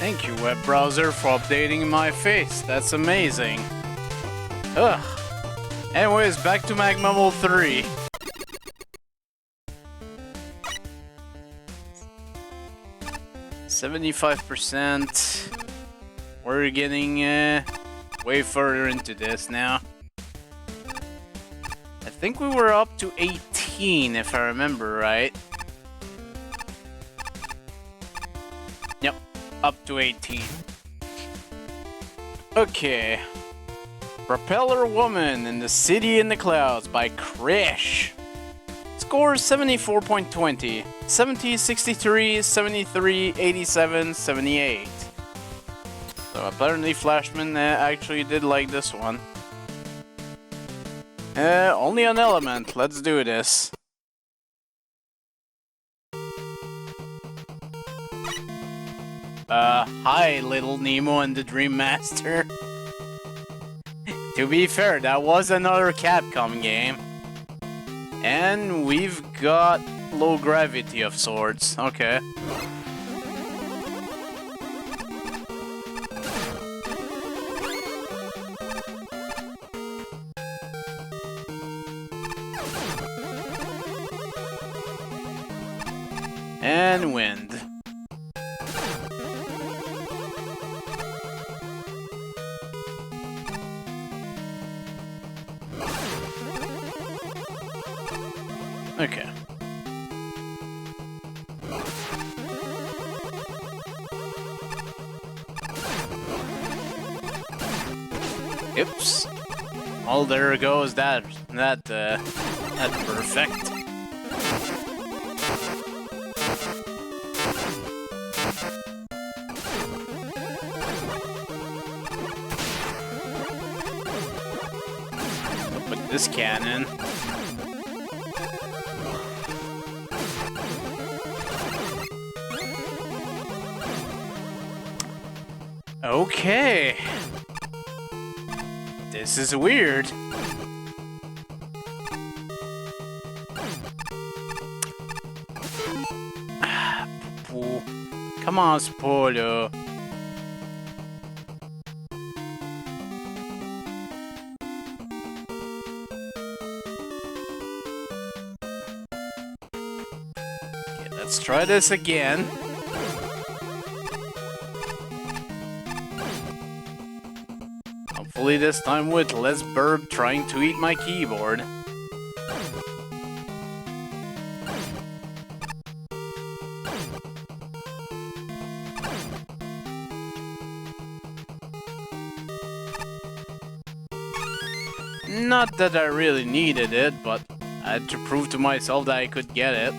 Thank you, web browser, for updating my face. That's amazing. Ugh. Anyways, back to Megaman 3. %. We're getting way further into this now. I think we were up to 18, if I remember right. Yep, up to 18. Okay. Propeller Woman in the City in the Clouds by Krish. Score 74.20. 70, 63, 73, 87, 78. So apparently Flashman actually did like this one. Only an element. Let's do this. Hi, Little Nemo and the Dream Master. To be fair, that was another Capcom game. And we've got low gravity of sorts. Okay. And wind. Okay. Oops. Well, there goes that perfect. Put this cannon. Okay. This is weird. Come on, spoiler. Okay, let's try this again. Hopefully this time with less bird trying to eat my keyboard. Not that I really needed it, but I had to prove to myself that I could get it.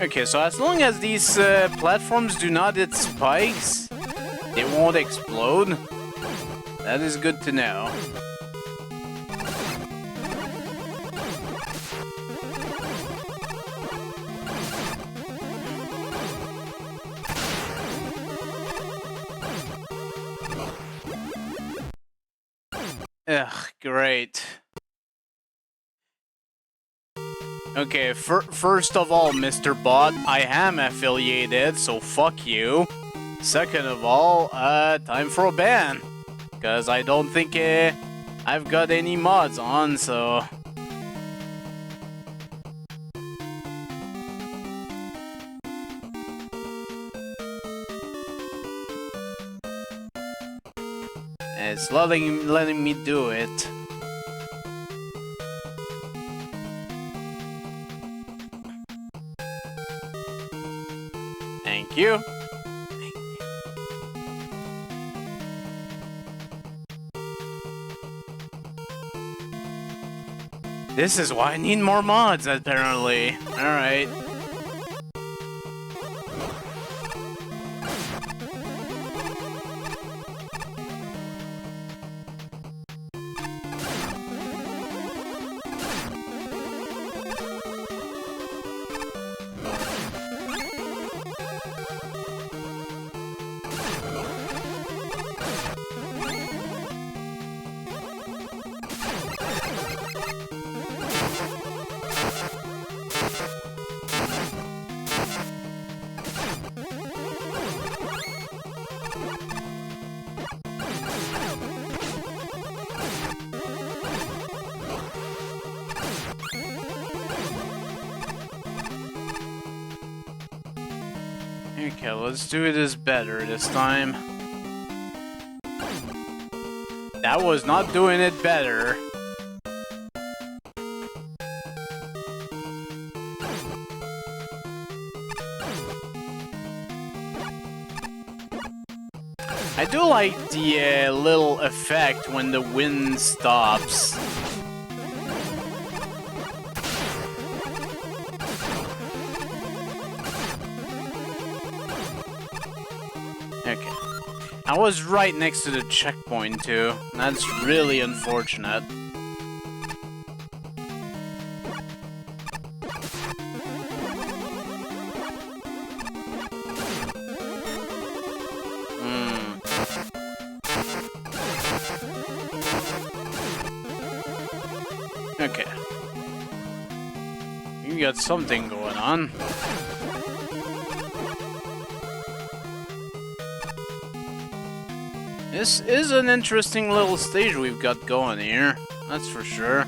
Okay, so as long as these platforms do not hit spikes, they won't explode. That is good to know. Ugh, great. Okay, first of all, Mr. Bot, I am affiliated, so fuck you. Second of all, time for a ban. Because I don't think I've got any mods on, so... It's letting me do it. Thank you. This is why I need more mods, apparently. Alright. Okay, let's do this better this time. That was not doing it better. I do like the little effect when the wind stops. Okay. I was right next to the checkpoint too. That's really unfortunate. Okay. You got something going on. This is an interesting little stage we've got going here. That's for sure.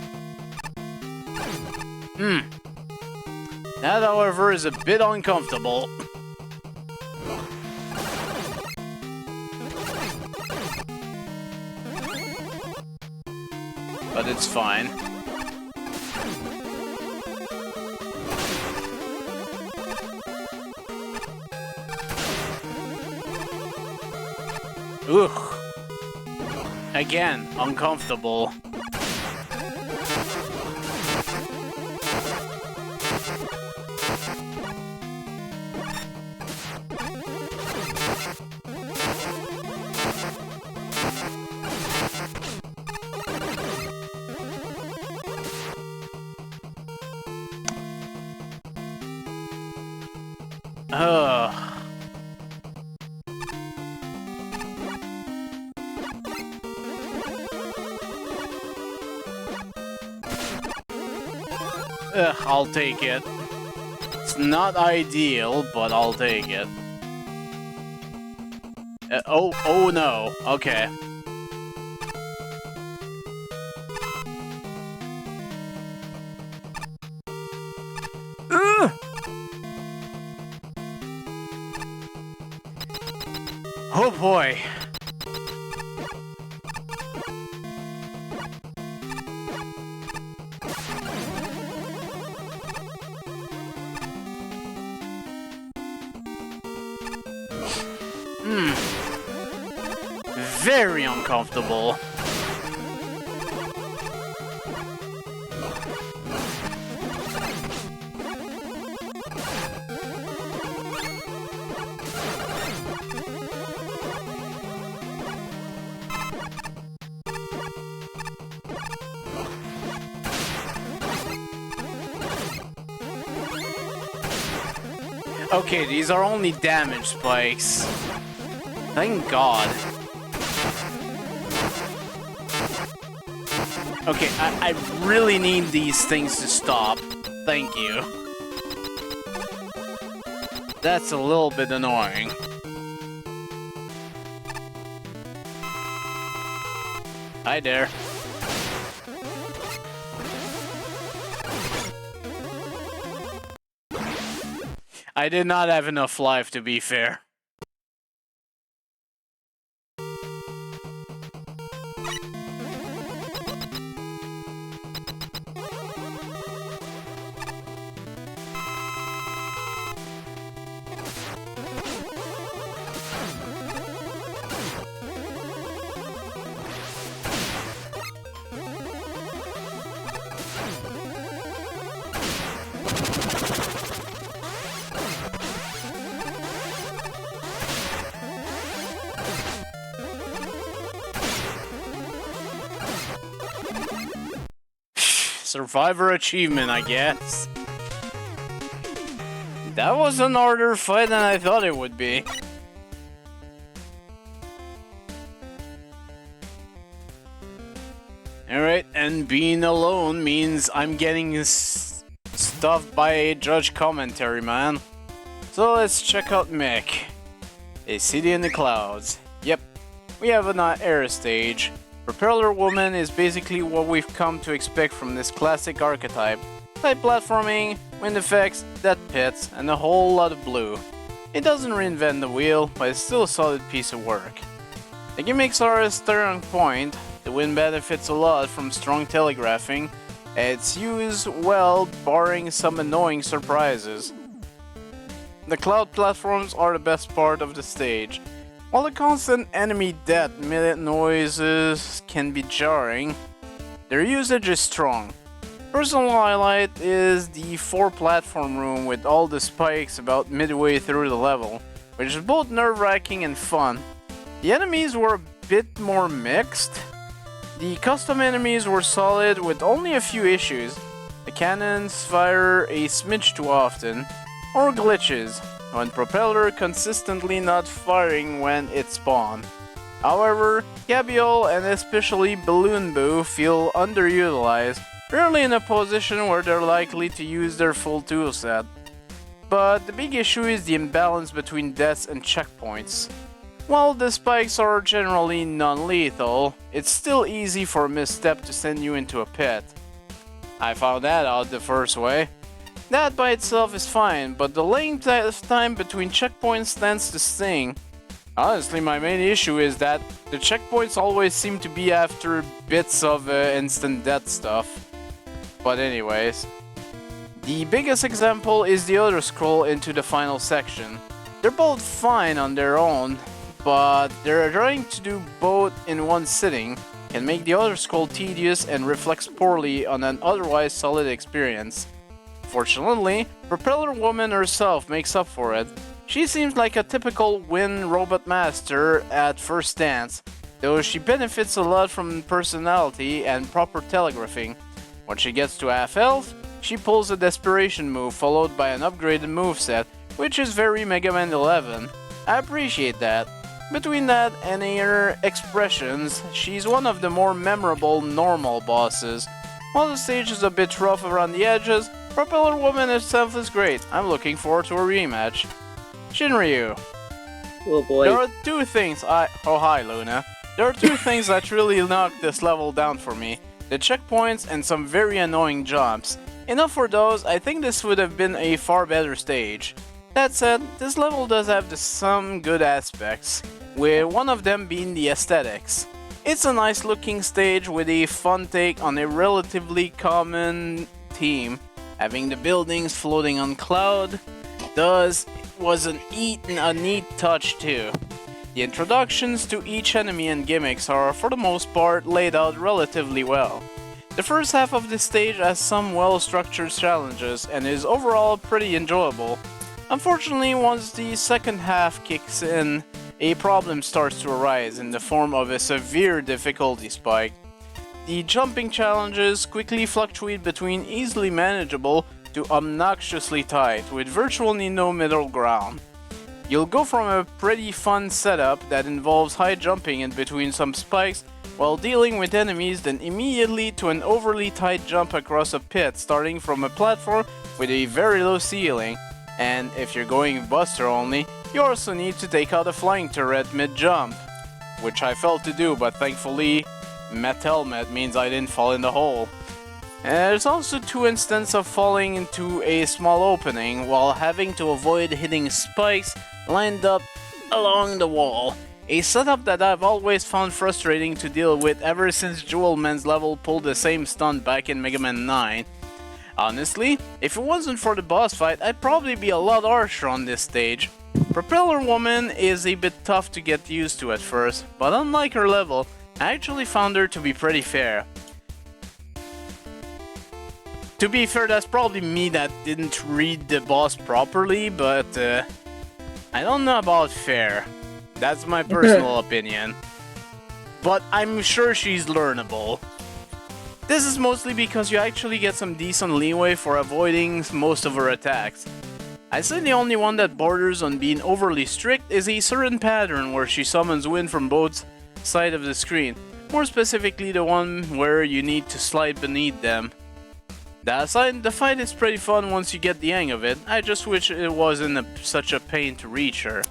That, however, is a bit uncomfortable. But it's fine. Ugh. Again, uncomfortable. Ugh. I'll take it. It's not ideal, but I'll take it. Oh no. Okay. Ugh! Oh boy. Very uncomfortable. Okay, these are only damage spikes. Thank God. Okay, I really need these things to stop. Thank you. That's a little bit annoying. Hi there. I did not have enough life, to be fair. Survivor achievement, I guess. That was an harder fight than I thought it would be. Alright, and being alone means I'm getting stuffed by a judge commentary, man. So let's check out Mech. A city in the clouds. Yep, we have an air stage. Propeller Woman is basically what we've come to expect from this classic archetype. Type platforming, wind effects, death pits, and a whole lot of blue. It doesn't reinvent the wheel, but it's still a solid piece of work. The gimmicks are a starting point. The wind benefits a lot from strong telegraphing. It's used well, barring some annoying surprises. The cloud platforms are the best part of the stage. While the constant enemy death noises can be jarring, their usage is strong. Personal highlight is the 4 platform room with all the spikes about midway through the level, which is both nerve-wracking and fun. The enemies were a bit more mixed. The custom enemies were solid with only a few issues. The cannons fire a smidge too often, or glitches, when propeller consistently not firing when it spawned. However, Gabiole and especially Balloon Boo feel underutilized, rarely in a position where they're likely to use their full toolset. But the big issue is the imbalance between deaths and checkpoints. While the spikes are generally non-lethal, it's still easy for a misstep to send you into a pit. I found that out the first way. That by itself is fine, but the length of time between checkpoints tends to sting. Honestly, my main issue is that the checkpoints always seem to be after bits of instant death stuff. But anyways, the biggest example is the other scroll into the final section. They're both fine on their own, but they're trying to do both in one sitting can make the other scroll tedious and reflects poorly on an otherwise solid experience. Fortunately, Propeller Woman herself makes up for it. She seems like a typical Win Robot Master at first glance, though she benefits a lot from personality and proper telegraphing. When she gets to half health, she pulls a desperation move followed by an upgraded moveset, which is very Megaman 11. I appreciate that. Between that and her expressions, she's one of the more memorable normal bosses. While the stage is a bit rough around the edges, Propeller Woman itself is great. I'm looking forward to a rematch. Shinryu. Oh boy. There are two things oh hi Luna. There are two things that really knocked this level down for me. The checkpoints and some very annoying jumps. Enough for those, I think this would have been a far better stage. That said, this level does have some good aspects, with one of them being the aesthetics. It's a nice looking stage with a fun take on a relatively common theme. Having the buildings floating on cloud was a neat touch too. The introductions to each enemy and gimmicks are for the most part laid out relatively well. The first half of this stage has some well-structured challenges and is overall pretty enjoyable. Unfortunately, once the second half kicks in, a problem starts to arise in the form of a severe difficulty spike. The jumping challenges quickly fluctuate between easily manageable to obnoxiously tight, with virtually no middle ground. You'll go from a pretty fun setup that involves high jumping in between some spikes while dealing with enemies, then immediately to an overly tight jump across a pit starting from a platform with a very low ceiling. And if you're going buster only, you also need to take out a flying turret mid-jump, which I failed to do, but thankfully Met Helmet means I didn't fall in the hole. And there's also two instances of falling into a small opening while having to avoid hitting spikes lined up along the wall. A setup that I've always found frustrating to deal with ever since Jewel Man's level pulled the same stunt back in Megaman 9. Honestly, if it wasn't for the boss fight, I'd probably be a lot harsher on this stage. Propeller Woman is a bit tough to get used to at first, but unlike her level, I actually found her to be pretty fair. To be fair, that's probably me that didn't read the boss properly, but I don't know about fair. That's my personal opinion. But I'm sure she's learnable. This is mostly because you actually get some decent leeway for avoiding most of her attacks. I'd say the only one that borders on being overly strict is a certain pattern where she summons wind from both sides of the screen. More specifically the one where you need to slide beneath them. That aside, the fight is pretty fun once you get the hang of it. I just wish it wasn't such a pain to reach her.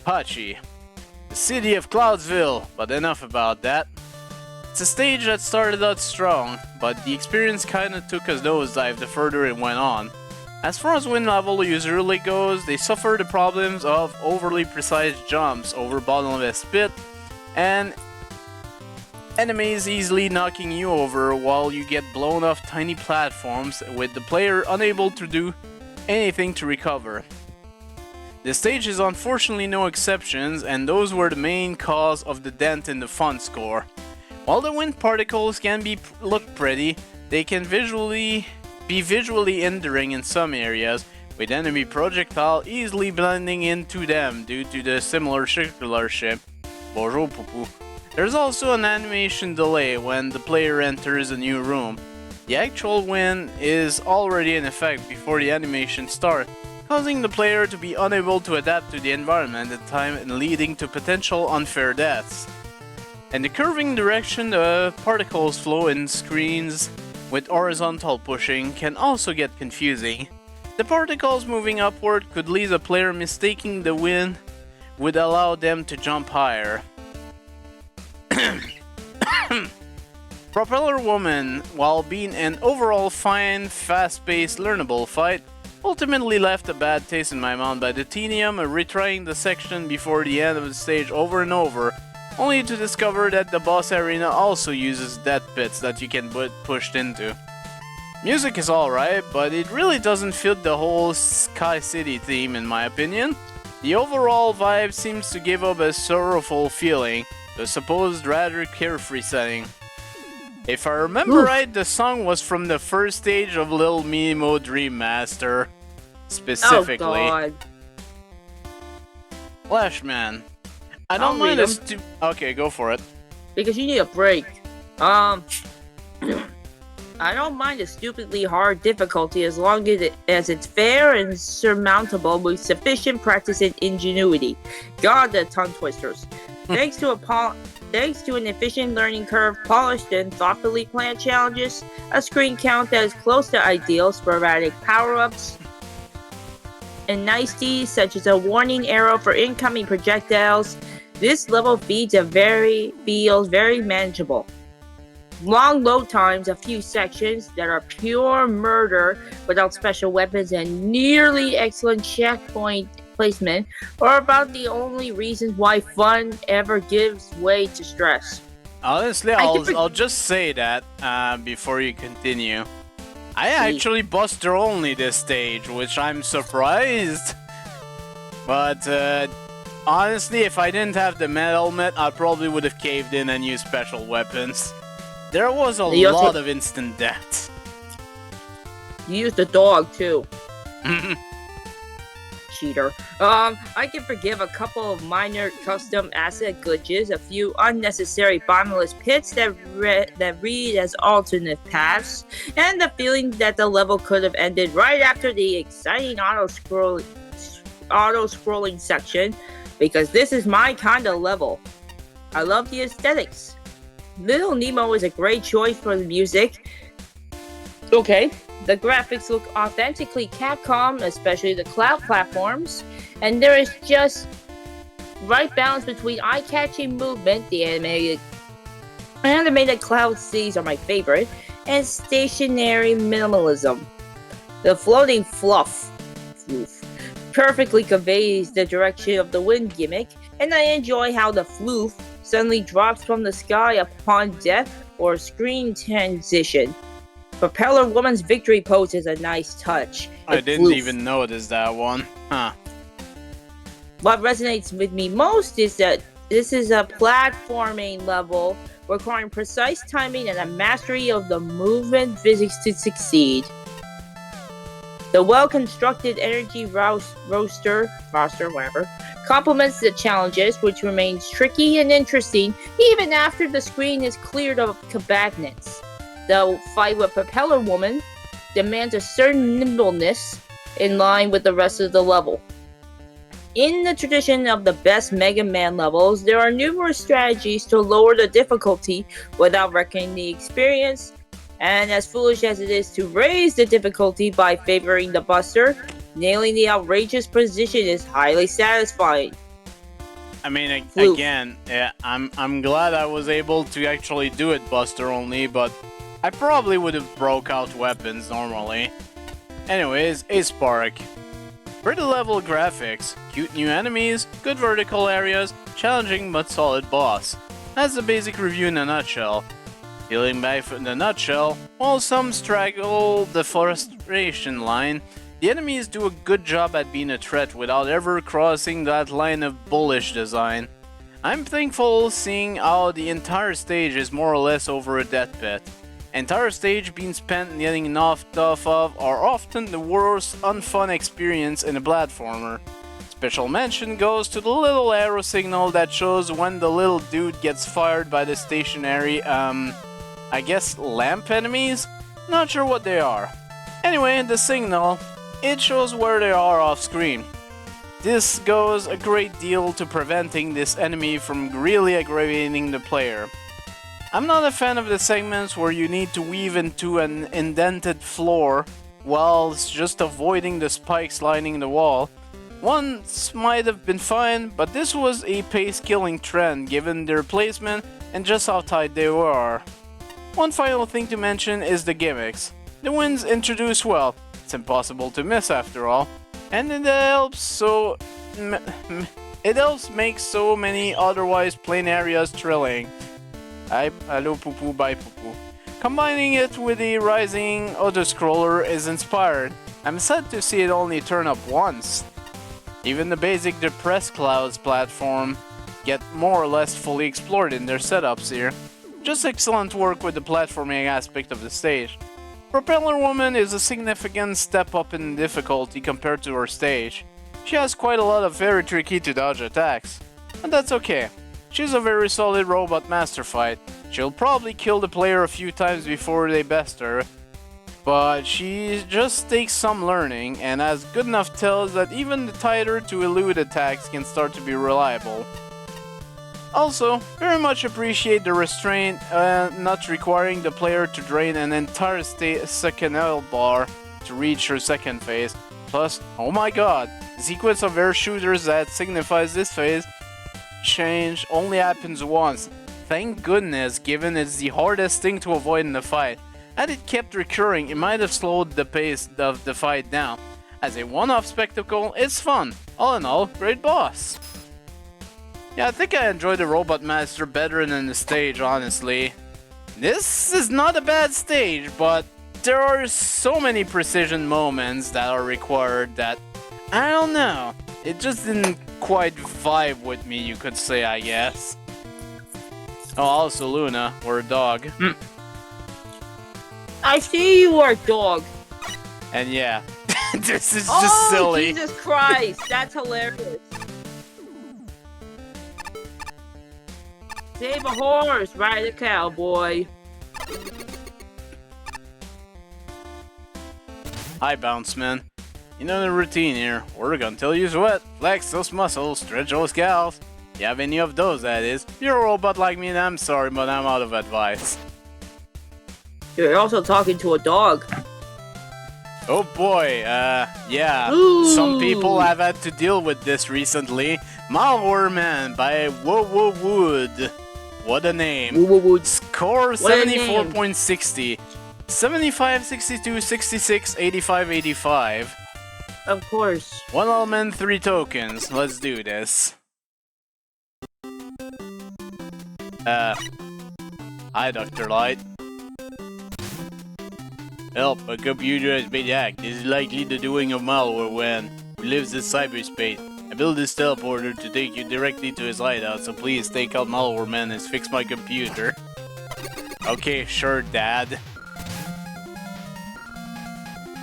Hachi. The city of Cloudsville, but enough about that. It's a stage that started out strong, but the experience kinda took a nosedive the further it went on. As far as wind level usually goes, they suffer the problems of overly precise jumps over bottomless pit, and enemies easily knocking you over while you get blown off tiny platforms with the player unable to do anything to recover. This stage is unfortunately no exceptions, and those were the main cause of the dent in the fun score. While the wind particles can look pretty, they can be visually endearing in some areas, with enemy projectile easily blending into them due to the similar circular shape. Bonjour, poupou. There's also an animation delay when the player enters a new room. The actual wind is already in effect before the animation starts, causing the player to be unable to adapt to the environment at the time and leading to potential unfair deaths. And the curving direction the particles flow in screens with horizontal pushing can also get confusing. The particles moving upward could leave the player mistaking the wind would allow them to jump higher. Propeller Woman, while being an overall fine, fast-paced, learnable fight, ultimately left a bad taste in my mouth by the tedium of retrying the section before the end of the stage over and over, only to discover that the boss arena also uses death pits that you can get pushed into. Music is alright, but it really doesn't fit the whole Sky City theme in my opinion. The overall vibe seems to give up a sorrowful feeling, the supposed rather carefree setting. If I remember right, the song was from the first stage of Little Mimo Dream Master, specifically. Oh god. Flashman. I don't mind a okay, go for it. Because you need a break. I don't mind the stupidly hard difficulty as long as it's fair and surmountable with sufficient practice and ingenuity. God, the tongue twisters. Thanks to Thanks to an efficient learning curve, polished and thoughtfully planned challenges, a screen count that is close to ideal, sporadic power-ups, and niceties such as a warning arrow for incoming projectiles, this level feels very manageable. Long load times, a few sections that are pure murder without special weapons, and nearly excellent checkpoint placement are about the only reasons why fun ever gives way to stress. Honestly, I'll just say that before you continue. I actually Buster only this stage, which I'm surprised. But honestly, if I didn't have the helmet, I probably would have caved in and used special weapons. There was a lot of instant deaths. You used the dog too. Cheater. I can forgive a couple of minor custom asset glitches, a few unnecessary bottomless pits that read as alternate paths, and the feeling that the level could have ended right after the exciting auto-scrolling section, because this is my kind of level. I love the aesthetics. Little Nemo is a great choice for the music. Okay, the graphics look authentically Capcom, especially the cloud platforms, and there is just right balance between eye-catching movement, the animated cloud scenes are my favorite, and stationary minimalism. The floating floof perfectly conveys the direction of the wind gimmick, and I enjoy how the floof suddenly drops from the sky upon death or screen transition. Propeller Woman's victory pose is a nice touch. I didn't even notice that one. Huh. What resonates with me most is that this is a platforming level requiring precise timing and a mastery of the movement physics to succeed. The well-constructed energy roster, complements the challenges, which remains tricky and interesting even after the screen is cleared of cabinets. The fight with Propeller Woman demands a certain nimbleness in line with the rest of the level. In the tradition of the best Mega Man levels, there are numerous strategies to lower the difficulty without wrecking the experience, and as foolish as it is to raise the difficulty by favoring the Buster, nailing the outrageous position is highly satisfying. I mean, again, yeah, I'm glad I was able to actually do it Buster only, but I probably would have broke out weapons normally. Anyways, a Spark. Pretty level graphics, cute new enemies, good vertical areas, challenging but solid boss. That's the basic review in a nutshell. Peeling back from the nutshell, while some straggle the frustration line, the enemies do a good job at being a threat without ever crossing that line of bullish design. I'm thankful seeing how the entire stage is more or less over a death pit. Entire stage being spent getting knocked off of are often the worst unfun experience in a platformer. Special mention goes to the little arrow signal that shows when the little dude gets fired by the stationary, I guess lamp enemies? Not sure what they are. Anyway, the signal, it shows where they are off screen. This goes a great deal to preventing this enemy from really aggravating the player. I'm not a fan of the segments where you need to weave into an indented floor whilst just avoiding the spikes lining the wall. Once might have been fine, but this was a pace-killing trend given their placement and just how tight they were. One final thing to mention is the gimmicks. The winds introduced well, it's impossible to miss after all, and it helps make so many otherwise plain areas thrilling. Hello poo poo, bye poo poo. Combining it with the rising auto-scroller is inspired. I'm sad to see it only turn up once. Even the basic depressed clouds platform get more or less fully explored in their setups here. Just excellent work with the platforming aspect of the stage. Propeller Woman is a significant step up in difficulty compared to her stage. She has quite a lot of very tricky to dodge attacks, and that's okay. She's a very solid robot master fight. She'll probably kill the player a few times before they best her, but she just takes some learning and has good enough tells that even the tighter to elude attacks can start to be reliable. Also, very much appreciate the restraint, not requiring the player to drain an entire second L bar to reach her second phase. Plus, oh my god, the sequence of air shooters that signifies this phase change only happens once. Thank goodness, given it's the hardest thing to avoid in the fight. Had it kept recurring, it might have slowed the pace of the fight down. As a one-off spectacle, it's fun. All in all, great boss. Yeah, I think I enjoyed the Robot Master better than the stage, honestly. This is not a bad stage, but there are so many precision moments that are required that, I don't know, it just didn't quite vibe with me, you could say, I guess. Oh, also Luna, we're a dog. I see you are a dog. And yeah, this is just silly. Oh, Jesus Christ, that's hilarious. Save a horse, ride a cowboy. Hi, Bounce Man. You know the routine here. We're gonna tell you what, flex those muscles, stretch those cows. You have any of those, that is. If you're a robot like me, then I'm sorry, but I'm out of advice. You're also talking to a dog. Oh boy, yeah. Ooh. Some people have had to deal with this recently. Malware Man by Wood. What a name. Wood. Score 74.60. 75, 62, 66, 85, 85. Of course. 1 element, 3 tokens. Let's do this. Hi, Dr. Light. Help, a computer has been hacked. This is likely the doing of Malware Man, who lives in cyberspace. I built this teleporter to take you directly to his hideout, so please take out Malware Man and fix my computer. Okay, sure, Dad.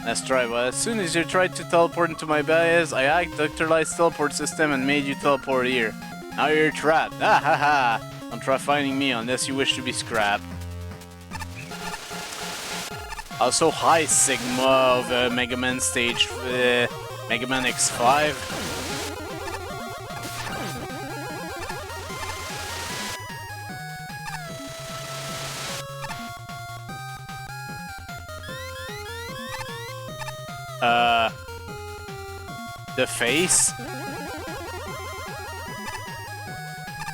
Let's try, but as soon as you tried to teleport into my base, I hacked Dr. Light's teleport system and made you teleport here. Now you're trapped. Ah ha ha! Don't try finding me unless you wish to be scrapped. Also, hi Sigma of Megaman stage, Megaman X5. The face?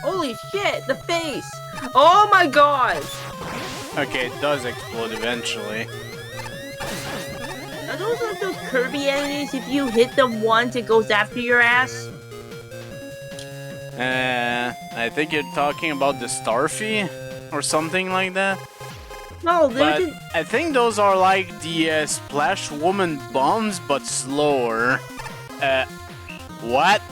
Holy shit, the face! Oh my god! Okay, it does explode eventually. Are those like those Kirby enemies? If you hit them once, it goes after your ass? I think you're talking about the Starfy? Or something like that? No, But I think those are like the Splash Woman bombs, but slower. What?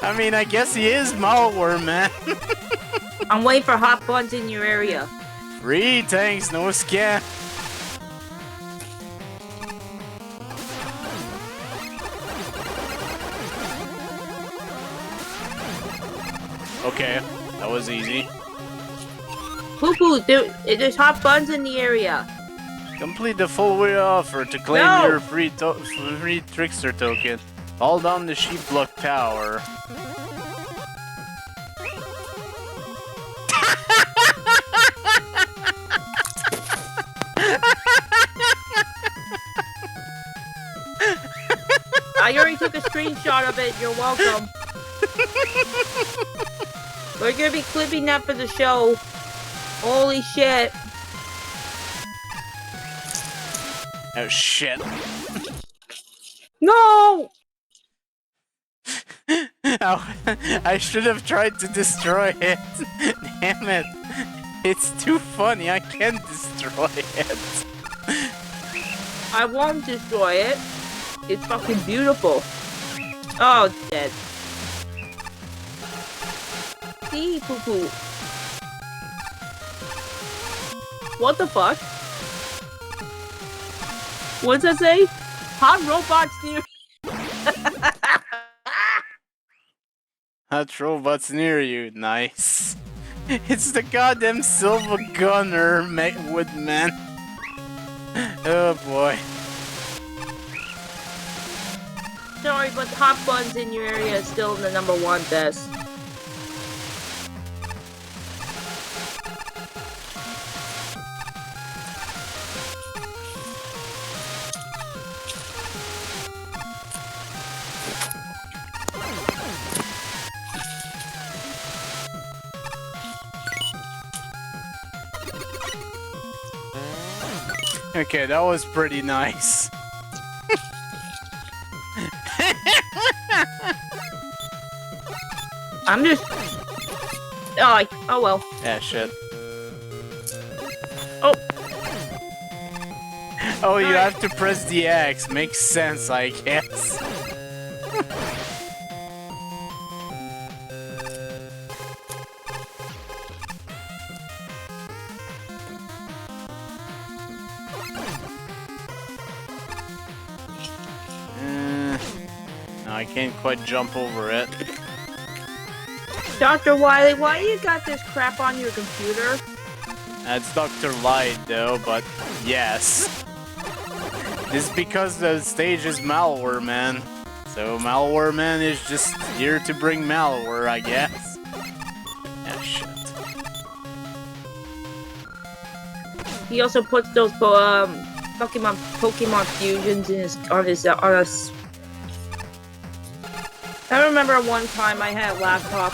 I mean, I guess he is Malware Man. I'm waiting for hot buns in your area. Free tanks, no scam. Okay, that was easy. Poo-poo, there's hot buns in the area. Complete the full way offer to claim your free trickster token. Fall down the sheep block tower. I already took a screenshot of it. You're welcome. We're gonna be clipping that for the show. Holy shit. Oh shit. No! Oh, I should have tried to destroy it. Damn it. It's too funny. I can't destroy it. I won't destroy it. It's fucking beautiful. Oh, it's dead. See, poo-poo. What the fuck? What does that say? Hot robots near. Hot robots near you. Nice. It's the goddamn Silver Gunner Woodman. Oh boy. So sorry, but hot buns in your area is still the #1 best. Okay, that was pretty nice. I'm just... Oh well. Yeah, shit. Oh. Oh, you have to press the X. Makes sense, I guess. No, I can't quite jump over it. Dr. Wily, why you got this crap on your computer? That's Dr. Light, though, but yes. This is because the stage is Malware Man. So Malware Man is just here to bring malware, I guess. Yeah, shit. He also puts those Pokemon fusions in on us. I remember one time I had a laptop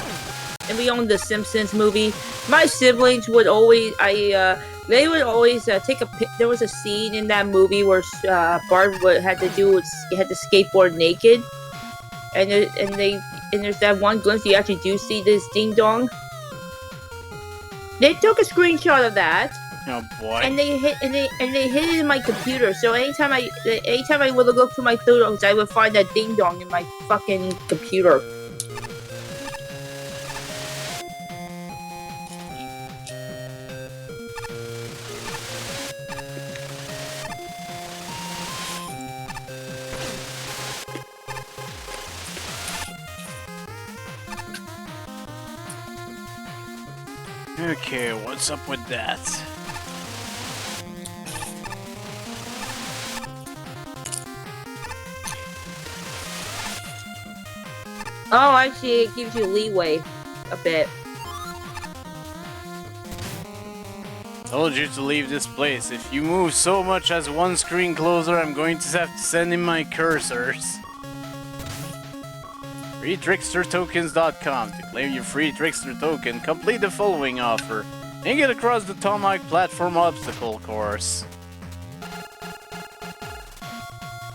and we owned the Simpsons movie. My siblings would always, they would always take a. There was a scene in that movie where Bart had to skateboard naked, and there's that one glimpse you actually do see this ding dong. They took a screenshot of that. Oh boy. And they hid it in my computer. So anytime I would look through my photos, I would find that ding dong in my fucking computer. Okay, what's up with that? Oh, actually, it gives you leeway a bit. Told you to leave this place. If you move so much as one screen closer, I'm going to have to send in my cursors. FreeTricksterTokens.com. To claim your free Trickster token, complete the following offer and get across the Tomahawk platform obstacle course.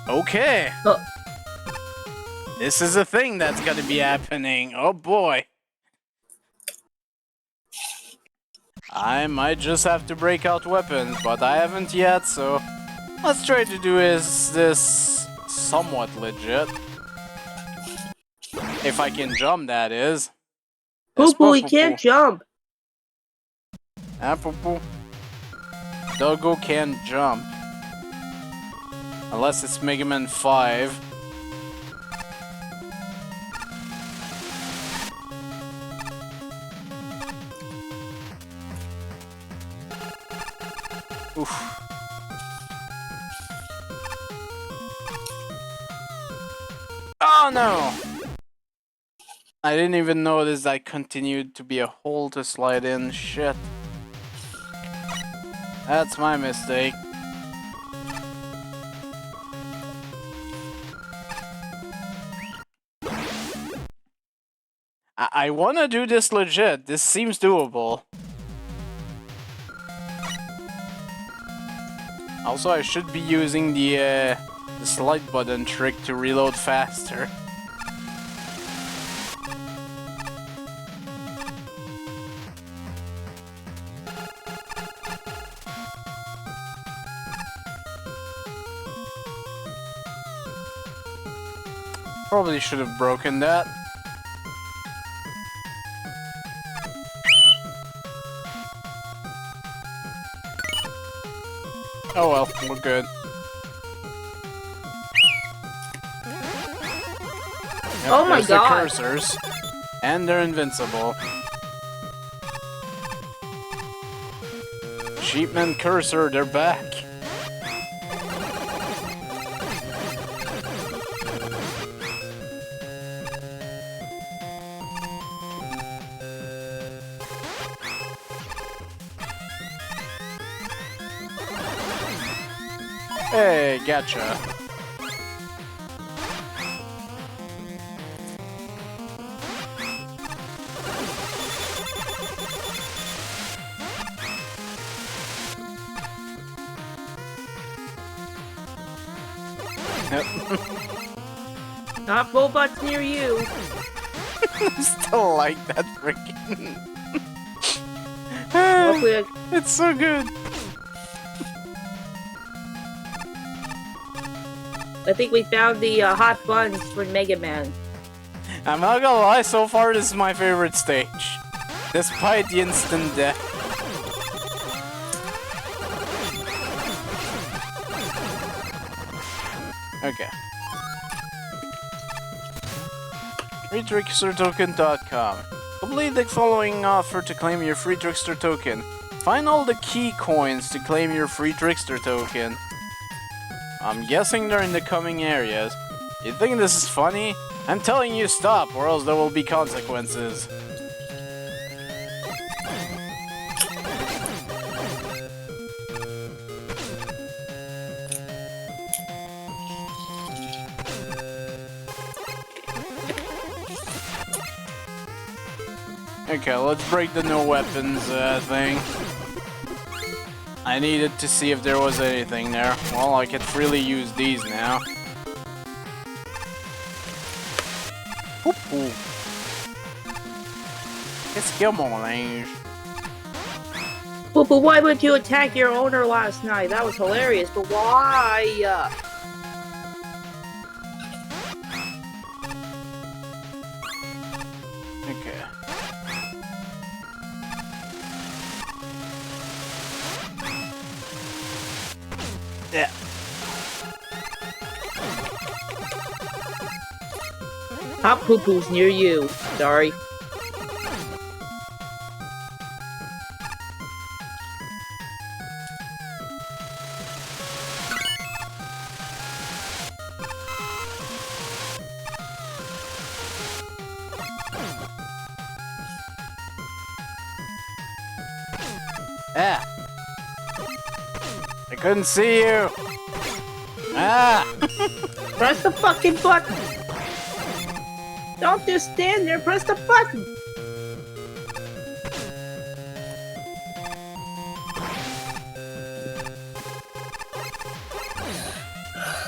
Okay. This is a thing that's gonna be happening. Oh boy. I might just have to break out weapons, but I haven't yet, so let's try to do this somewhat legit. If I can jump, that is. Poo-poo, he can't jump. Ah, poo-poo. Doggo can't jump. Unless it's Megaman 5. Oof. Oh no! I didn't even notice that continued to be a hole to slide in. Shit. That's my mistake. I wanna do this legit. This seems doable. Also, I should be using the slide button trick to reload faster. Probably should have broken that. Oh well, we're good. Yep, oh my god. The cursors. And they're invincible. Sheepman cursor, they're back. Hey, gotcha. Not robots near you. I still like that freaking. Hopefully, It's so good. I think we found the hot buns for Megaman. I'm not gonna lie, so far this is my favorite stage. Despite the instant death. Okay. FreeTricksterToken.com. Complete the following offer to claim your free Trickster token. Find all the key coins to claim your free Trickster token. I'm guessing they're in the coming areas. You think this is funny? I'm telling you stop, or else there will be consequences. Okay, let's break the no weapons thing. I needed to see if there was anything there. Well, I can freely use these now. Ooh. It's Gilmore. But why would you attack your owner last night? That was hilarious, but why? Okay. Yeah. Hot poo-poo's near you. Sorry. Ah. I couldn't see you. Ah. Press the fucking button. Don't just stand there. Press the button.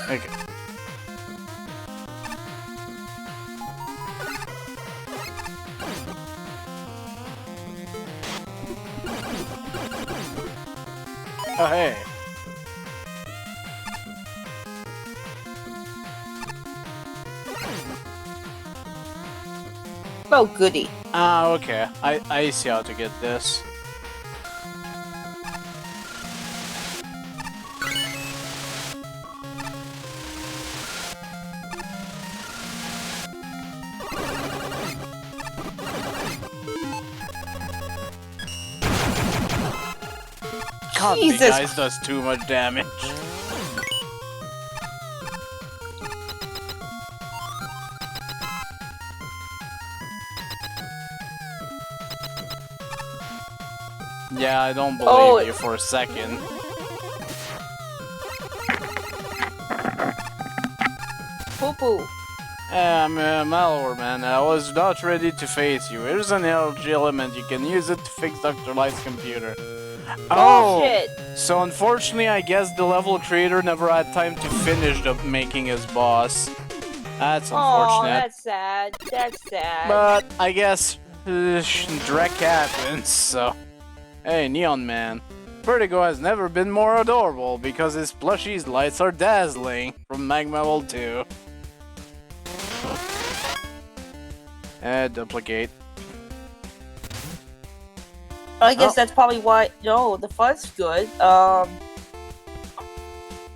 Okay. Oh, hey. Oh, goody. Ah, okay. I see how to get this. God, Jesus. the guys does too much damage. Yeah, I don't believe you for a second. Poo-poo. I'm Malware, man. I was not ready to face you. Here's an LG element. You can use it to fix Dr. Light's computer. Bullshit. Oh! So unfortunately, I guess the level creator never had time to finish making his boss. That's Oh, unfortunate. that's sad. That's sad. But I guess Drek happens, so... Hey, Neon Man. Vertigo has never been more adorable because his plushie's lights are dazzling from Magma World 2. Duplicate. I guess that's probably why. No, the fun's good. Of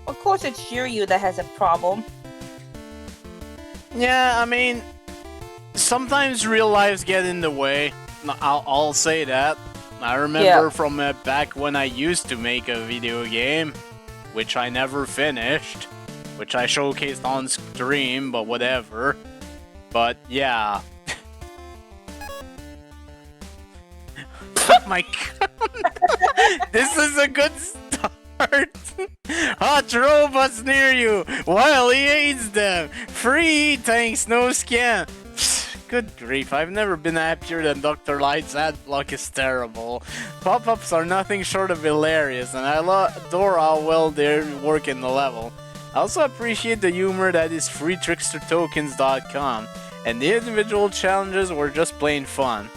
course, it's Shiryu that has a problem. Yeah, I mean, sometimes real lives get in the way. I'll say that. I remember from back when I used to make a video game, which I never finished, which I showcased on stream, but whatever. But yeah. Oh my god. This is a good start. Hot robots near you while he hates them. Free thanks, no scam. Good grief, I've never been happier than Dr. Light's ad block is terrible. Pop-ups are nothing short of hilarious, and I adore how well they work in the level. I also appreciate the humor that is freetrickstertokens.com, and the individual challenges were just plain fun.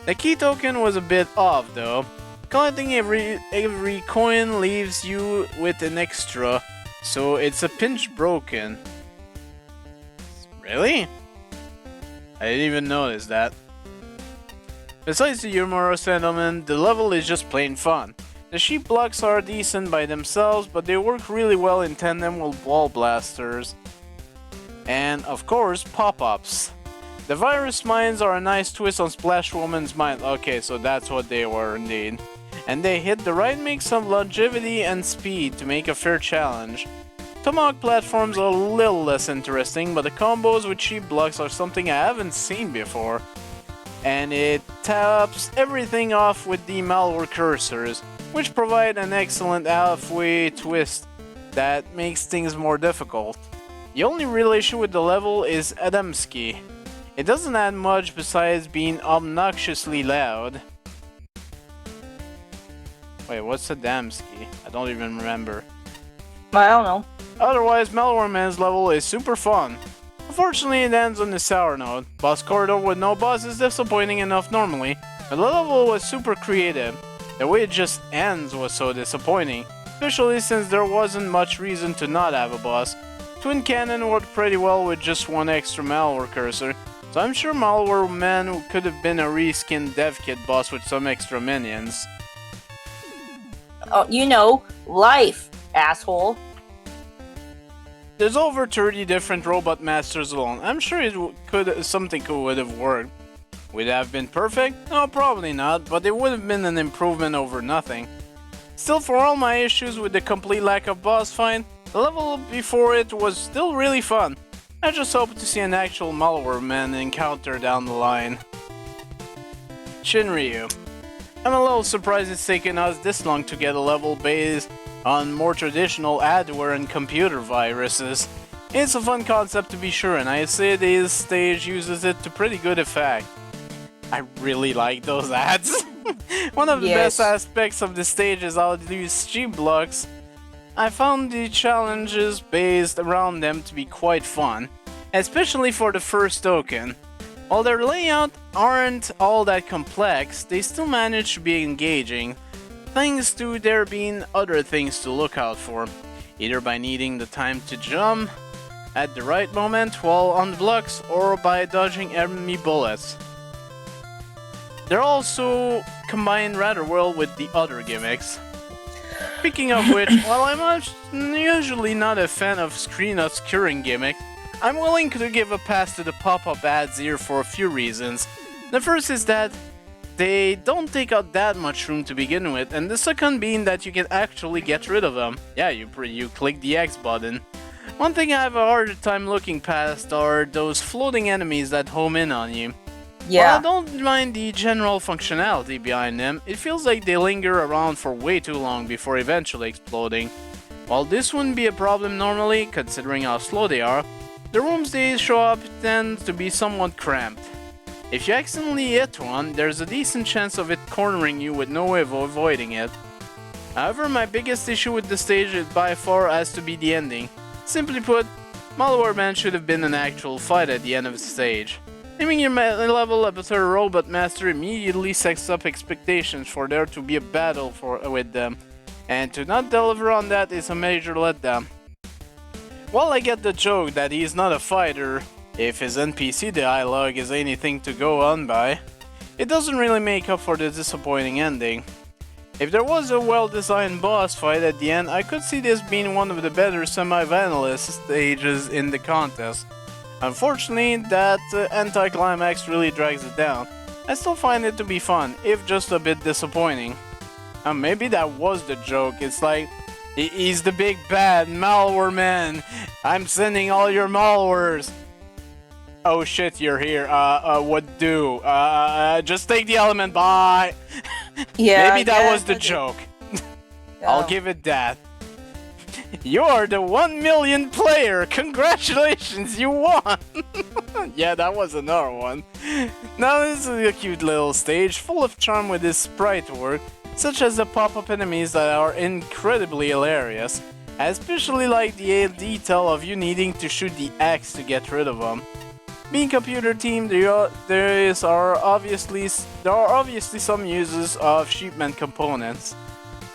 The key token was a bit off though. Collecting every coin leaves you with an extra, so it's a pinch broken. Really? I didn't even notice that. Besides the humorous element, the level is just plain fun. The sheep blocks are decent by themselves, but they work really well in tandem with wall blasters. And of course, pop-ups. The virus mines are a nice twist on Splash Woman's mine. Okay, so that's what they were indeed. And they hit the right mix of longevity and speed to make a fair challenge. Tomahawk platforms are a little less interesting, but the combos with sheep blocks are something I haven't seen before. And it taps everything off with the malware cursors, which provide an excellent halfway twist that makes things more difficult. The only real issue with the level is Adamski. It doesn't add much besides being obnoxiously loud. Wait, what's Adamski? I don't even remember. I don't know. Otherwise, Malware Man's level is super fun. Unfortunately, it ends on a sour note. Boss corridor with no boss is disappointing enough normally, but the level was super creative. The way it just ends was so disappointing, especially since there wasn't much reason to not have a boss. Twin Cannon worked pretty well with just one extra malware cursor, so I'm sure Malware Man could have been a reskinned dev kit boss with some extra minions. Oh, you know, life, asshole. There's over 30 different robot masters alone. I'm sure something would have worked. Would it have been perfect? No, probably not, but it would have been an improvement over nothing. Still, for all my issues with the complete lack of boss fight, the level before it was still really fun. I just hope to see an actual Malware Man encounter down the line. Shinryu. I'm a little surprised it's taken us this long to get a level based on more traditional adware and computer viruses. It's a fun concept to be sure, and I say this stage uses it to pretty good effect. I really like those ads. One of the best aspects of the stage is how these sheep blocks. I found the challenges based around them to be quite fun, especially for the first token. While their layout aren't all that complex, they still manage to be engaging, thanks to there being other things to look out for, either by needing the time to jump at the right moment while on the blocks or by dodging enemy bullets. They're also combined rather well with the other gimmicks. Speaking of which, while I'm usually not a fan of screen obscuring gimmicks, I'm willing to give a pass to the pop-up ads here for a few reasons. The first is that they don't take up that much room to begin with, and the second being that you can actually get rid of them. Yeah, you click the X button. One thing I have a harder time looking past are those floating enemies that home in on you. Yeah. While I don't mind the general functionality behind them, it feels like they linger around for way too long before eventually exploding. While this wouldn't be a problem normally, considering how slow they are, the rooms they show up tend to be somewhat cramped. If you accidentally hit one, there's a decent chance of it cornering you with no way of avoiding it. However, my biggest issue with the stage is by far has to be the ending. Simply put, Malware Man should have been an actual fight at the end of the stage. Naming your level up to a robot master immediately sets up expectations for there to be a battle with them, and to not deliver on that is a major letdown. While I get the joke that he's not a fighter, if his NPC dialogue is anything to go on by, it doesn't really make up for the disappointing ending. If there was a well-designed boss fight at the end, I could see this being one of the better semi-finalist stages in the contest. Unfortunately, that anticlimax really drags it down. I still find it to be fun, if just a bit disappointing. Maybe that was the joke. It's like, he's the big bad Malware Man. I'm sending all your malwares. Oh shit, you're here. What do? Just take the element, bye. Yeah. Maybe that was the joke. I'll give it that. You are the 1 million player! Congratulations, you won! Yeah, that was another one. Now this is a cute little stage, full of charm with this sprite work, such as the pop-up enemies that are incredibly hilarious. I especially like the detail of you needing to shoot the axe to get rid of them. Being computer team, there are obviously some uses of shipment components.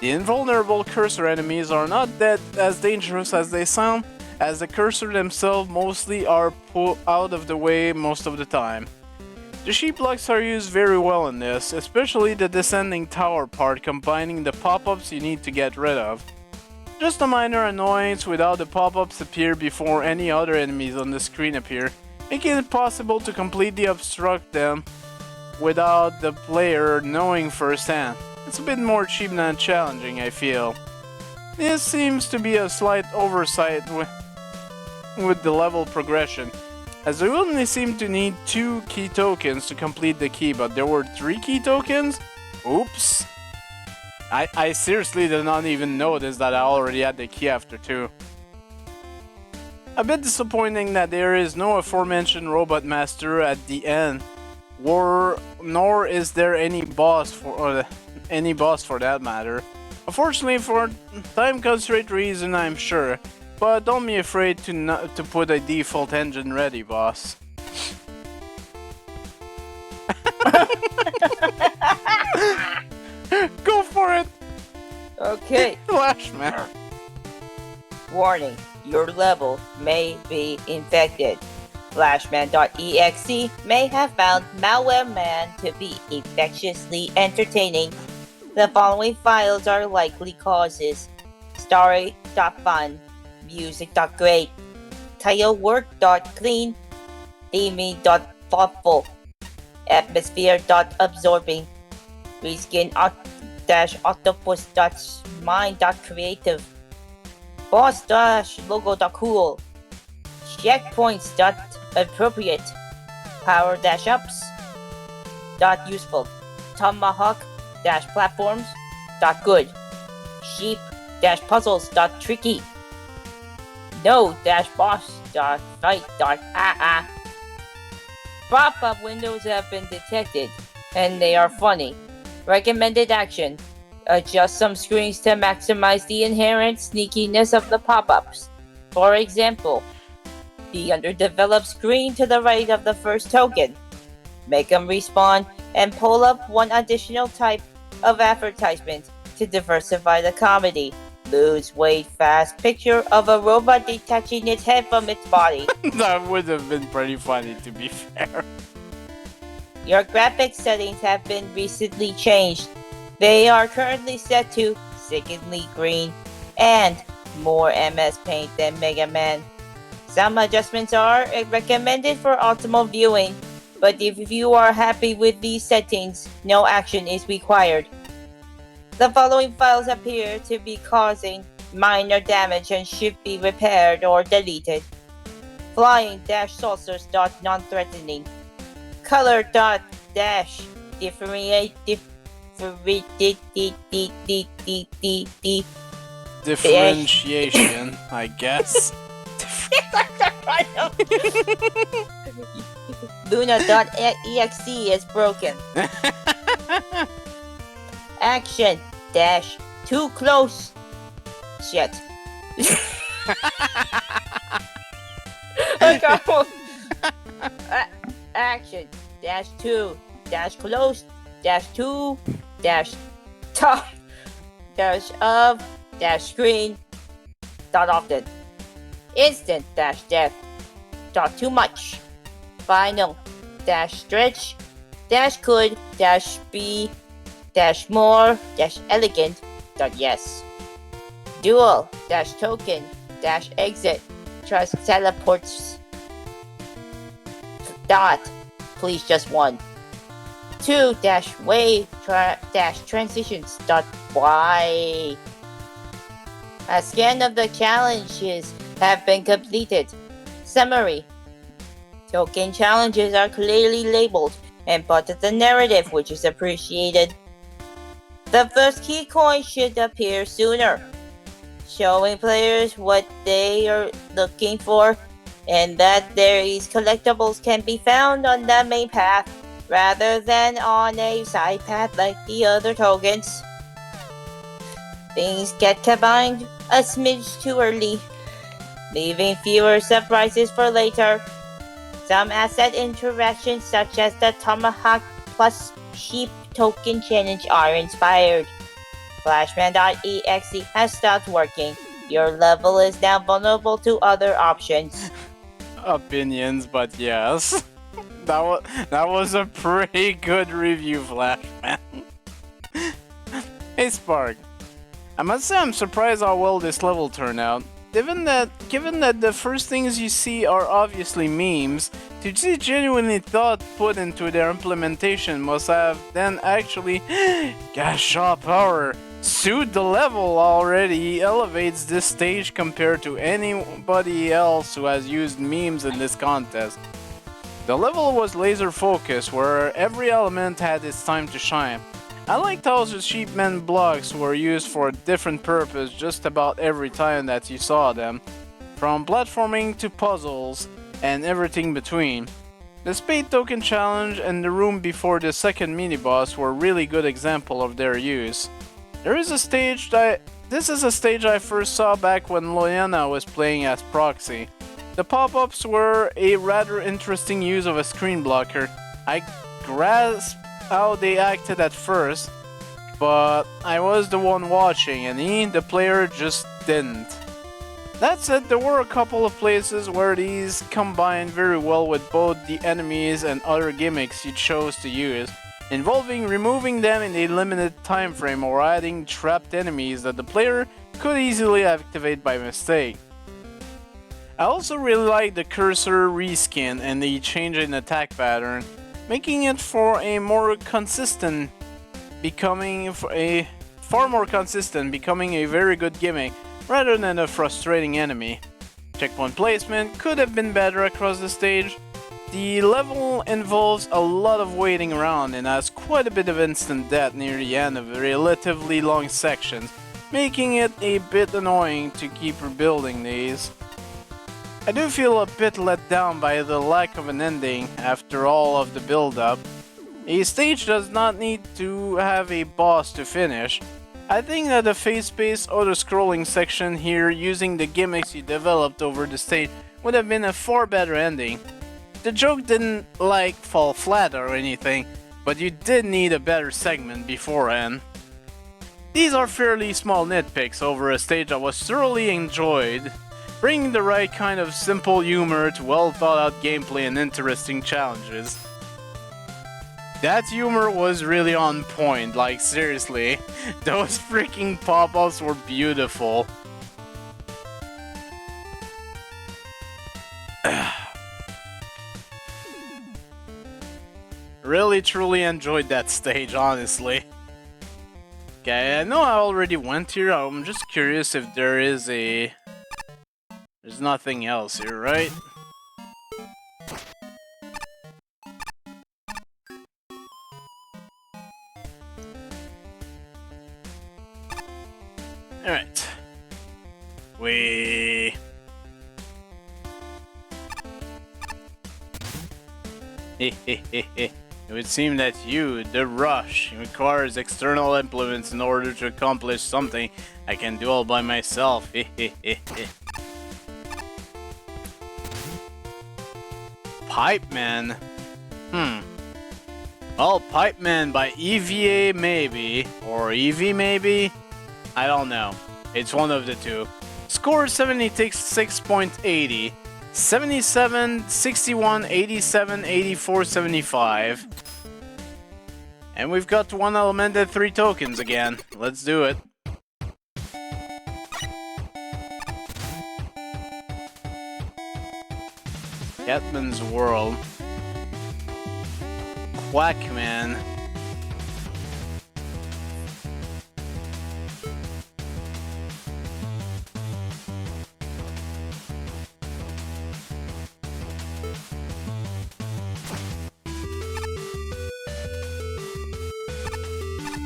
The invulnerable cursor enemies are not as dangerous as they sound, as the cursor themselves mostly are put out of the way most of the time. The sheep blocks are used very well in this, especially the descending tower part combining the pop-ups you need to get rid of. Just a minor annoyance without the pop-ups appear before any other enemies on the screen appear, making it possible to completely obstruct them without the player knowing firsthand. It's a bit more cheap than challenging, I feel. This seems to be a slight oversight with the level progression, as we only seem to need 2 key tokens to complete the key, but there were 3 key tokens? Oops. I seriously did not even notice that I already had the key after 2. A bit disappointing that there is no aforementioned Robot Master at the end, nor is there any boss for that matter. Unfortunately, for time constraint reason, I'm sure, but don't be afraid to put a default engine ready, boss. Go for it! Okay. Flashman. Warning, your level may be infected. Flashman.exe may have found Malware Man to be infectiously entertaining. The following files are likely causes: story.fun, music.great, titlework.clean, theming.thoughtful, atmosphere.absorbing, reskin-octopus.mind.creative, boss-logo.cool, checkpoints.appropriate, power-ups.useful, tomahawk-platforms.good, sheep-puzzles.tricky, no-boss.fight.ah. Pop-up windows have been detected, and they are funny. Recommended action: adjust some screens to maximize the inherent sneakiness of the pop-ups. For example, the underdeveloped screen to the right of the first token. Make them respawn and pull up one additional type of advertisement to diversify the comedy. Lose weight fast picture of a robot detaching its head from its body. That would have been pretty funny, to be fair. Your graphics settings have been recently changed. They are currently set to sickeningly green and more MS Paint than Megaman. Some adjustments are recommended for optimal viewing, but if you are happy with these settings, no action is required. The following files appear to be causing minor damage and should be repaired or deleted. Flying-saucers.non-threatening, differentiation, I guess. Luna.exe is broken. Action dash too close. Shit. Action dash 2 dash close dash 2 dash top dash of dash screen dot often. Instant dash death dot too much. Final dash stretch dash could dash be dash more dash elegant dot yes. Dual dash token dash exit trust teleports dot please just one. 2 dash wave dash transitions dot y. A scan of the challenges have been completed. Summary: token challenges are clearly labeled and part of the narrative, which is appreciated. The first key coin should appear sooner. showing players what they are looking for, and that these collectibles can be found on the main path rather than on a side path like the other tokens. Things get combined a smidge too early, leaving fewer surprises for later. Some asset interactions such as the Tomahawk plus Sheep token challenge are inspired. Flashman.exe has stopped working. Your level is now vulnerable to other options. Opinions, but yes. That was a pretty good review, Flashman. Hey Spark, I must say I'm surprised how well this level turned out. Given that the first things you see are obviously memes, to see genuinely thought put into their implementation must have then actually, gosh, power, suit the level already elevates this stage compared to anybody else who has used memes in this contest. The level was laser focused, where every element had its time to shine. I liked how the sheepmen blocks were used for a different purpose just about every time that you saw them, from platforming to puzzles and everything between. The Spade Token Challenge and the room before the second mini-boss were really good example of their use. This is a stage I first saw back when Loyana was playing as Proxy. The pop-ups were a rather interesting use of a screen blocker. I grasped how they acted at first, but I was the one watching and the player, just didn't. That said, there were a couple of places where these combined very well with both the enemies and other gimmicks you chose to use, involving removing them in a limited time frame or adding trapped enemies that the player could easily activate by mistake. I also really like the cursor reskin and the change in attack pattern, making it far more consistent, becoming a very good gimmick rather than a frustrating enemy. Checkpoint placement could have been better across the stage. The level involves a lot of waiting around and has quite a bit of instant death near the end of relatively long sections, making it a bit annoying to keep rebuilding these. I do feel a bit let down by the lack of an ending after all of the build-up. A stage does not need to have a boss to finish. I think that the face-based auto-scrolling section here using the gimmicks you developed over the stage would have been a far better ending. The joke didn't fall flat or anything, but you did need a better segment beforehand. These are fairly small nitpicks over a stage I was thoroughly enjoyed, bringing the right kind of simple humor to well thought out gameplay and interesting challenges. That humor was really on point, like seriously, those freaking pop-ups were beautiful. Really truly enjoyed that stage, honestly. Okay, I know I already went here, I'm just curious if there's nothing else here, right? Alright. It would seem that you, the Rush, requires external implements in order to accomplish something I can do all by myself. Pipe Man. Well, Pipe Man by EVA maybe, or EV maybe? I don't know. It's one of the two. Score 76.80. 77, 61, 87, 84, 75. And we've got one element at 3 tokens again. Let's do it. Catman's World. Quackman.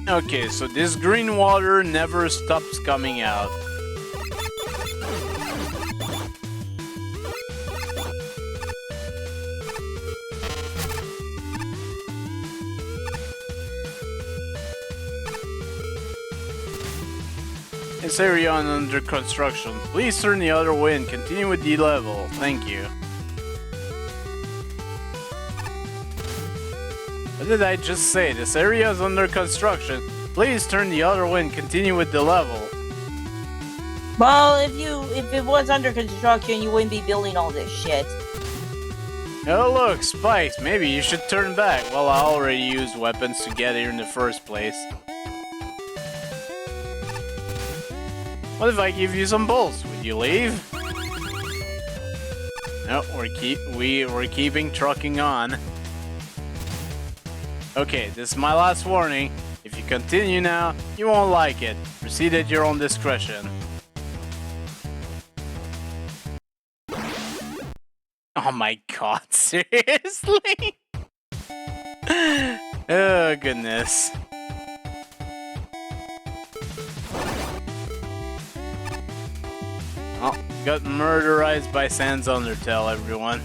Okay, so this green water never stops coming out. This area is under construction. Please turn the other way and continue with the level. Thank you. What did I just say? This area is under construction. Please turn the other way and continue with the level. Well, if it was under construction, you wouldn't be building all this shit. Oh look, spikes. Maybe you should turn back. Well, I already used weapons to get here in the first place. What if I give you some bolts? Would you leave? No, we're keeping trucking on. Okay, this is my last warning. If you continue now, you won't like it. Proceed at your own discretion. Oh my god, seriously? Oh goodness. Oh, got murderized by Sans Undertale, everyone.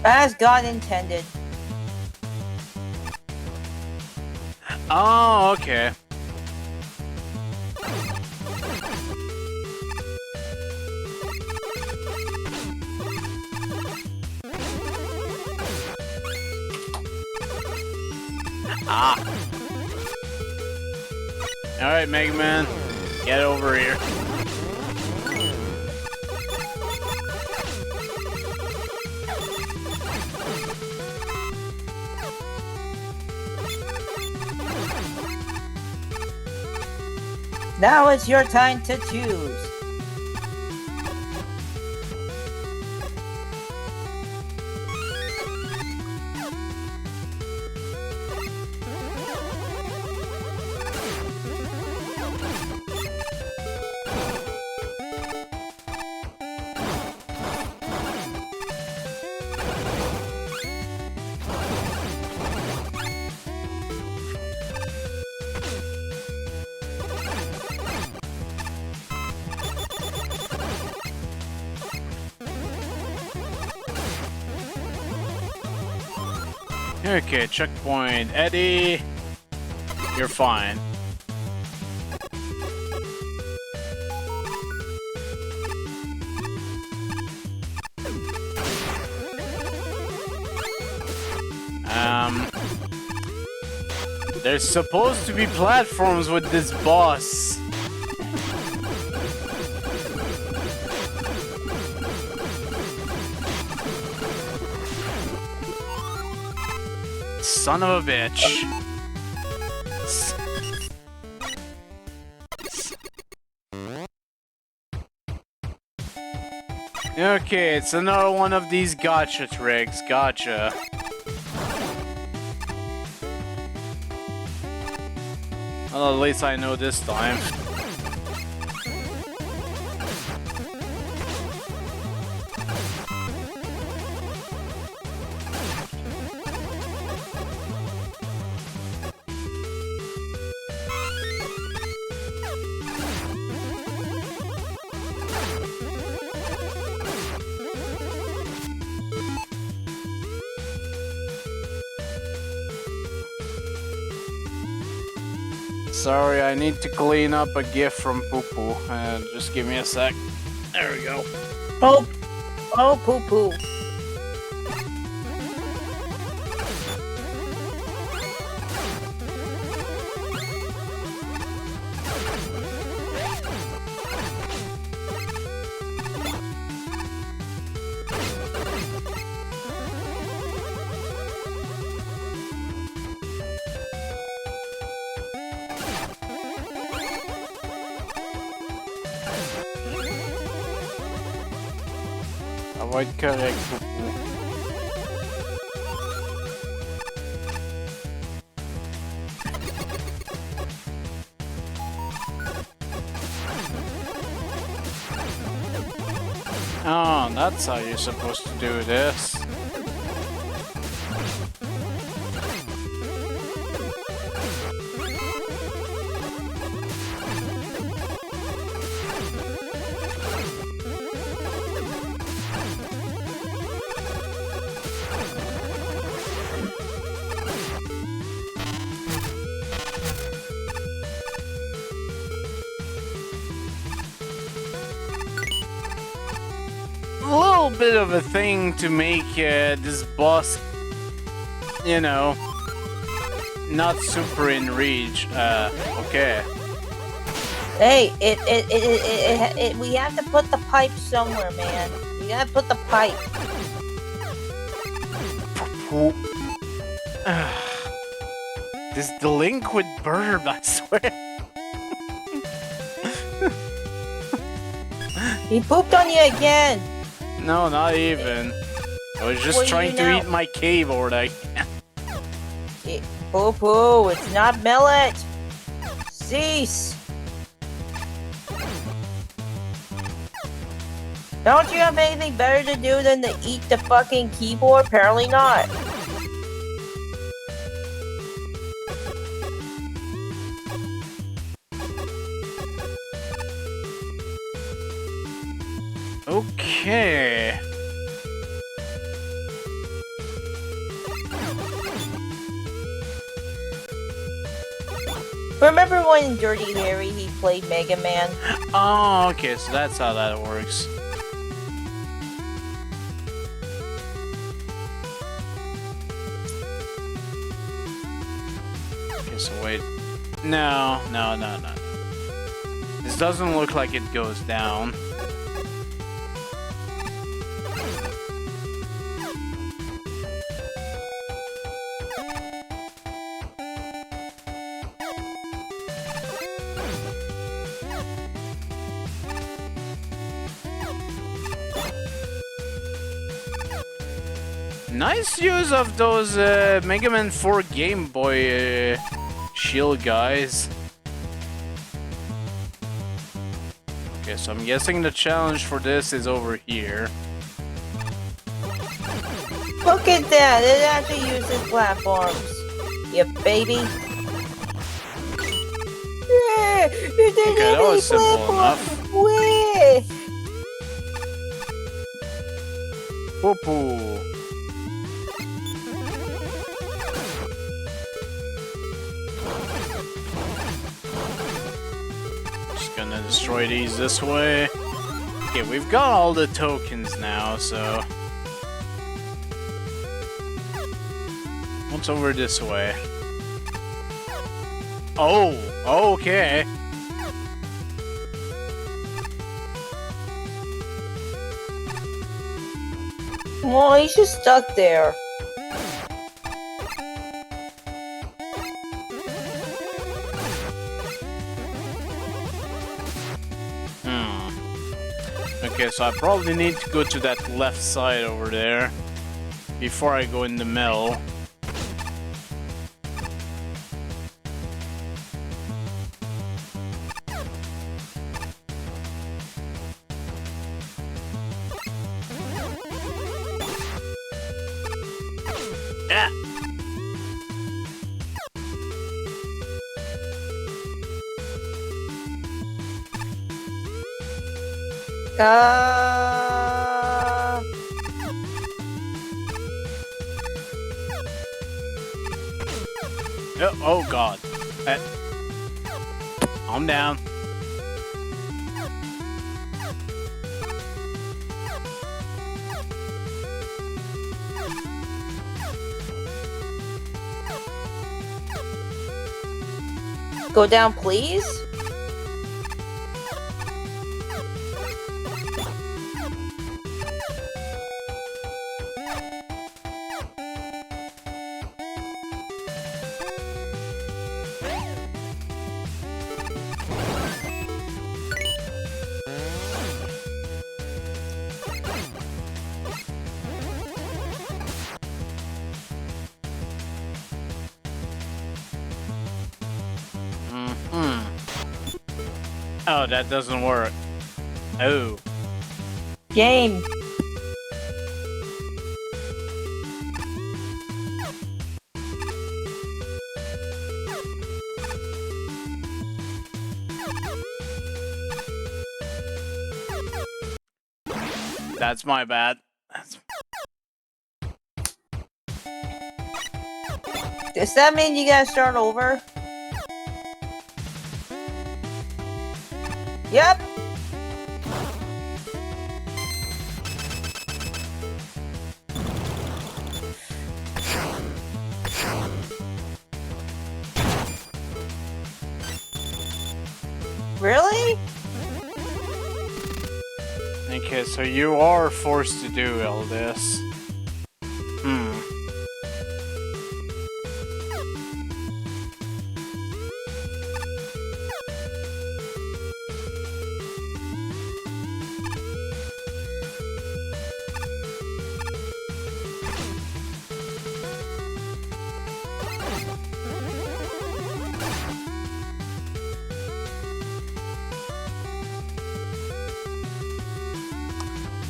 As God intended. Oh, okay. Ah. Alright, Megaman. Get over here. Now it's your time to choose. Okay, checkpoint. Eddie, you're fine. There's supposed to be platforms with this boss. Son of a bitch. Okay, it's another one of these gotcha tricks. Gotcha. Well, at least I know this time. Sorry, I need to clean up a gift from Poo Poo. Just give me a sec. There we go. Oh, Poo Poo. Avoid correct, Poo Poo. Oh, that's how you're supposed to do this. little bit of a thing to make this boss, you know, not super in reach. Okay. Hey, we have to put the pipe somewhere, man. We gotta put the pipe. This delinquent bird, I swear. He pooped on you again. No, not even. I was just trying to eat my keyboard. Poo-poo, it's not millet. Cease. Don't you have anything better to do than to eat the fucking keyboard? Apparently not. Okay. Remember when in Dirty Harry he played Megaman? Oh, okay, so that's how that works. Okay, so wait. No. This doesn't look like it goes down. Nice use of those Mega Man 4 Game Boy shield guys. Okay, so I'm guessing the challenge for this is over here. Look at that! It actually uses platforms. You baby. Yeah, Okay, that was simple enough. Where? Poo-poo. Just gonna destroy these this way. Okay, we've got all the tokens now, so... What's over this way? Oh, okay. Well, he's just stuck there. Okay, so I probably need to go to that left side over there before I go in the mill. Yeah. Oh god. I'm down. Go down, please? Oh, that doesn't work. Oh. Game. That's my bad. Does that mean you gotta start over? Yep. Really? Okay, so you are forced to do all this.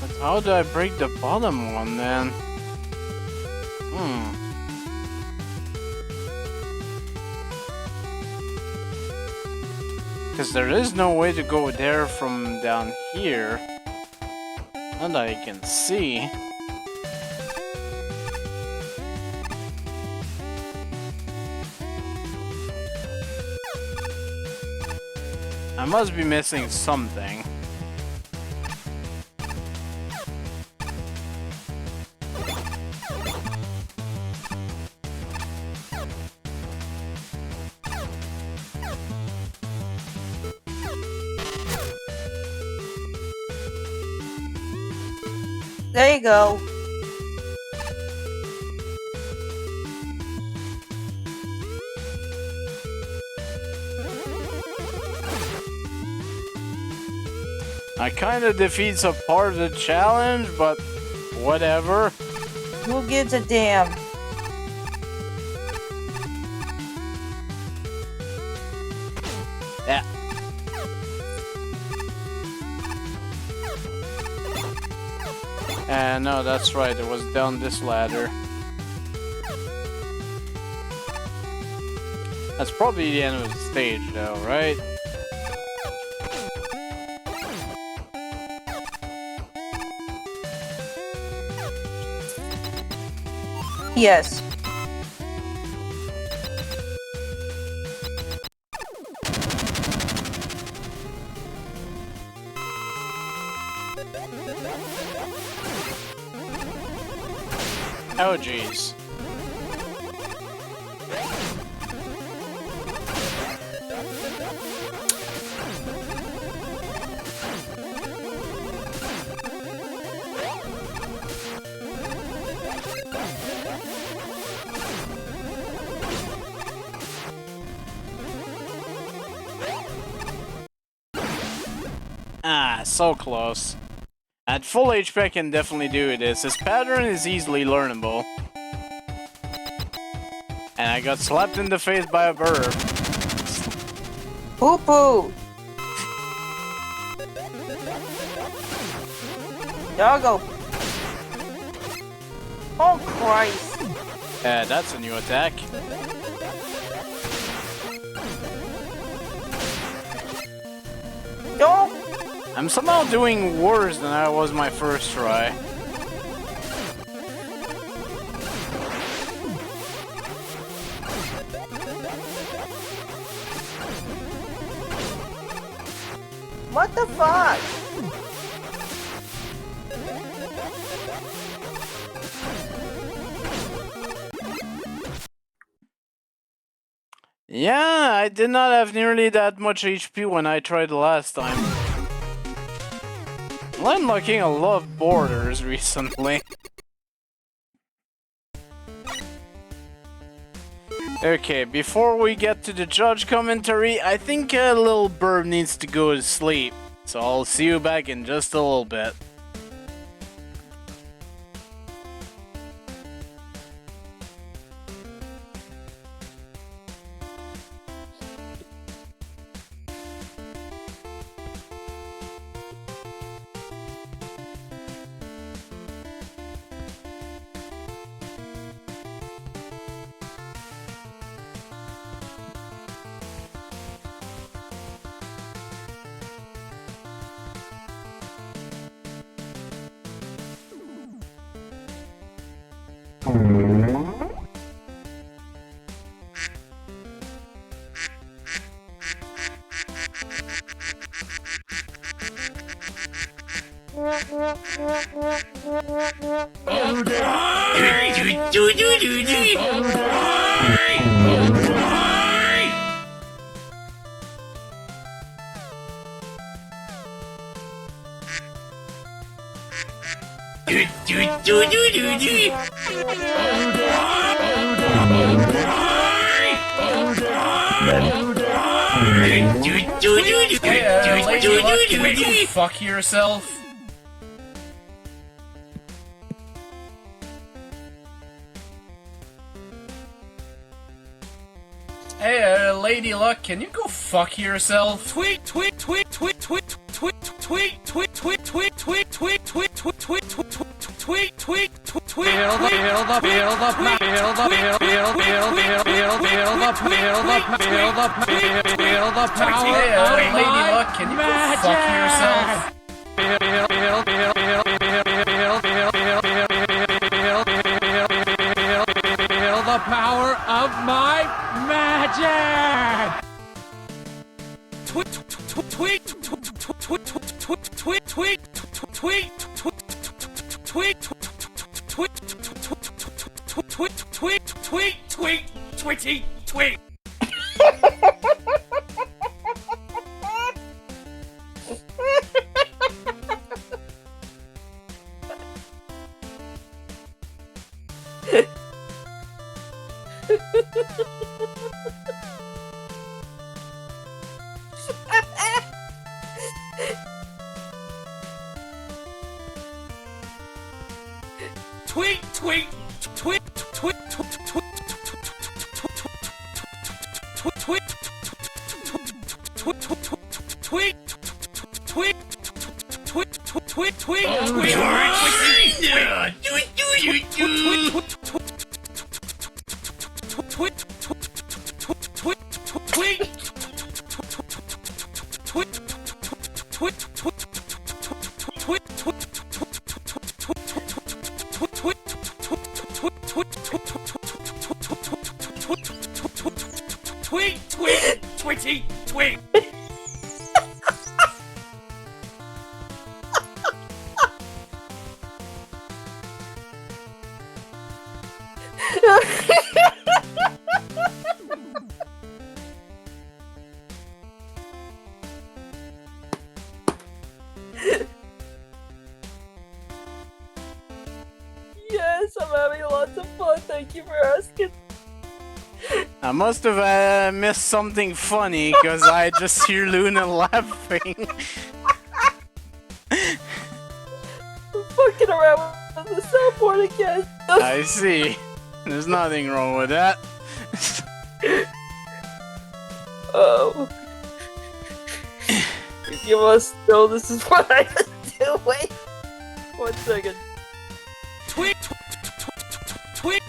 But how do I break the bottom one then? Because there is no way to go there from down here. Not that I can see. I must be missing something. There you go. I kinda defeats a part of the challenge, but whatever. Who gives a damn? Yeah. No, that's right, it was down this ladder. That's probably the end of the stage though, right? Yes. Oh jeez. Ah, so close. At full HP I can definitely do this. This pattern is easily learnable. And I got slapped in the face by a bird. Poo-poo! Doggo! Oh Christ! That's a new attack. Don't! I'm somehow doing worse than I was my first try. What the fuck? Yeah, I did not have nearly that much HP when I tried last time. I'm unlocking a lot of borders recently. Okay, before we get to the judge commentary, I think a little bird needs to go to sleep. So I'll see you back in just a little bit. Lady Luck, can you go fuck yourself? Hey, Lady Luck, can you go fuck yourself? Tweet, tweet, tweet, tweet, tweet, tweet, tweet, tweet, tweet, tweet, tweet, tweet, tweet, tweet, tweet, tweet, tweet, tweet, Lady Luck, can you go fuck yourself? The power of my magic! Tweet, tweet, tweet, tweet, tweet, tweet, tweet, tweet, tweet, tweet, tweety, tweet. Tweet, tweet, tweet, tweet, tweet, tweety, tweet. Yes, I'm having lots of fun. Thank you for asking. I must have missed something funny because I just hear Luna laughing. I'm fucking around with the soundboard again. I see. There's nothing wrong with that. Oh. You must know this is what I do. Wait. 1 second. Tweet, tweet, tweet,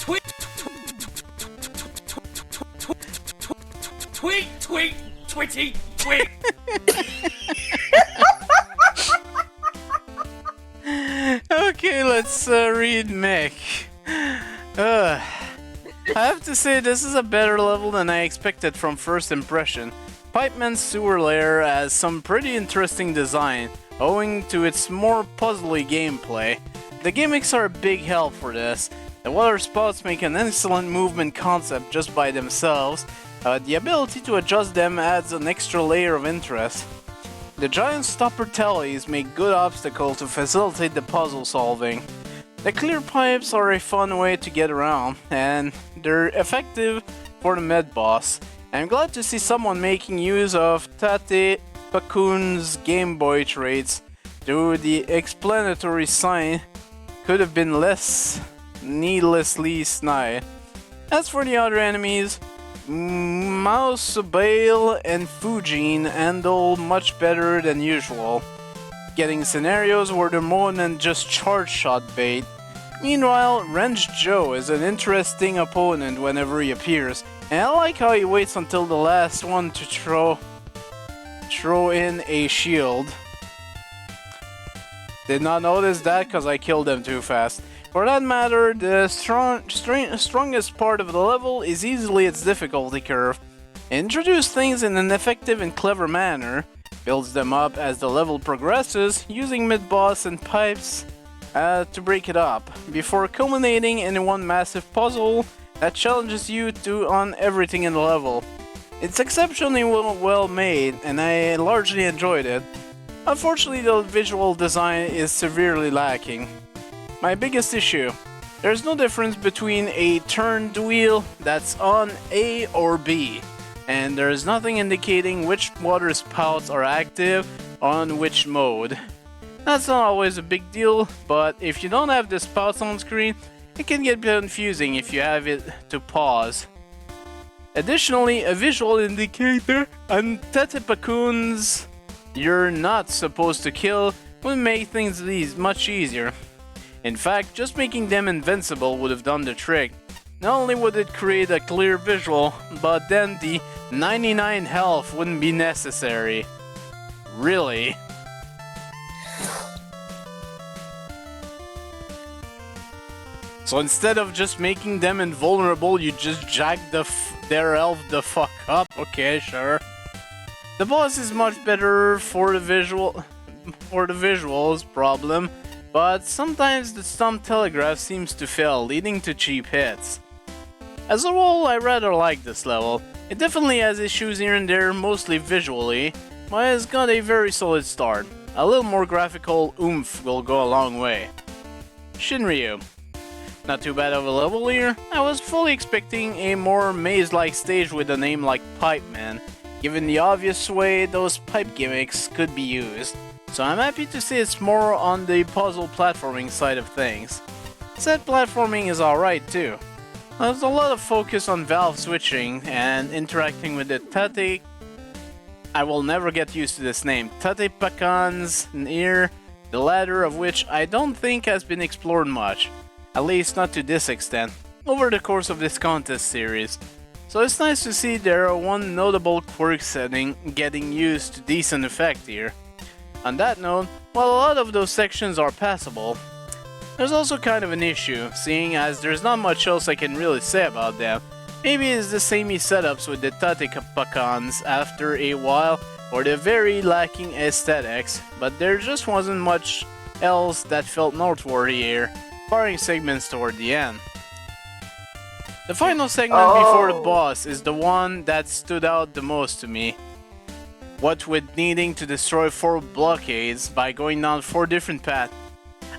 tweet, tweet, tweety, tweet. Okay, let's read Mick. I have to say this is a better level than I expected from first impression. Pipeman's sewer lair has some pretty interesting design, owing to its more puzzly gameplay. The gimmicks are a big help for this. The water spots make an excellent movement concept just by themselves. The ability to adjust them adds an extra layer of interest. The giant stopper tallies make good obstacles to facilitate the puzzle solving. The clear pipes are a fun way to get around, and they're effective for the med boss. I'm glad to see someone making use of Tate Pakun's Game Boy traits, though the explanatory sign could have been less needlessly snide. As for the other enemies, Mouse, Bale, and Fujin handle much better than usual, getting scenarios where they're more than just charge shot bait. Meanwhile, Wrench Joe is an interesting opponent whenever he appears, and I like how he waits until the last one to throw in a shield. Did not notice that because I killed them too fast. For that matter, the strongest part of the level is easily its difficulty curve. It introduces things in an effective and clever manner, builds them up as the level progresses, using mid-boss and pipes to break it up, before culminating in one massive puzzle that challenges you on everything in the level. It's exceptionally well made, and I largely enjoyed it. Unfortunately, the visual design is severely lacking. My biggest issue: there's no difference between a turned wheel that's on A or B, and there's nothing indicating which water spouts are active on which mode. That's not always a big deal, but if you don't have the spouts on screen, it can get confusing if you have it to pause. Additionally, a visual indicator on Tetapacoons you're not supposed to kill would make things much easier. In fact, just making them invincible would have done the trick. Not only would it create a clear visual, but then the 99 health wouldn't be necessary. Really? So instead of just making them invulnerable, you just jack their health the fuck up? Okay, sure. The boss is much better for the visuals problem, but sometimes the stump telegraph seems to fail, leading to cheap hits. As a whole, I rather like this level. It definitely has issues here and there, mostly visually, but it's got a very solid start. A little more graphical oomph will go a long way. Shinryu. Not too bad of a level here. I was fully expecting a more maze-like stage with a name like Pipe Man, given the obvious way those pipe gimmicks could be used. So I'm happy to see it's more on the puzzle platforming side of things. Set platforming is alright too. There's a lot of focus on valve switching and interacting with the Tate... I will never get used to this name. Tatepakans here, the latter of which I don't think has been explored much. At least not to this extent, over the course of this contest series. So it's nice to see there are one notable quirk setting getting used to decent effect here. On that note, while a lot of those sections are passable, there's also kind of an issue, seeing as there's not much else I can really say about them. Maybe it's the samey setups with the Tatepakans after a while, or the very lacking aesthetics, but there just wasn't much else that felt noteworthy here, barring segments toward the end. The final segment before the boss is the one that stood out the most to me. What with needing to destroy 4 blockades by going down 4 different paths.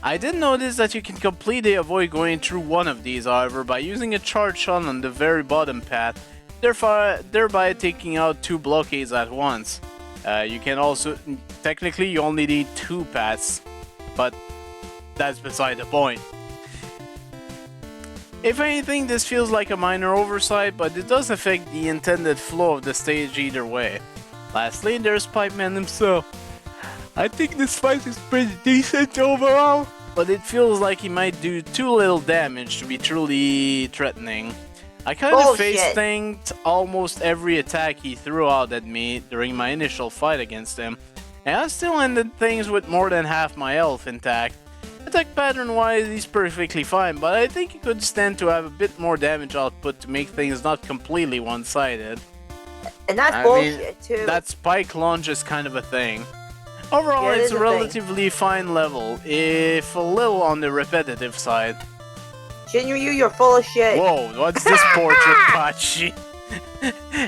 I did notice that you can completely avoid going through one of these, however, by using a charge shot on the very bottom path, thereby taking out 2 blockades at once. You can also, technically you only need 2 paths, but that's beside the point. If anything, this feels like a minor oversight, but it does affect the intended flow of the stage either way. Lastly, there's Pipe Man himself. I think this fight is pretty decent overall, but it feels like he might do too little damage to be truly threatening. I kind of face-tanked almost every attack he threw out at me during my initial fight against him, and I still ended things with more than half my health intact. Attack pattern wise, he's perfectly fine, but I think he could stand to have a bit more damage output to make things not completely one-sided. And that's bullshit too. That spike launch is kind of a thing. Overall, yeah, it's a relatively fine level, if a little on the repetitive side. Shinryu, you're full of shit. Whoa, what's this portrait, Pachi?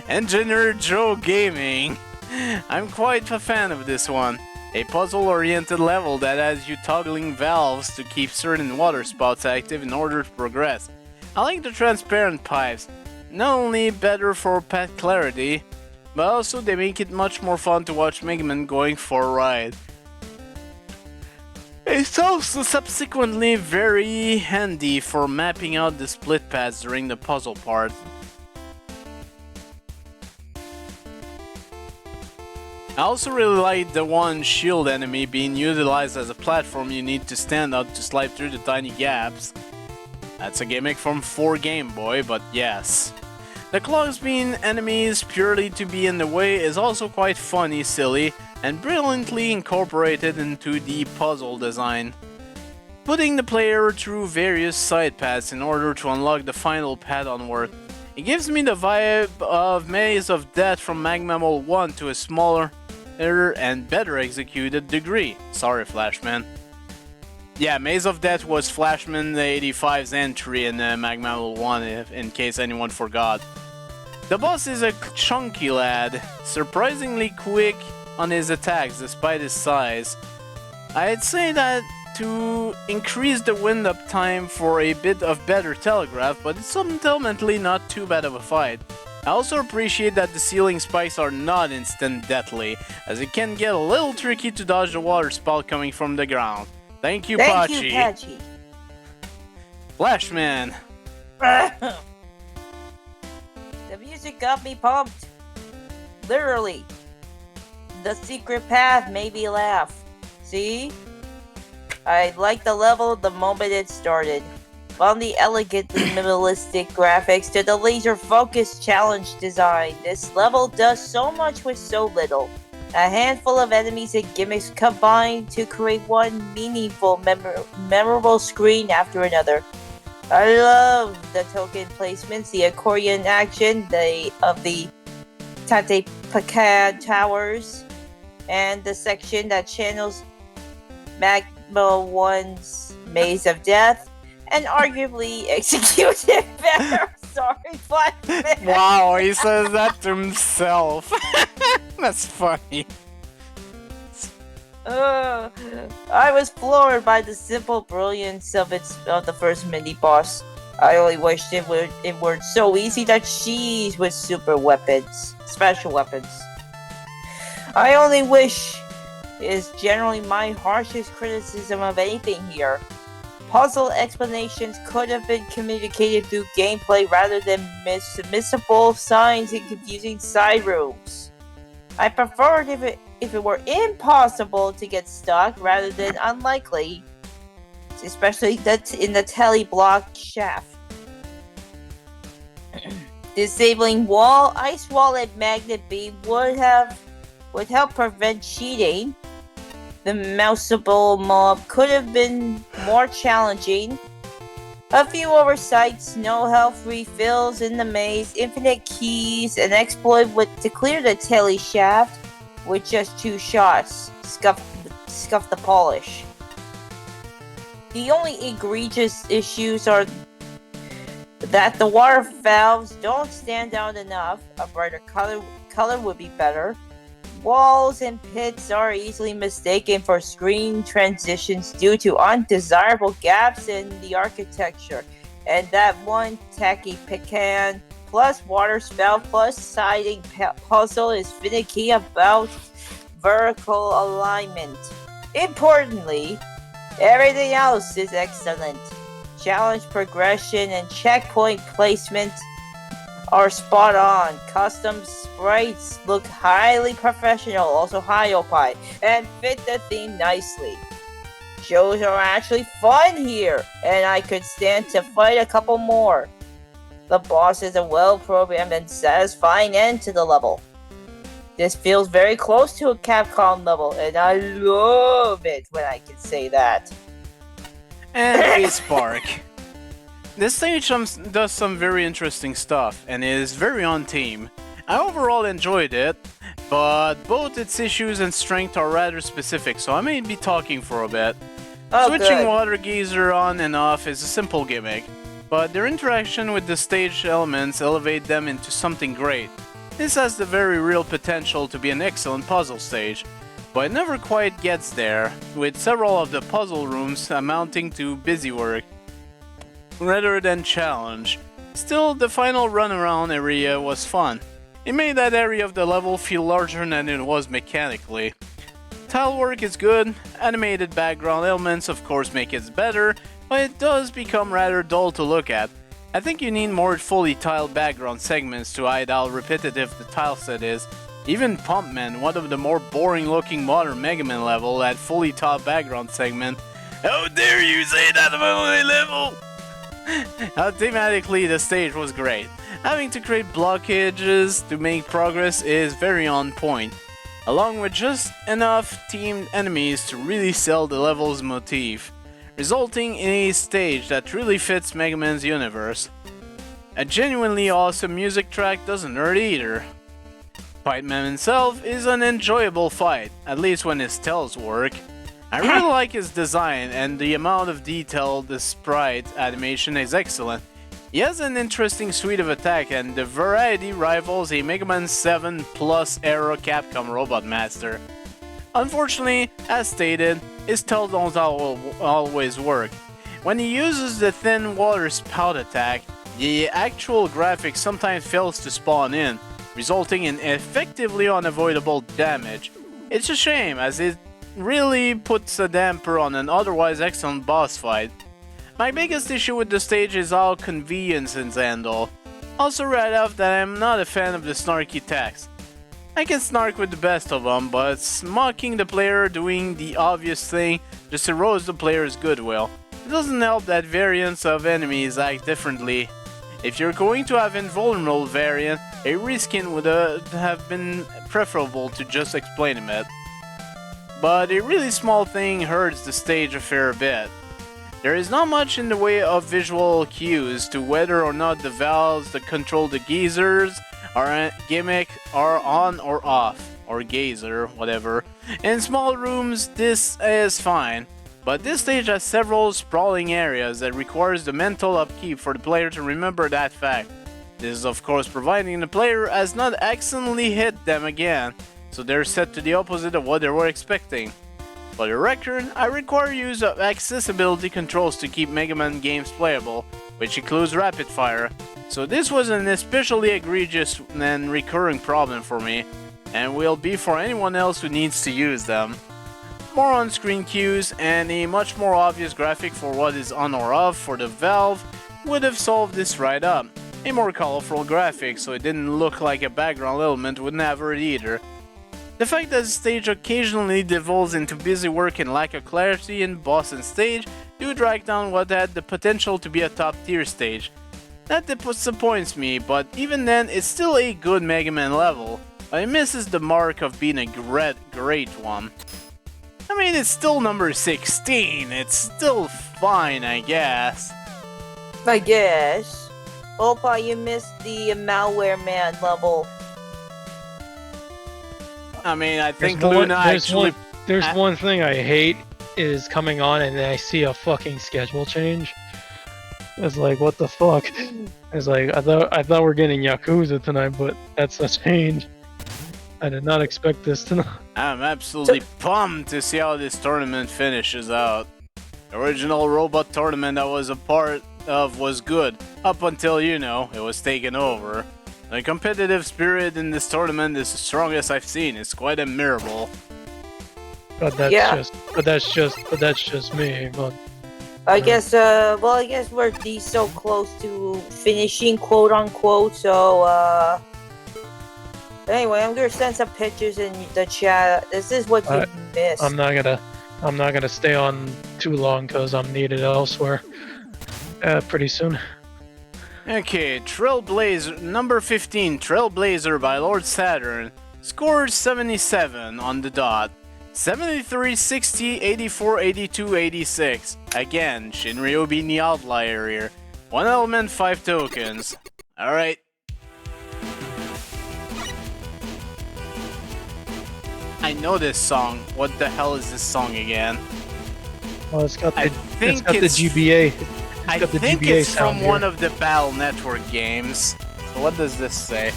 Engineer Joe Gaming. I'm quite a fan of this one. A puzzle-oriented level that has you toggling valves to keep certain water spouts active in order to progress. I like the transparent pipes. Not only better for path clarity, but also they make it much more fun to watch Megaman going for a ride. It's also subsequently very handy for mapping out the split paths during the puzzle part. I also really like the one shield enemy being utilized as a platform you need to stand up to slide through the tiny gaps. That's a gimmick from 4 Game Boy, but yes. The claws being enemies purely to be in the way is also quite funny, silly, and brilliantly incorporated into the puzzle design. Putting the player through various side paths in order to unlock the final path onward. It gives me the vibe of Maze of Death from Megaman 1 to a smaller and better executed degree. Sorry, Flashman. Yeah, Maze of Death was Flashman 85's entry in Megaman 1, in case anyone forgot. The boss is a chunky lad, surprisingly quick on his attacks despite his size. I'd say that to increase the wind-up time for a bit of better telegraph, but it's ultimately not too bad of a fight. I also appreciate that the ceiling spikes are not instant deathly, as it can get a little tricky to dodge the water spout coming from the ground. Thank you, Pachi. Pachi. Flashman. The music got me pumped. Literally. The secret path made me laugh. See? I liked the level the moment it started. From the elegantly minimalistic graphics to the laser-focused challenge design, this level does so much with so little. A handful of enemies and gimmicks combine to create one meaningful, memorable screen after another. I love the token placements, the accordion action of the Tate Pacad Towers, and the section that channels Magma 1's Maze of Death, and arguably executed better. Sorry, Flashman. Wow, he says that to himself. That's funny. I was floored by the simple brilliance of the first mini boss. I only wished it were so easy to cheese with super weapons, special weapons. I only wish is generally my harshest criticism of anything here. Puzzle explanations could have been communicated through gameplay rather than missable signs in confusing side rooms. I preferred if it were impossible to get stuck rather than unlikely, especially in the telly block shaft. Disabling ice wall and magnet beam would help prevent cheating. The mouseable mob could have been more challenging. A few oversights, no health refills in the maze, infinite keys, an exploit to clear the telly shaft with just 2 shots. Scuff the polish. The only egregious issues are that the water valves don't stand out enough. A brighter color would be better. Walls and pits are easily mistaken for screen transitions due to undesirable gaps in the architecture. And that one tacky pecan plus water spout plus siding puzzle is finicky about vertical alignment. Importantly, everything else is excellent. Challenge progression and checkpoint placement are spot on. Custom sprites look highly professional, also high opie, and fit the theme nicely. Shows are actually fun here, and I could stand to fight a couple more. The boss is a well-programmed and satisfying end to the level. This feels very close to a Capcom level, and I love it when I can say that. And a spark. This stage does some very interesting stuff and is very on theme. I overall enjoyed it, but both its issues and strength are rather specific, so I may be talking for a bit. Switching water geyser on and off is a simple gimmick, but their interaction with the stage elements elevate them into something great. This has the very real potential to be an excellent puzzle stage, but it never quite gets there, with several of the puzzle rooms amounting to busy work rather than challenge. Still, the final run-around area was fun. It made that area of the level feel larger than it was mechanically. Tile work is good, animated background elements of course make it better, but it does become rather dull to look at. I think you need more fully tiled background segments to hide how repetitive the tile set is. Even Pumpman, one of the more boring looking modern Megaman level, had fully tiled background segment. How dare you say that about my level! Thematically, the stage was great. Having to create blockages to make progress is very on point, along with just enough teamed enemies to really sell the level's motif, resulting in a stage that really fits Megaman's universe. A genuinely awesome music track doesn't hurt either. Fightman himself is an enjoyable fight, at least when his tells work. I really like his design, and the amount of detail the sprite animation is excellent. He has an interesting suite of attack, and the variety rivals a Megaman 7 Plus era Capcom Robot Master. Unfortunately, as stated, his stealth don't always work. When he uses the thin water spout attack, the actual graphic sometimes fails to spawn in, resulting in effectively unavoidable damage. It's a shame, as it really puts a damper on an otherwise excellent boss fight. My biggest issue with the stage is how convenient it's handled. Also right off that I'm not a fan of the snarky text. I can snark with the best of them, but mocking the player doing the obvious thing just erodes the player's goodwill. It doesn't help that variants of enemies act differently. If you're going to have invulnerable variant, a reskin would have been preferable to just explain it. But a really small thing hurts the stage a fair bit. There is not much in the way of visual cues to whether or not the valves that control the geysers or gimmick are on or off, or geyser, whatever. In small rooms, this is fine, but this stage has several sprawling areas that requires the mental upkeep for the player to remember that fact. This is of course providing the player has not accidentally hit them again, so they're set to the opposite of what they were expecting. For the record, I require use of accessibility controls to keep Megaman games playable, which includes rapid fire, so this was an especially egregious and recurring problem for me, and will be for anyone else who needs to use them. More on-screen cues and a much more obvious graphic for what is on or off for the valve would have solved this right up. A more colorful graphic so it didn't look like a background element wouldn't have hurt either. The fact that the stage occasionally devolves into busy work and lack of clarity in boss and stage do drag down what had the potential to be a top tier stage. That disappoints me, but even then it's still a good Mega Man level, but it misses the mark of being a great one. I mean, it's still number 16, it's still fine, I guess. I guess. Opa, you missed the Malware Man level. I mean, I think There's Luna actually... There's one thing I hate is coming on and then I see a fucking schedule change. It's like, what the fuck? It's like, I thought we're getting Yakuza tonight, but that's a change. I did not expect this tonight. I'm absolutely pumped to see how this tournament finishes out. The original robot tournament I was a part of was good, up until, you know, it was taken over. The competitive spirit in this tournament is the strongest I've seen. It's quite admirable. But that's just me. But I guess, I guess we're so close to finishing, quote unquote, so, anyway, I'm gonna send some pictures in the chat. This is what you missed. I'm not gonna stay on too long because I'm needed elsewhere. Pretty soon. Okay, Trailblazer, number 15, Trailblazer by Lord Saturn, scores 77 on the dot. 73, 60, 84, 82, 86. Again, Shinryu being the outlier here. 1 element, 5 tokens. Alright. I know this song. What the hell is this song again? Well, it's got the it's GBA. I think it's from one of the Battle Network games. So what does this say?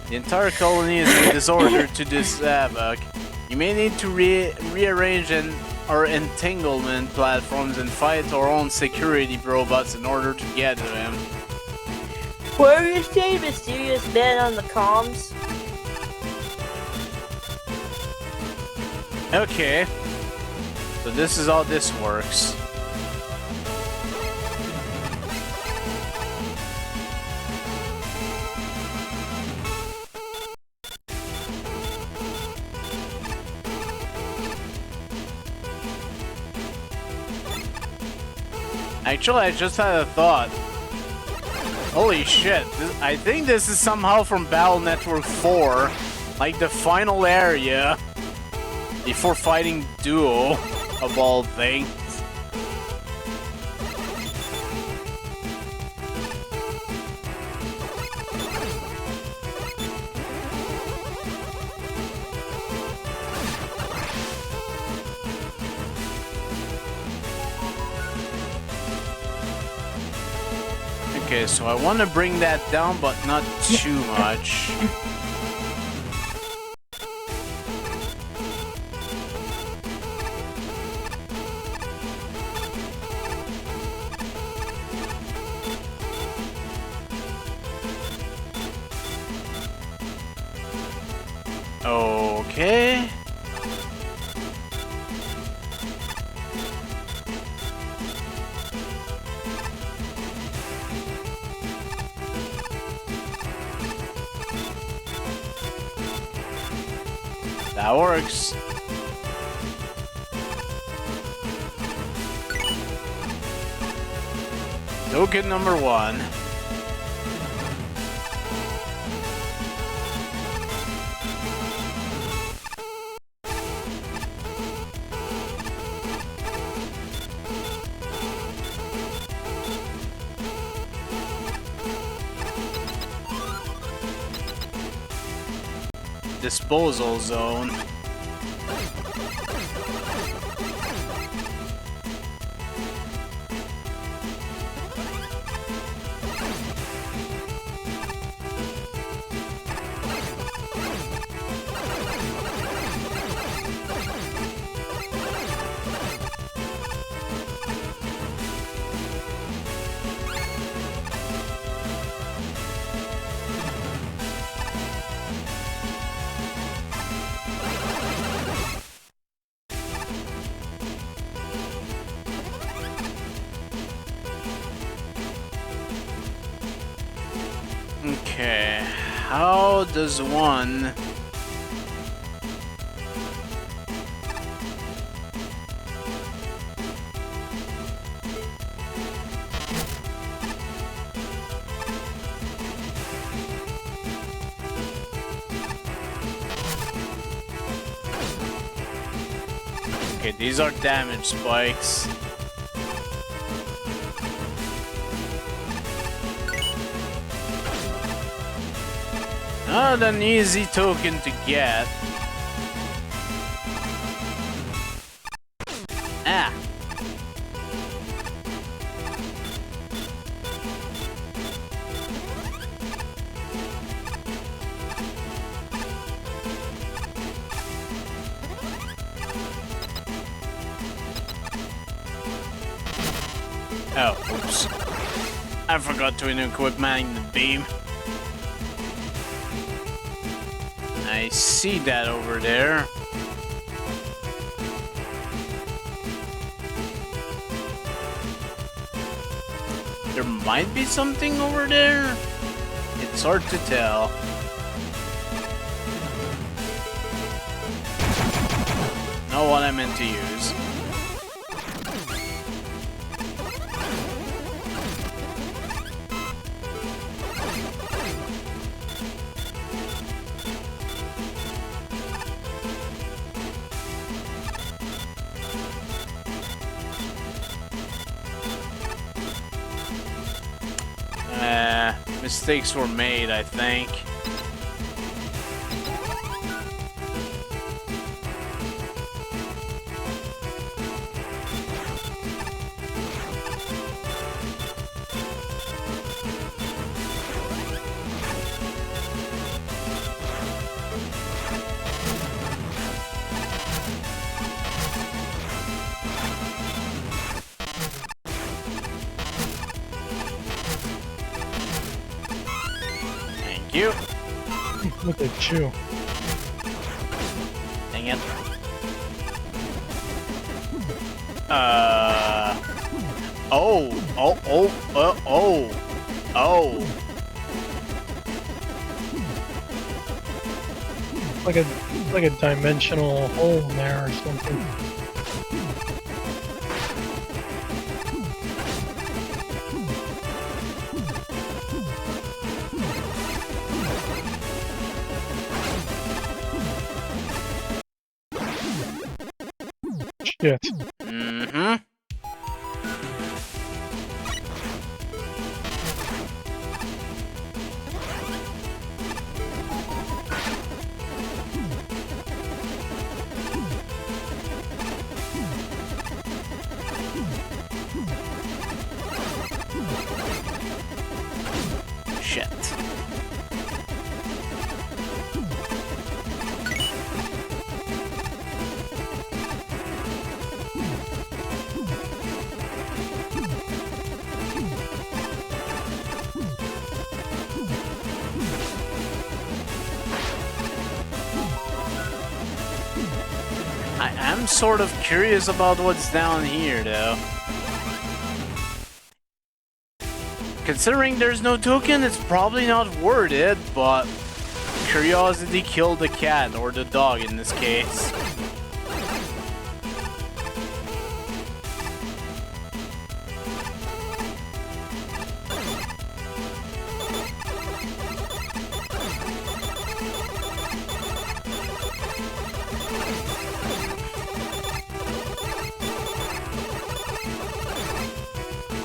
The entire colony is in disorder to this havoc. You may need to rearrange our entanglement platforms and fight our own security robots in order to get to him. Where is the mysterious man on the comms? Okay. So this is how this works. Actually, I just had a thought. Holy shit, I think this is somehow from Battle Network 4. Like the final area. Before fighting Duo, of all things. Okay, so I want to bring that down, but not too much. Okay. That works. Token number 1. Disposal zone. Okay, how does one... Okay, these are damage spikes. Not an easy token to get. Ah. Oh, oops. I forgot to equip manning the beam. I see that over there. There might be something over there. It's hard to tell. Not what I meant to use. Mistakes were made, I think. You. Look at you. Dang it. Oh. Like a dimensional hole in there or something. Shit. Mm-hmm. I'm sort of curious about what's down here, though. Considering there's no token, it's probably not worth it, but curiosity killed the cat, or the dog in this case.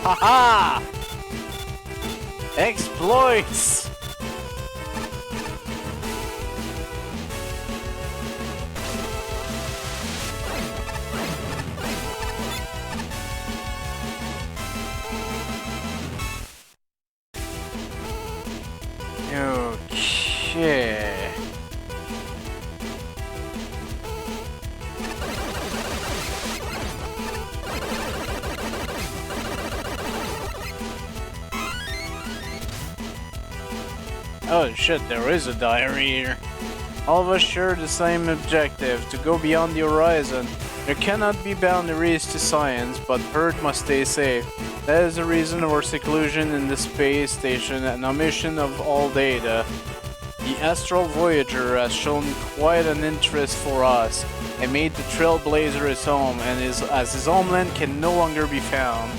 Haha! Exploits! Okay. Oh shit, there is a diary here. All of us share the same objective, to go beyond the horizon. There cannot be boundaries to science, but Earth must stay safe. That is the reason of our seclusion in the space station and omission of all data. The Astral Voyager has shown quite an interest for us, and made the Trailblazer his home, and as his homeland can no longer be found.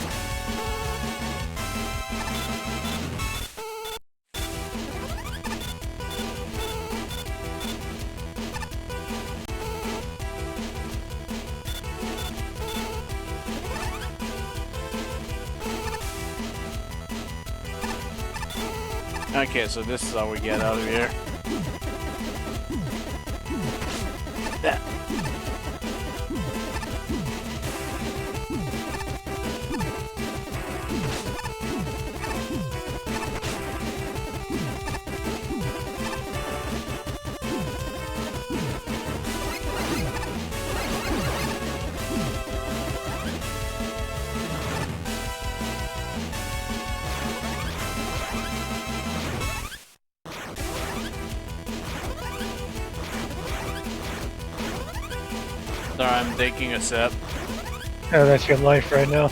Okay, so this is how we get out of here. That. Sorry, I'm taking a sip. Oh, that's your life right now.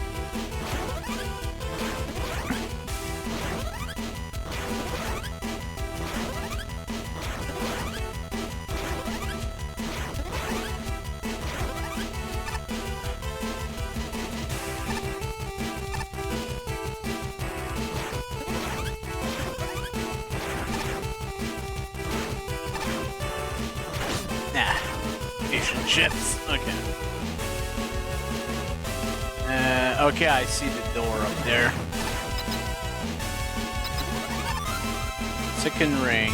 Fish and chips. Okay. Okay, I see the door up there. Second ring.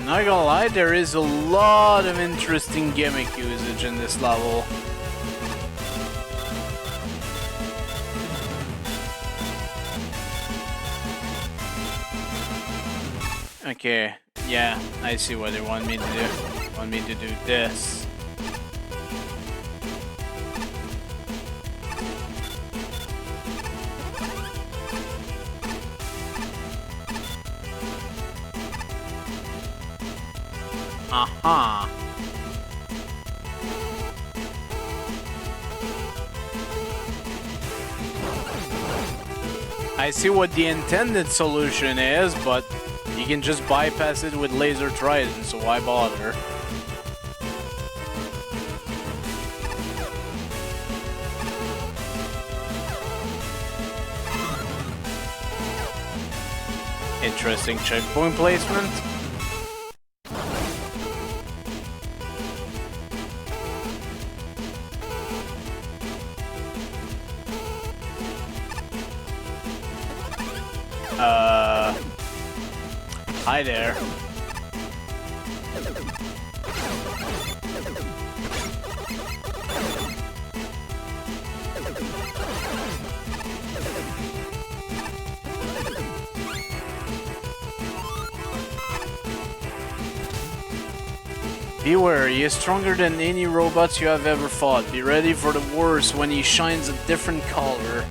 Not gonna lie, there is a lot of interesting gimmick usage in this level. Okay, yeah, I see what they want me to do. Want me to do this. Aha. I see what the intended solution is, but you can just bypass it with laser trident, so why bother? Interesting checkpoint placement. Hi there. Beware, he is stronger than any robots you have ever fought. Be ready for the worst when he shines a different color.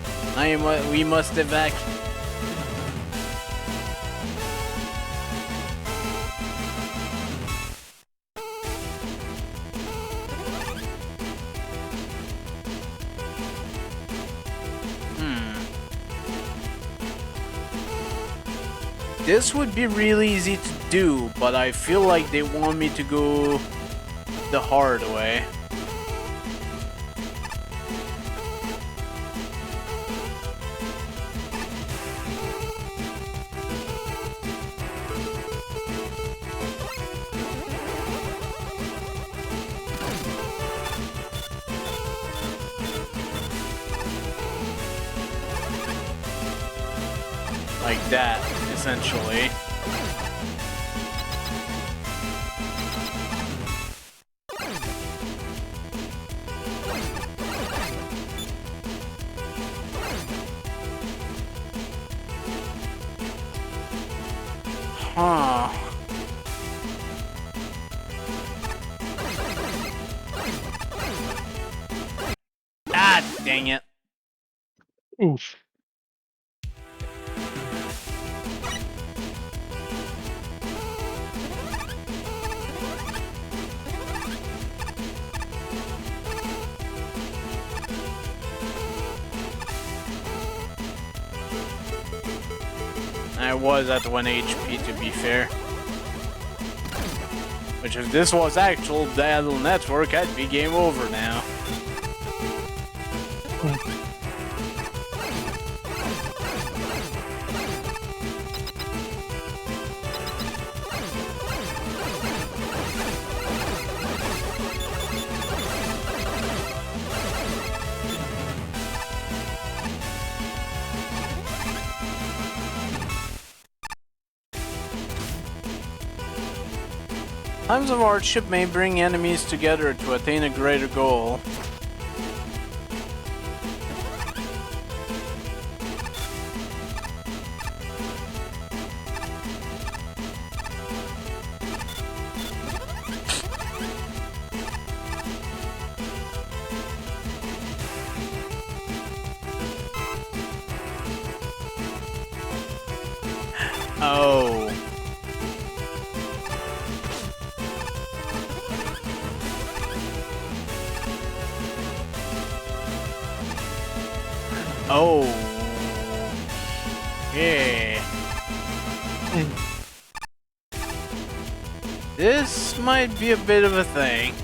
We must evac. This would be really easy to do, but I feel like they want me to go the hard way. Like that, essentially. Huh. Ah, dang it. Oof. I was at 1 HP to be fair. Which if this was actual Battle Network, I'd be game over now. Times of hardship may bring enemies together to attain a greater goal. Oh. Oh. Yeah. This might be a bit of a thing.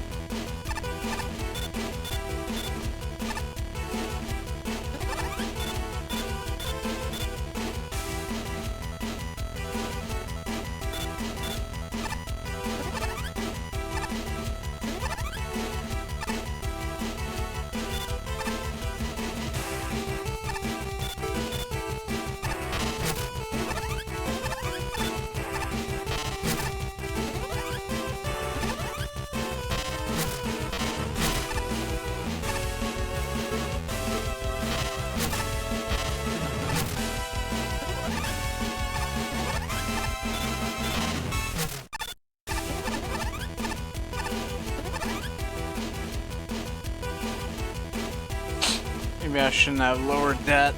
Maybe I shouldn't have lowered that.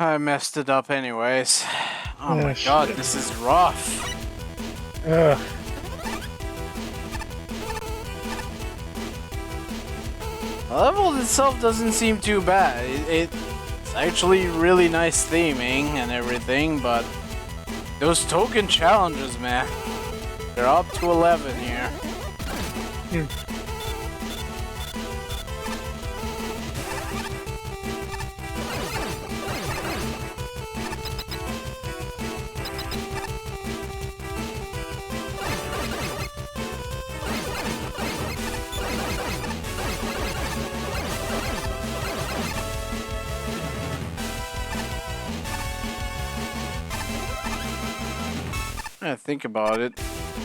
I messed it up anyways. Oh my shit. god, this is rough. Ugh. The level itself doesn't seem too bad. It's actually really nice theming and everything, but those token challenges, man. They're up to 11 here. I think about it.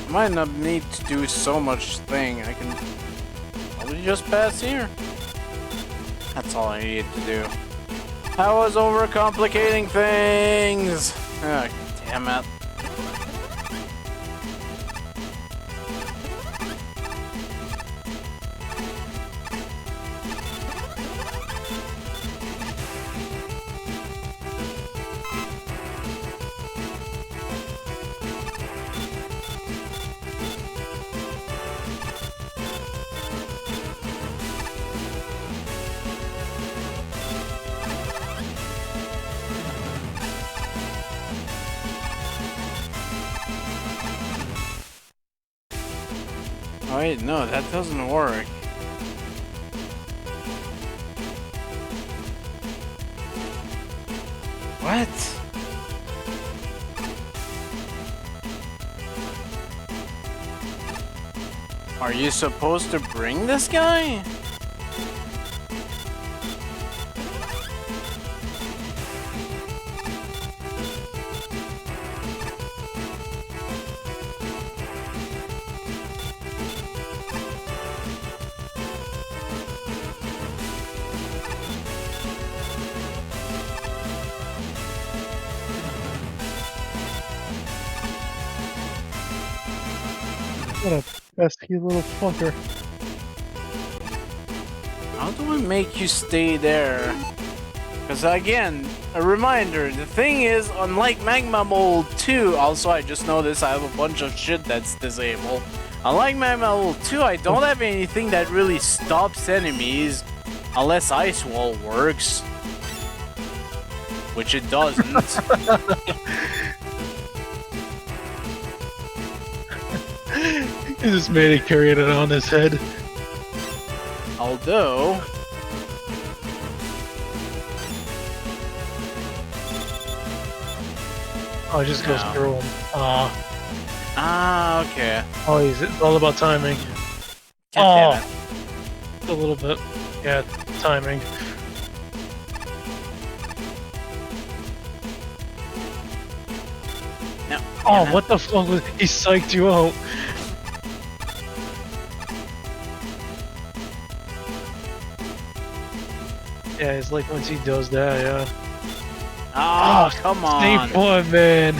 I might not need to do so much thing. I can probably just pass here. That's all I need to do. I was overcomplicating things. Oh, damn it. Oh, wait, no, that doesn't work. What? Are you supposed to bring this guy? What a pesky little fucker. How do I make you stay there? Because again, a reminder, the thing is, unlike Magma Mold 2, also I just noticed I have a bunch of shit that's disabled. Unlike Magma Mold 2, I don't have anything that really stops enemies, unless Ice Wall works. Which it doesn't. He just made it carry it on his head. Although... Oh, it just goes No. through him. Ah, okay. Oh, it's all about timing. God damn it. A little bit. Yeah, timing. No. Oh, damn it. what the fuck was... He psyched you out. Yeah, it's like once he does that, yeah. Oh, come Stay on. put, man.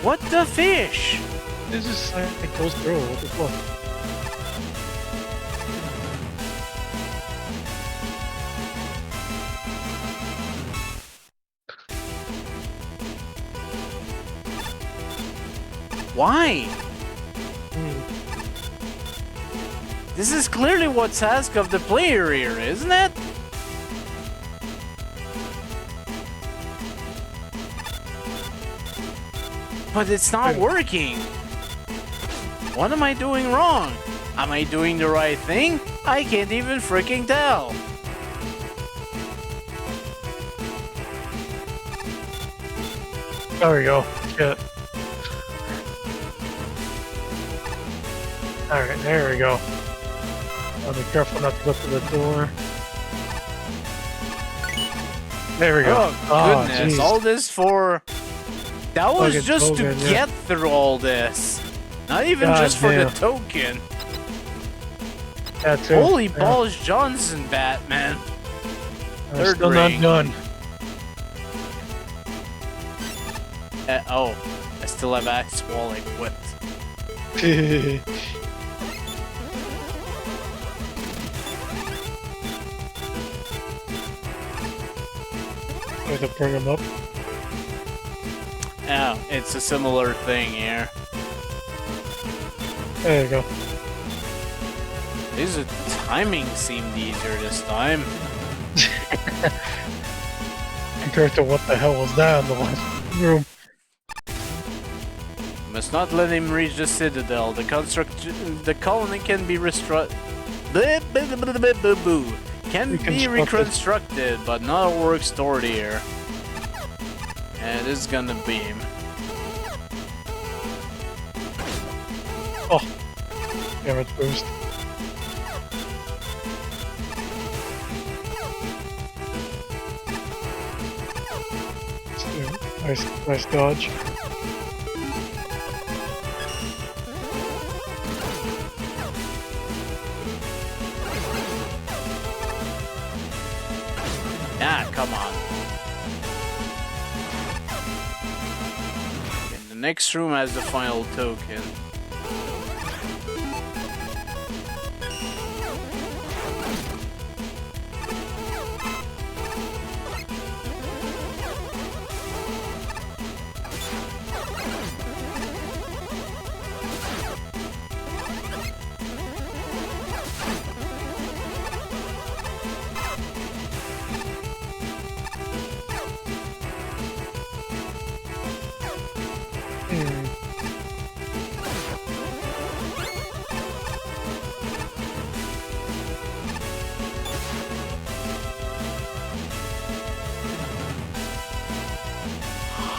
What the fish? It's just like it goes through. What the fuck? Why? This is clearly what's asked of the player here, isn't it? But it's not working. What am I doing wrong? Am I doing the right thing? I can't even freaking tell. There we go. Shit. Alright, there we go. I'll be careful not to go through the door. There we go. Oh, goodness. jeez. All this for... That was Fucking just token, to yeah. get through all this. Not even God just for the damn. token. That too. Holy Yeah. balls, Johnson, Batman. We're third still ring. not done. Oh, I still have Axe Wall equipped. Way to bring him up. Yeah, it's a similar thing here. There you go. This timing seemed easier this time. Compared to what the hell was that in the last room? Must not let him reach the citadel. The colony can be can be reconstructed, but not a work stored here. And this is gonna be him. Oh, damage boost. Nice dodge. Ah, come on. Okay, the next room has the final token.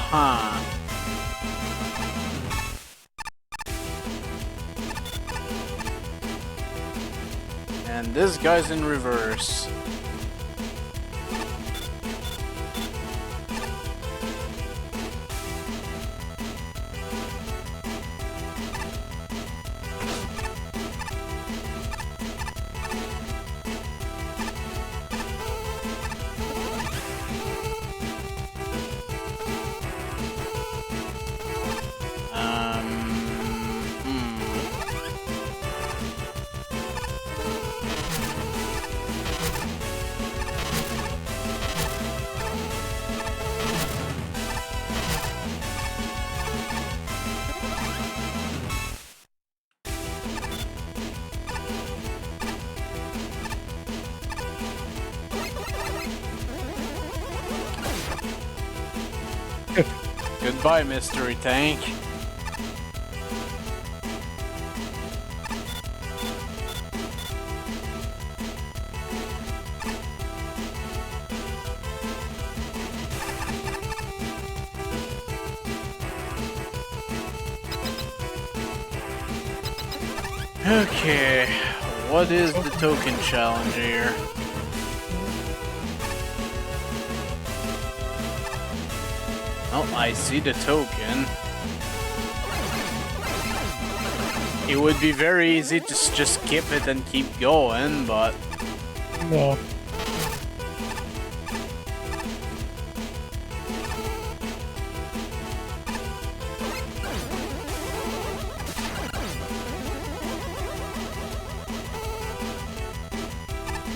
Huh. And this guy's in reverse. Goodbye, mystery tank. Okay, what is the token challenge here? Oh, I see the token. It would be very easy to just skip it and keep going, but... No.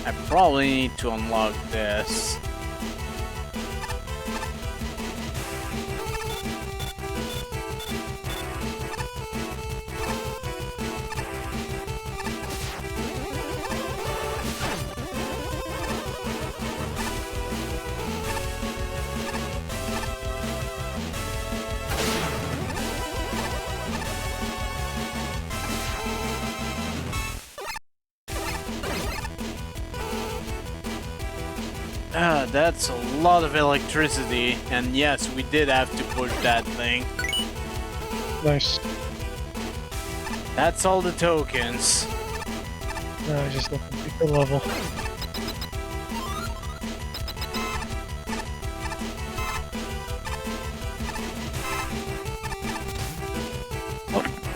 I probably need to unlock this. That's a lot of electricity, and yes, we did have to push that thing. Nice. That's all the tokens. No, I just left to pick the level.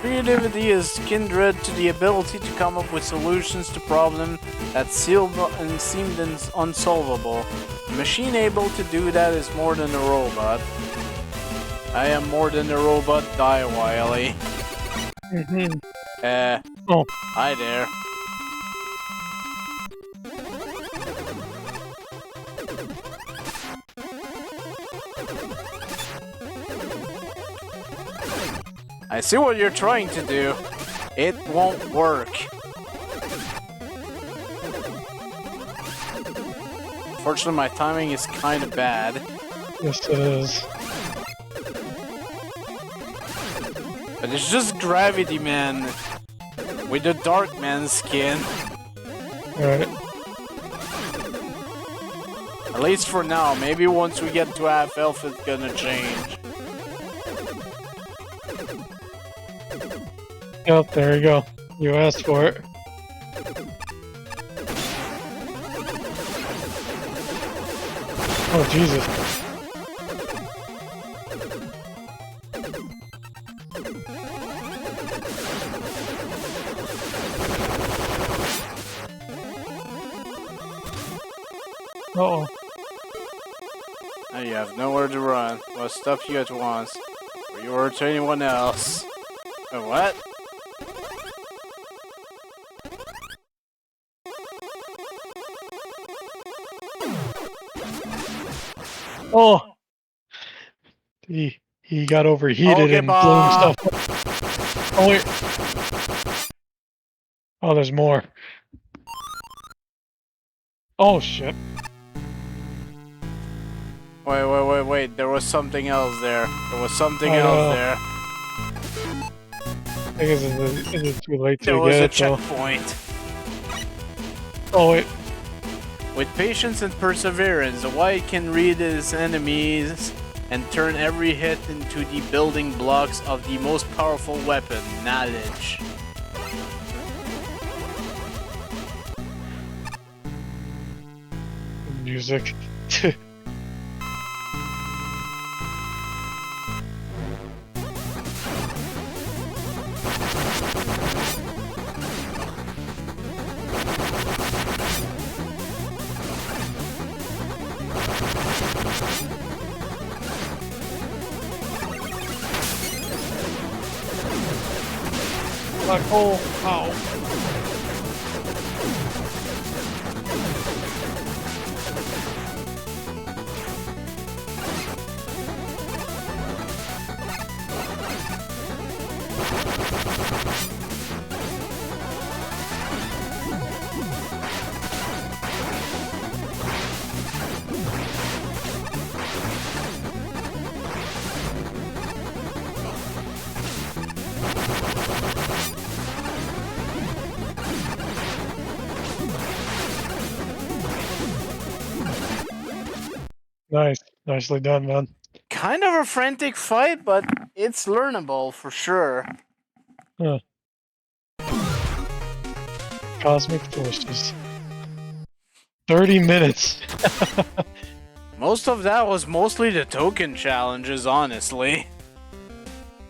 Creativity is kindred to the ability to come up with solutions to problems that seemed unsolvable. A machine able to do that is more than a robot. I am more than a robot, die Wily. Mm-hmm. Oh. Hi there. I see what you're trying to do. It won't work. Unfortunately, my timing is kind of bad. Yes, it is. But it's just gravity, man. With the Dark Man skin. Alright. At least for now. Maybe once we get to half elf, it's gonna change. Yep, there you go. You asked for it. Oh, Jesus. Uh-oh. Now you have nowhere to run. We'll stop you at once. Or you or to anyone else. What? Oh! He got overheated Okay, and blew himself up. Oh, wait. Oh, there's more. Oh, shit. Wait. There was something else there. There was something I know. else there. I think is it too late to There was get a it, though? checkpoint. Oh, wait. With patience and perseverance, the White can read his enemies and turn every hit into the building blocks of the most powerful weapon, knowledge. Music. Black hole. Ow. Nice. Nicely done, man. Kind of a frantic fight, but it's learnable for sure. Huh. Cosmic Forces. 30 minutes. Most of that was mostly the token challenges, honestly.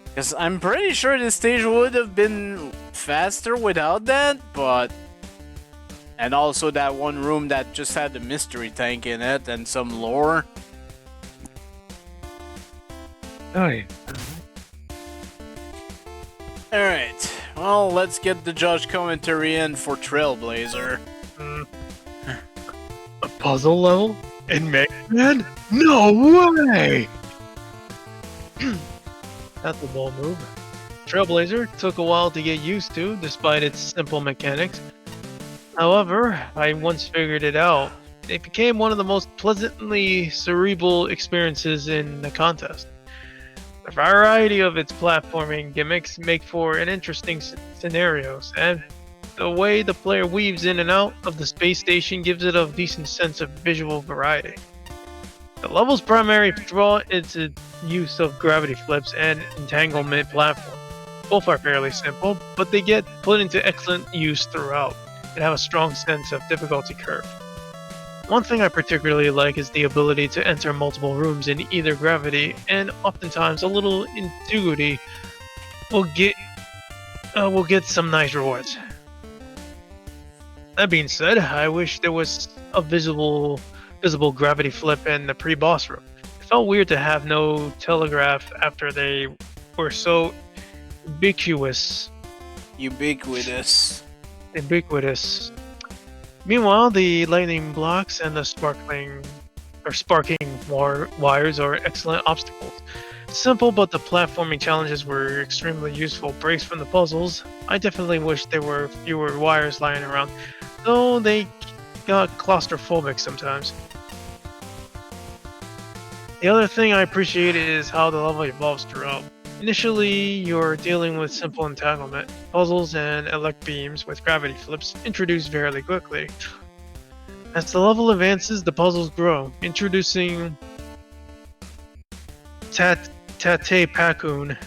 Because I'm pretty sure this stage would have been faster without that, but... And also that one room that just had the mystery tank in it and some lore. Oh, yeah. Alright, well, let's get the judge commentary in for Trailblazer. A puzzle level? In Megaman? No way! That's a bold move. Trailblazer took a while to get used to, despite its simple mechanics. However, I once figured it out. It became one of the most pleasantly cerebral experiences in the contest. The variety of its platforming gimmicks make for an interesting scenarios, and the way the player weaves in and out of the space station gives it a decent sense of visual variety. The level's primary draw is its use of gravity flips and entanglement platform. Both are fairly simple, but they get put into excellent use throughout and have a strong sense of difficulty curve. One thing I particularly like is the ability to enter multiple rooms in either gravity, and oftentimes a little ingenuity will get some nice rewards. That being said, I wish there was a visible gravity flip in the pre-boss room. It felt weird to have no telegraph after they were so ubiquitous Ubiquitous. Ubiquitous. Meanwhile, the lightning blocks and the sparking wires are excellent obstacles. Simple, but the platforming challenges were extremely useful. Breaks from the puzzles. I definitely wish there were fewer wires lying around, though they got claustrophobic sometimes. The other thing I appreciate is how the level evolves throughout. Initially, you're dealing with simple entanglement, puzzles, and elect beams with gravity flips introduced fairly quickly. As the level advances, the puzzles grow, introducing Tate Pakun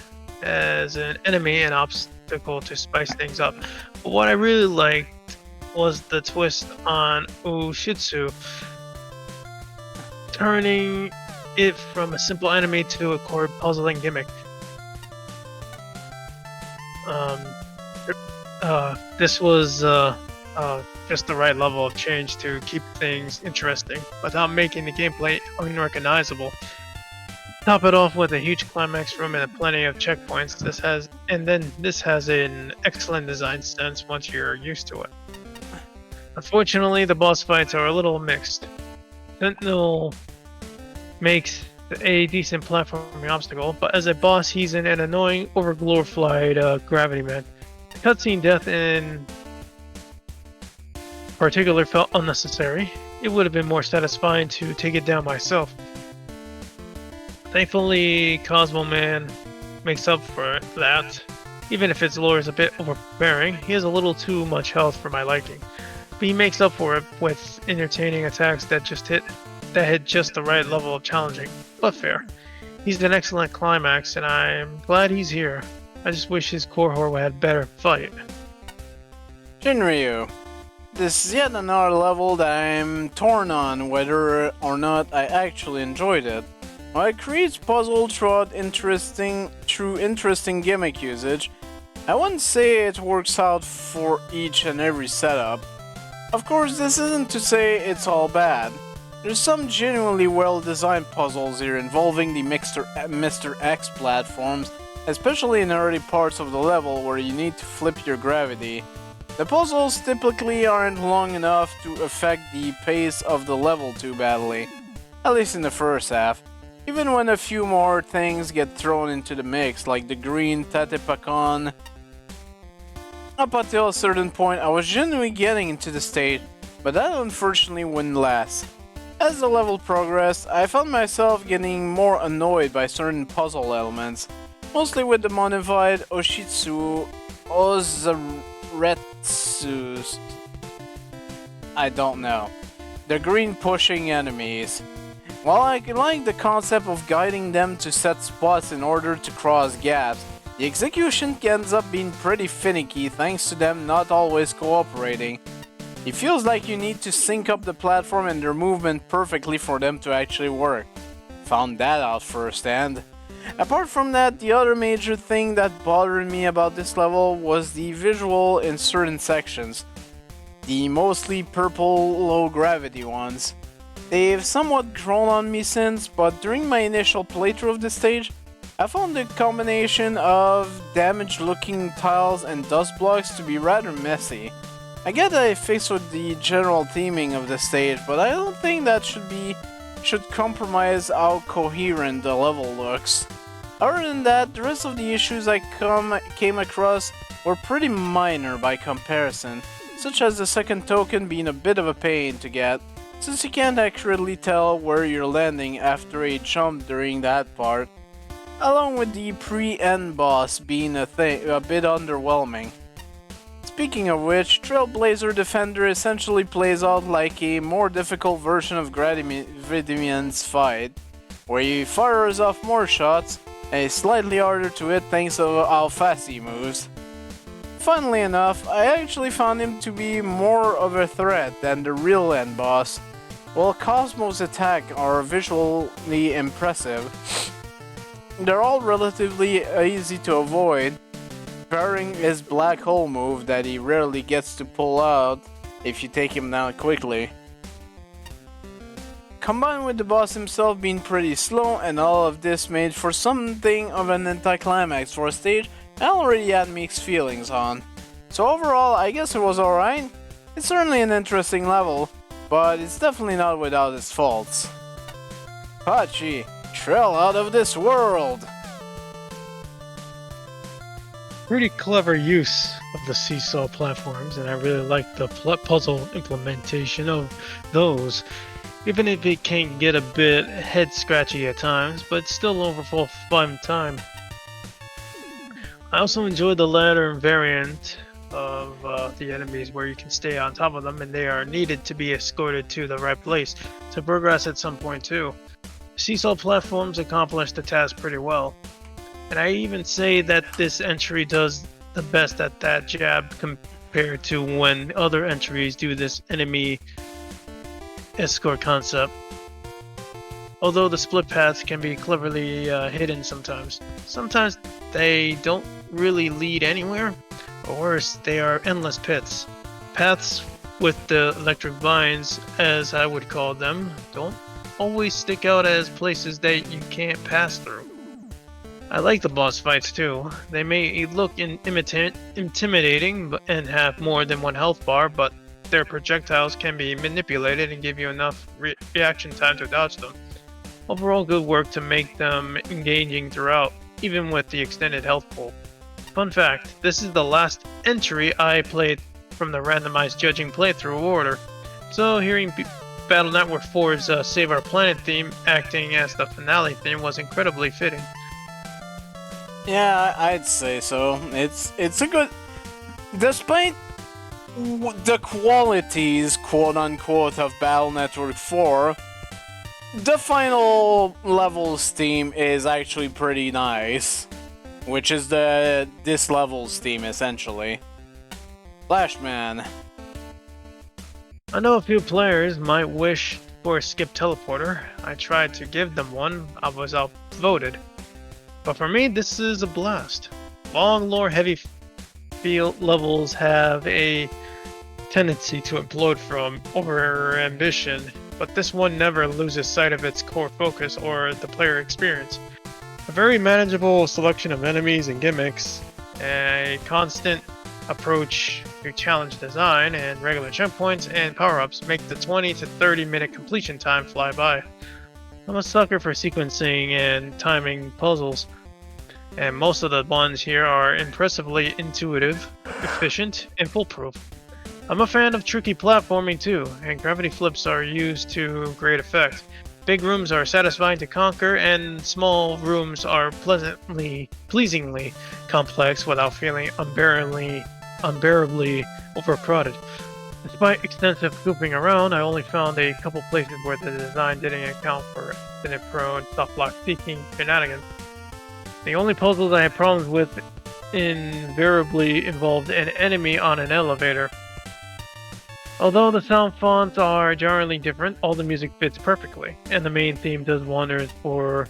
as an enemy and obstacle to spice things up. But what I really liked was the twist on Ushitsu, turning it from a simple enemy to a core puzzling gimmick. This was just the right level of change to keep things interesting without making the gameplay unrecognizable. Top it off with a huge climax room and plenty of checkpoints. This has an excellent design sense once you're used to it. Unfortunately, the boss fights are a little mixed. Sentinel makes a decent platforming obstacle, but as a boss, he's an annoying, overglorified gravity man. The cutscene death in particular felt unnecessary. It would have been more satisfying to take it down myself. Thankfully, Cosmo Man makes up for that. Even if its lore is a bit overbearing, he has a little too much health for my liking. But he makes up for it with entertaining attacks that hit just the right level of challenging, but fair. He's an excellent climax, and I'm glad he's here. I just wish his cohort had better fight. Shinryu. This is yet another level that I'm torn on whether or not I actually enjoyed it. While it creates puzzle through interesting gimmick usage, I wouldn't say it works out for each and every setup. Of course, this isn't to say it's all bad. There's some genuinely well-designed puzzles here involving the Mr. X platforms, especially in early parts of the level where you need to flip your gravity. The puzzles typically aren't long enough to affect the pace of the level too badly, at least in the first half. Even when a few more things get thrown into the mix, like the green Tatepakon. Up until a certain point, I was genuinely getting into the stage, but that unfortunately wouldn't last. As the level progressed, I found myself getting more annoyed by certain puzzle elements, mostly with the modified Oshitsu Ozaretsus. I don't know. The green pushing enemies. While I like the concept of guiding them to set spots in order to cross gaps, the execution ends up being pretty finicky thanks to them not always cooperating. It feels like you need to sync up the platform and their movement perfectly for them to actually work. Found that out firsthand. Apart from that, the other major thing that bothered me about this level was the visual in certain sections. The mostly purple low gravity ones. They've somewhat grown on me since, but during my initial playthrough of the stage, I found the combination of damaged looking tiles and dust blocks to be rather messy. I get that it fits with the general theming of the stage, but I don't think that should compromise how coherent the level looks. Other than that, the rest of the issues I came across were pretty minor by comparison, such as the second token being a bit of a pain to get, since you can't accurately tell where you're landing after a jump during that part, along with the pre-end boss being a bit underwhelming. Speaking of which, Trailblazer Defender essentially plays out like a more difficult version of Gradiman's fight, where he fires off more shots, and is slightly harder to hit thanks to how fast he moves. Funnily enough, I actually found him to be more of a threat than the real end boss. While Cosmo's attacks are visually impressive, they're all relatively easy to avoid, barring his black hole move that he rarely gets to pull out if you take him down quickly. Combined with the boss himself being pretty slow, and all of this made for something of an anticlimax for a stage I already had mixed feelings on. So overall, I guess it was alright. It's certainly an interesting level, but it's definitely not without its faults. Hachi, trail out of this world! Pretty clever use of the seesaw platforms, and I really like the puzzle implementation of those. Even if it can get a bit head scratchy at times, but still overall fun time. I also enjoy the ladder variant of the enemies where you can stay on top of them and they are needed to be escorted to the right place to progress at some point too. Seesaw platforms accomplish the task pretty well. And I even say that this entry does the best at that jab compared to when other entries do this enemy escort concept. Although the split paths can be cleverly hidden sometimes. Sometimes they don't really lead anywhere, or worse, they are endless pits. Paths with the electric vines, as I would call them, don't always stick out as places that you can't pass through. I like the boss fights too. They may look intimidating and have more than one health bar, but their projectiles can be manipulated and give you enough reaction time to dodge them. Overall good work to make them engaging throughout, even with the extended health pool. Fun fact, this is the last entry I played from the randomized judging playthrough order, so hearing Battle Network 4's Save Our Planet theme acting as the finale theme was incredibly fitting. Yeah, I'd say so. It's a good... Despite the qualities, quote-unquote, of Battle Network 4, the final level's theme is actually pretty nice. Which is this level's theme, essentially. Flashman. I know a few players might wish for a skip teleporter. I tried to give them one, I was outvoted. But for me, this is a blast. Long lore heavy field levels have a tendency to implode from over-ambition, but this one never loses sight of its core focus or the player experience. A very manageable selection of enemies and gimmicks, a constant approach to challenge design, and regular checkpoints and power-ups make the 20 to 30 minute completion time fly by. I'm a sucker for sequencing and timing puzzles, and most of the ones here are impressively intuitive, efficient, and foolproof. I'm a fan of tricky platforming too, and gravity flips are used to great effect. Big rooms are satisfying to conquer, and small rooms are pleasingly complex without feeling unbearably overcrowded. Despite extensive scooping around, I only found a couple places where the design didn't account for infinite prone softlock seeking shenanigans. The only puzzles I had problems with invariably involved an enemy on an elevator. Although the sound fonts are jarringly different, all the music fits perfectly, and the main theme does wonders for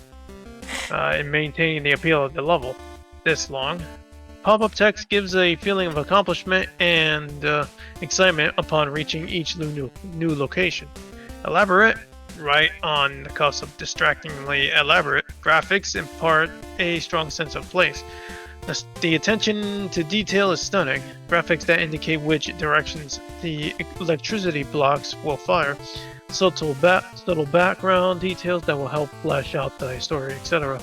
in maintaining the appeal of the level. This long. Pop-up text gives a feeling of accomplishment and excitement upon reaching each new location. Elaborate, right on the cusp of distractingly elaborate, graphics impart a strong sense of place. The attention to detail is stunning. Graphics that indicate which directions the electricity blocks will fire. Subtle background details that will help flesh out the story, etc.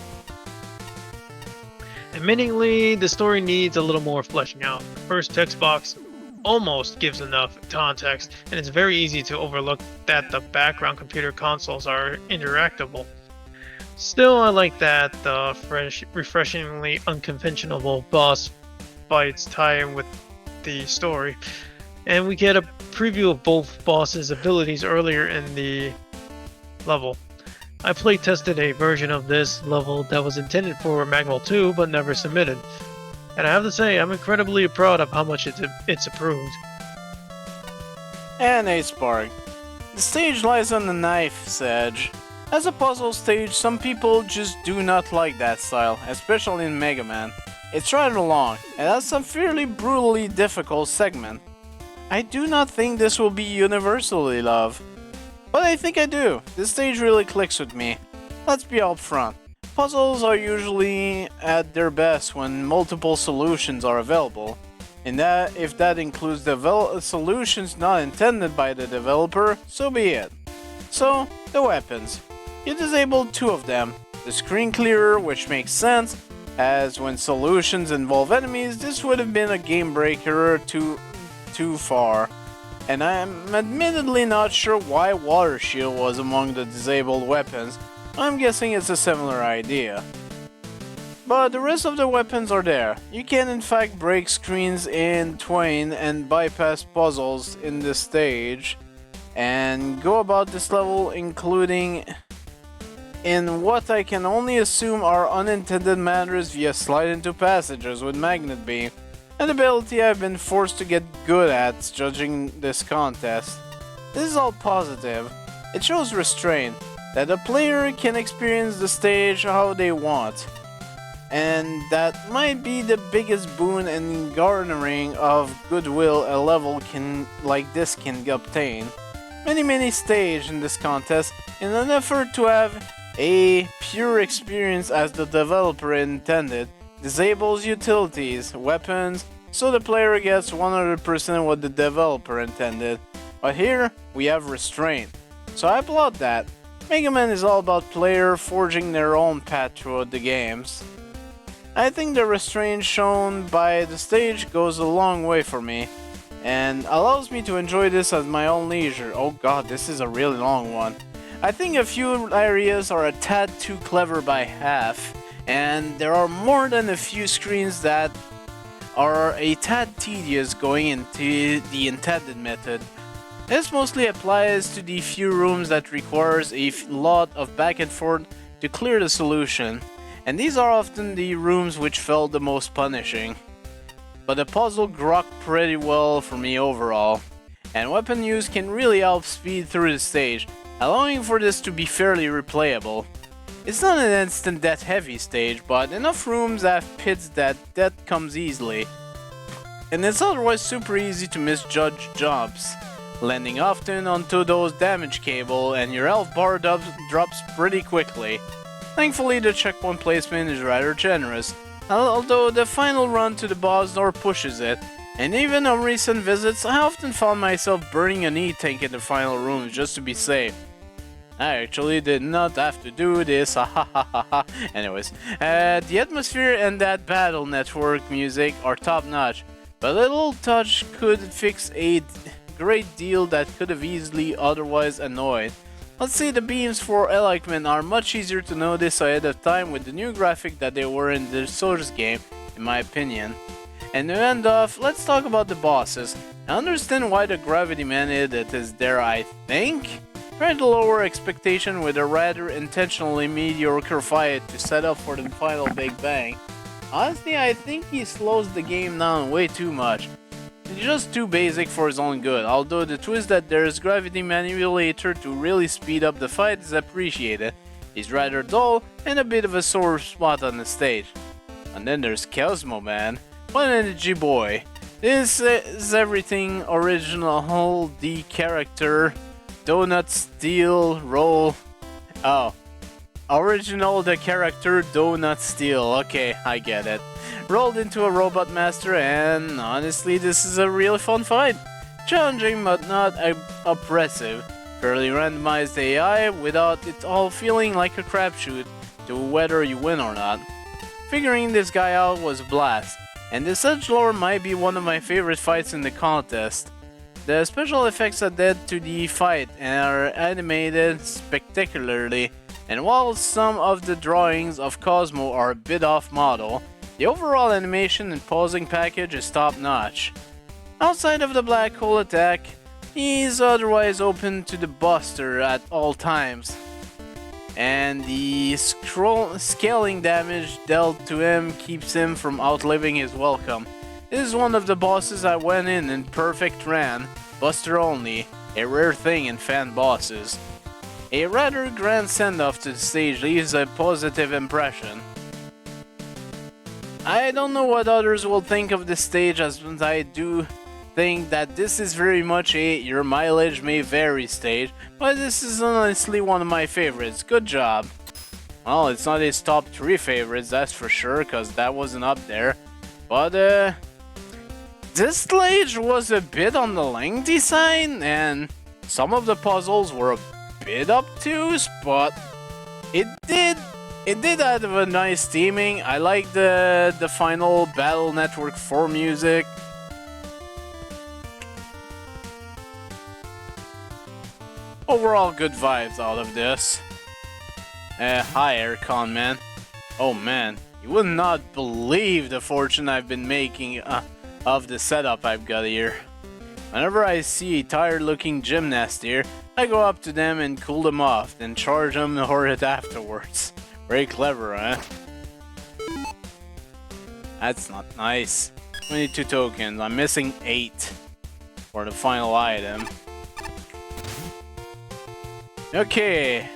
Admittingly, the story needs a little more fleshing out. The first text box almost gives enough context, and it's very easy to overlook that the background computer consoles are interactable. Still, I like that the refreshingly unconventional boss fights tie in with the story, and we get a preview of both bosses' abilities earlier in the level. I playtested a version of this level that was intended for Manual 2 but never submitted, and I have to say I'm incredibly proud of how much it's improved. And a spark. The stage lies on the knife's edge. As a puzzle stage, some people just do not like that style, especially in Megaman. It's rather long, and has some fairly brutally difficult segment. I do not think this will be universally loved, but I think I do. This stage really clicks with me. Let's be upfront. Puzzles are usually at their best when multiple solutions are available. And that if that includes solutions not intended by the developer, so be it. So, the weapons. You disabled 2 of them. The screen clearer, which makes sense, as when solutions involve enemies, this would have been a game breaker too far. And I'm admittedly not sure why Water Shield was among the disabled weapons. I'm guessing it's a similar idea. But the rest of the weapons are there. You can in fact break screens in twain and bypass puzzles in this stage, and go about this level including in what I can only assume are unintended manners via slide into passages with Magnet Beam, an ability I've been forced to get good at judging this contest. This is all positive. It shows restraint, that a player can experience the stage how they want. And that might be the biggest boon in garnering of goodwill a level like this can obtain. Many stage in this contest in an effort to have a pure experience as the developer intended, disables utilities, weapons, so the player gets 100% what the developer intended. But here, we have restraint. So I applaud that. Megaman is all about player forging their own path throughout the games. I think the restraint shown by the stage goes a long way for me, and allows me to enjoy this at my own leisure. Oh god, this is a really long one. I think a few areas are a tad too clever by half, and there are more than a few screens that are a tad tedious going into the intended method. This mostly applies to the few rooms that requires a lot of back and forth to clear the solution, and these are often the rooms which felt the most punishing. But the puzzle grokked pretty well for me overall, and weapon use can really help speed through the stage, allowing for this to be fairly replayable. It's not an instant death heavy stage, but enough rooms have pits that death comes easily. And it's otherwise super easy to misjudge jumps, landing often onto those damage cable and your health bar drops pretty quickly. Thankfully the checkpoint placement is rather generous, although the final run to the boss door pushes it, and even on recent visits I often found myself burning an E-tank in the final rooms just to be safe. I actually did not have to do this, Anyways, the atmosphere and that battle network music are top notch, but a little touch could fix a great deal that could have easily otherwise annoyed. Let's say the beams for Enlightenment are much easier to notice ahead of time with the new graphic that they were in the source game, in my opinion. And to end off, let's talk about the bosses. I understand why the Gravity Man edit is there, I think. Trying to lower expectation with a rather intentionally mediocre fight to set up for the final Big Bang. Honestly, I think he slows the game down way too much. It's just too basic for his own good, although the twist that there is gravity manipulator to really speed up the fight is appreciated. He's rather dull and a bit of a sore spot on the stage. And then there's Cosmo Man, what an energy boy. This is everything original, the character, donut steal, roll. Oh, original the character, donut steal, okay, I get it. Rolled into a robot master, and honestly this is a really fun fight. Challenging but not oppressive. Fairly randomized AI without it all feeling like a crapshoot to whether you win or not. Figuring this guy out was a blast, and this edgelord might be one of my favorite fights in the contest. The special effects added to the fight are animated spectacularly, and while some of the drawings of Cosmo are a bit off model, the overall animation and posing package is top notch. Outside of the black hole attack, he's otherwise open to the buster at all times, and the scaling damage dealt to him keeps him from outliving his welcome. This is one of the bosses I went in perfect ran, buster only, a rare thing in fan bosses. A rather grand send-off to the stage leaves a positive impression. I don't know what others will think of this stage, as I do think that this is very much a your mileage may vary stage, but this is honestly one of my favorites. Good job. Well, it's not his top 3 favorites, that's for sure, cause that wasn't up there. But This stage was a bit on the lengthy side, and some of the puzzles were a bit obtuse, but it did have a nice theming. I like the final Battle Network 4 music. Overall, good vibes out of this. Hi, Aircon man. Oh man, you would not believe the fortune I've been making of the setup I've got here. Whenever I see a tired-looking gymnast here, I go up to them and cool them off, then charge them for it afterwards. Very clever, huh? That's not nice. 22 tokens. I'm missing 8 for the final item. Okay.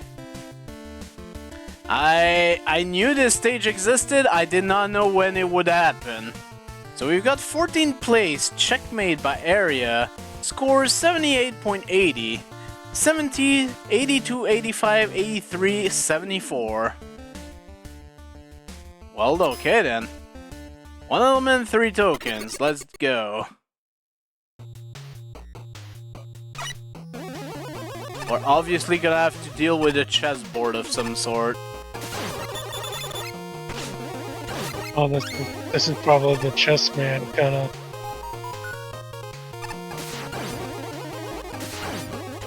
I knew this stage existed, I did not know when it would happen. So we've got 14th place, checkmate by area, scores 78.80, 70, 82, 85, 83, 74. Well, okay then. 1 element, 3 tokens, let's go. We're obviously gonna have to deal with a chessboard of some sort. Oh, this is probably the chess man kind of.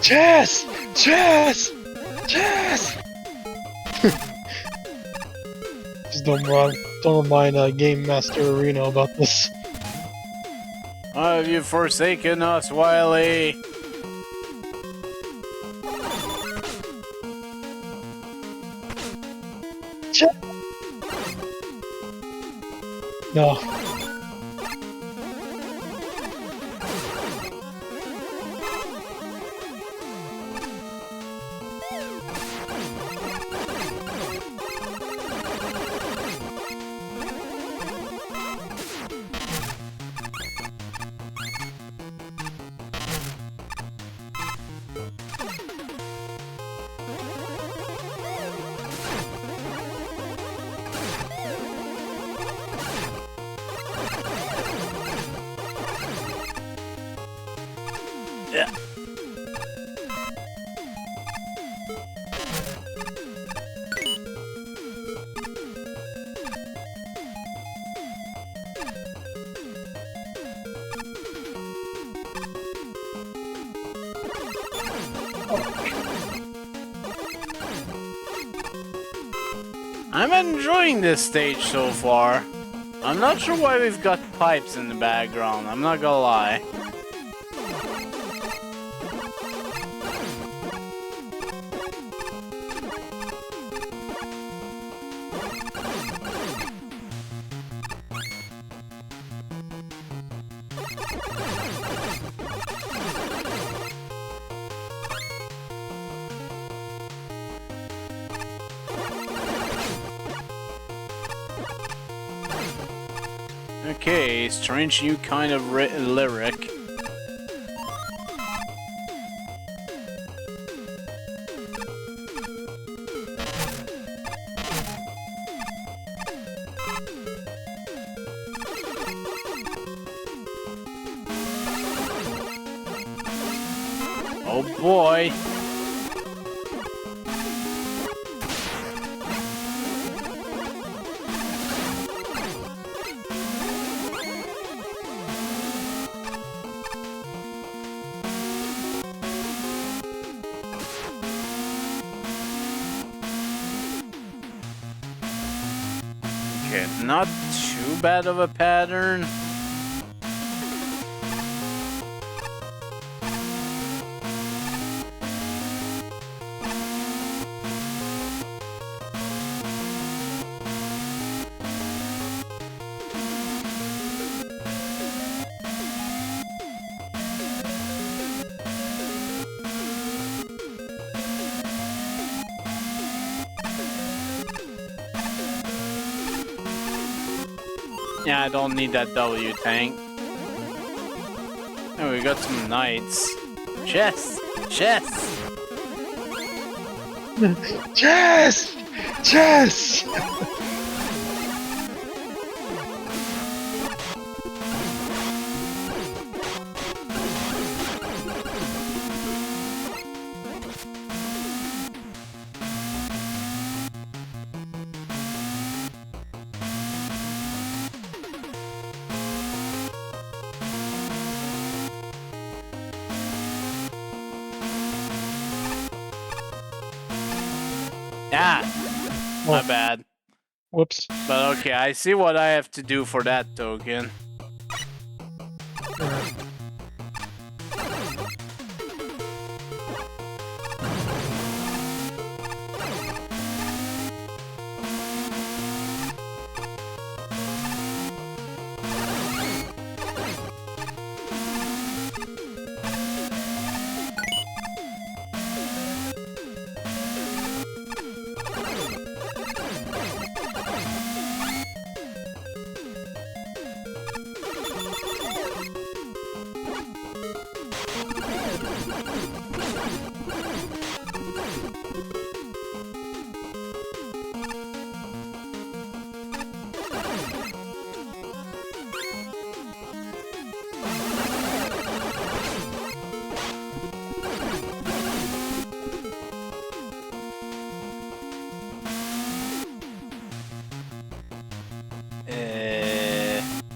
Chess! Chess! Chess! Just don't remind Game Master Arena about this. Why have you forsaken us, Wily? Chess! No. Yeah. I'm enjoying this stage so far. I'm not sure why we've got pipes in the background, I'm not gonna lie. Okay, strange new kind of lyric. Oh boy. Okay, not too bad of a pattern. Yeah, I don't need that W tank. Oh, we got some knights. Chess! Chess! Chess! Chess! Ah, my Oh. bad. Whoops. But okay, I see what I have to do for that token.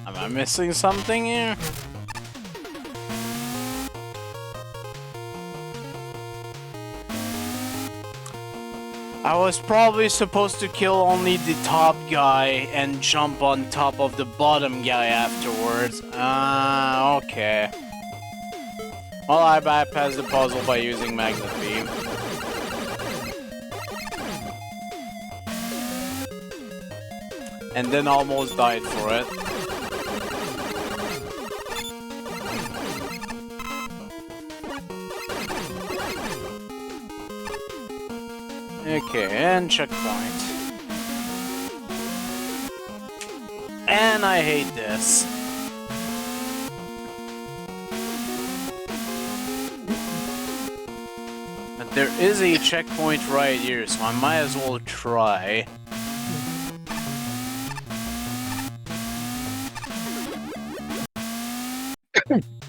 Am I missing something here? I was probably supposed to kill only the top guy and jump on top of the bottom guy afterwards. Okay. Well, I bypassed the puzzle by using Magnet Beam. And then almost died for it. Okay, and checkpoint. And I hate this. But there is a checkpoint right here, so I might as well try.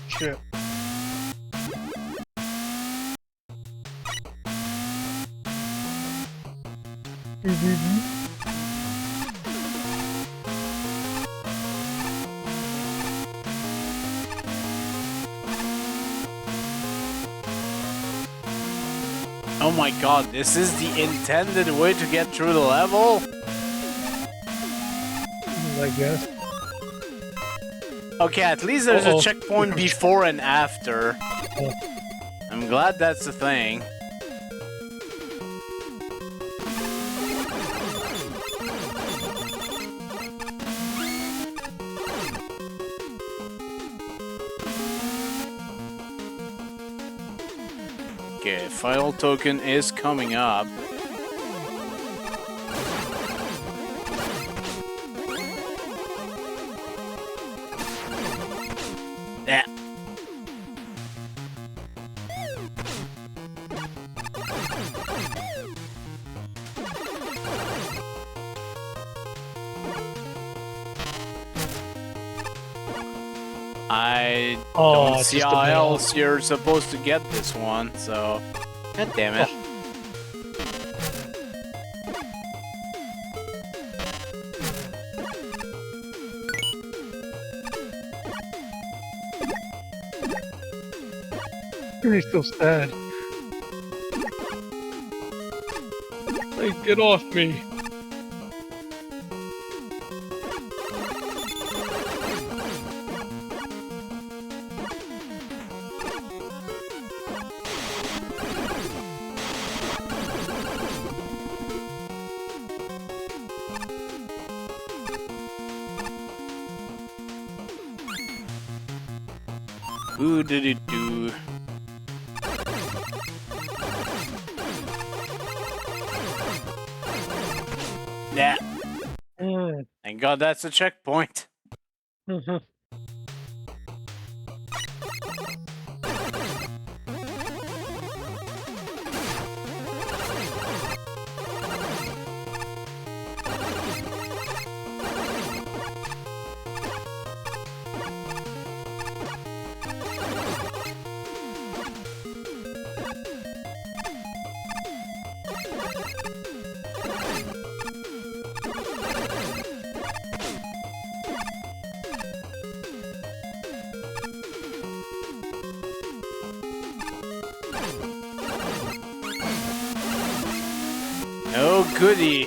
Shit. Oh my god, this is the intended way to get through the level? I guess. Okay, at least there's a checkpoint before and after. I'm glad that's the thing. Okay, final token is coming up. Yeah. I don't see how else you're supposed to get this one, so... God damn it. He's so sad. Like, get off me. Ooh, do. Yeah. Thank God that's a checkpoint. goody.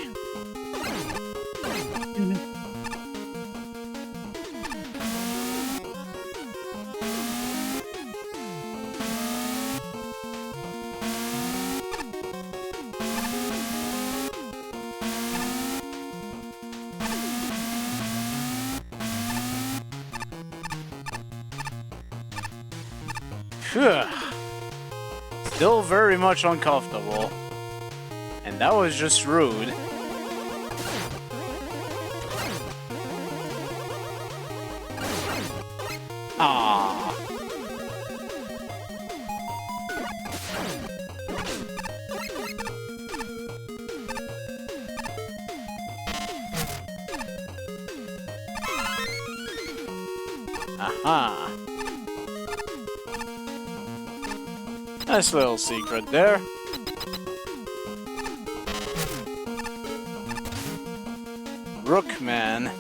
Phew. Still very much uncomfortable. And that was just rude. Ah. Aha. Nice little secret there. Rookman.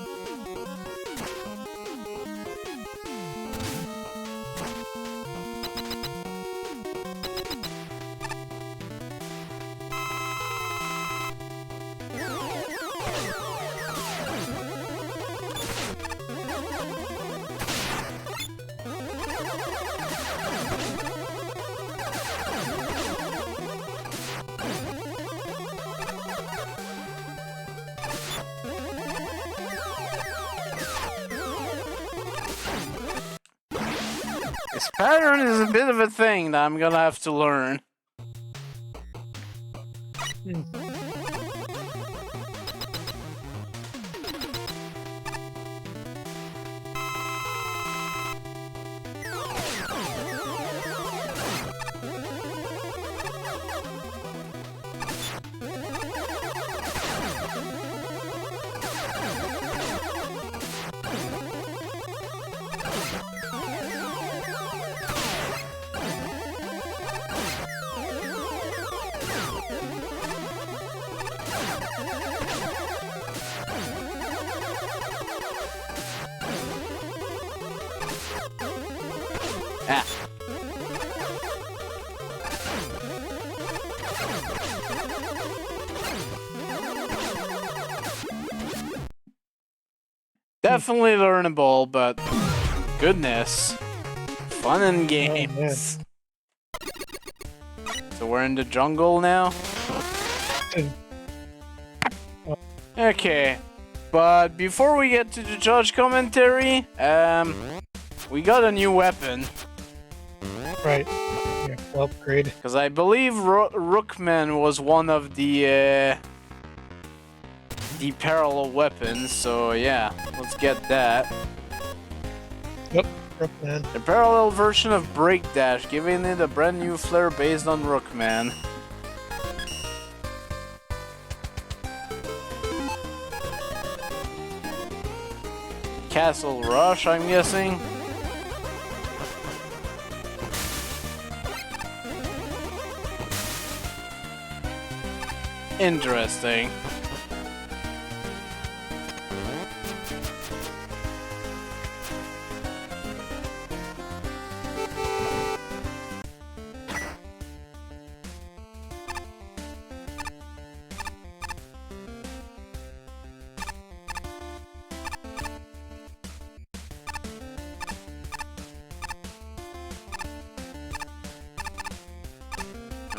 This pattern is a bit of a thing that I'm gonna have to learn. Ah. Definitely learnable, but goodness. Fun and games. So we're in the jungle now? Okay. But before we get to the judge commentary, we got a new weapon. Right. Yeah, upgrade. Because I believe Rookman was one of the parallel weapons, so yeah, let's get that. Yep, Rookman. The parallel version of Break Dash, giving it a brand new flair based on Rookman. Castle Rush, I'm guessing. Interesting.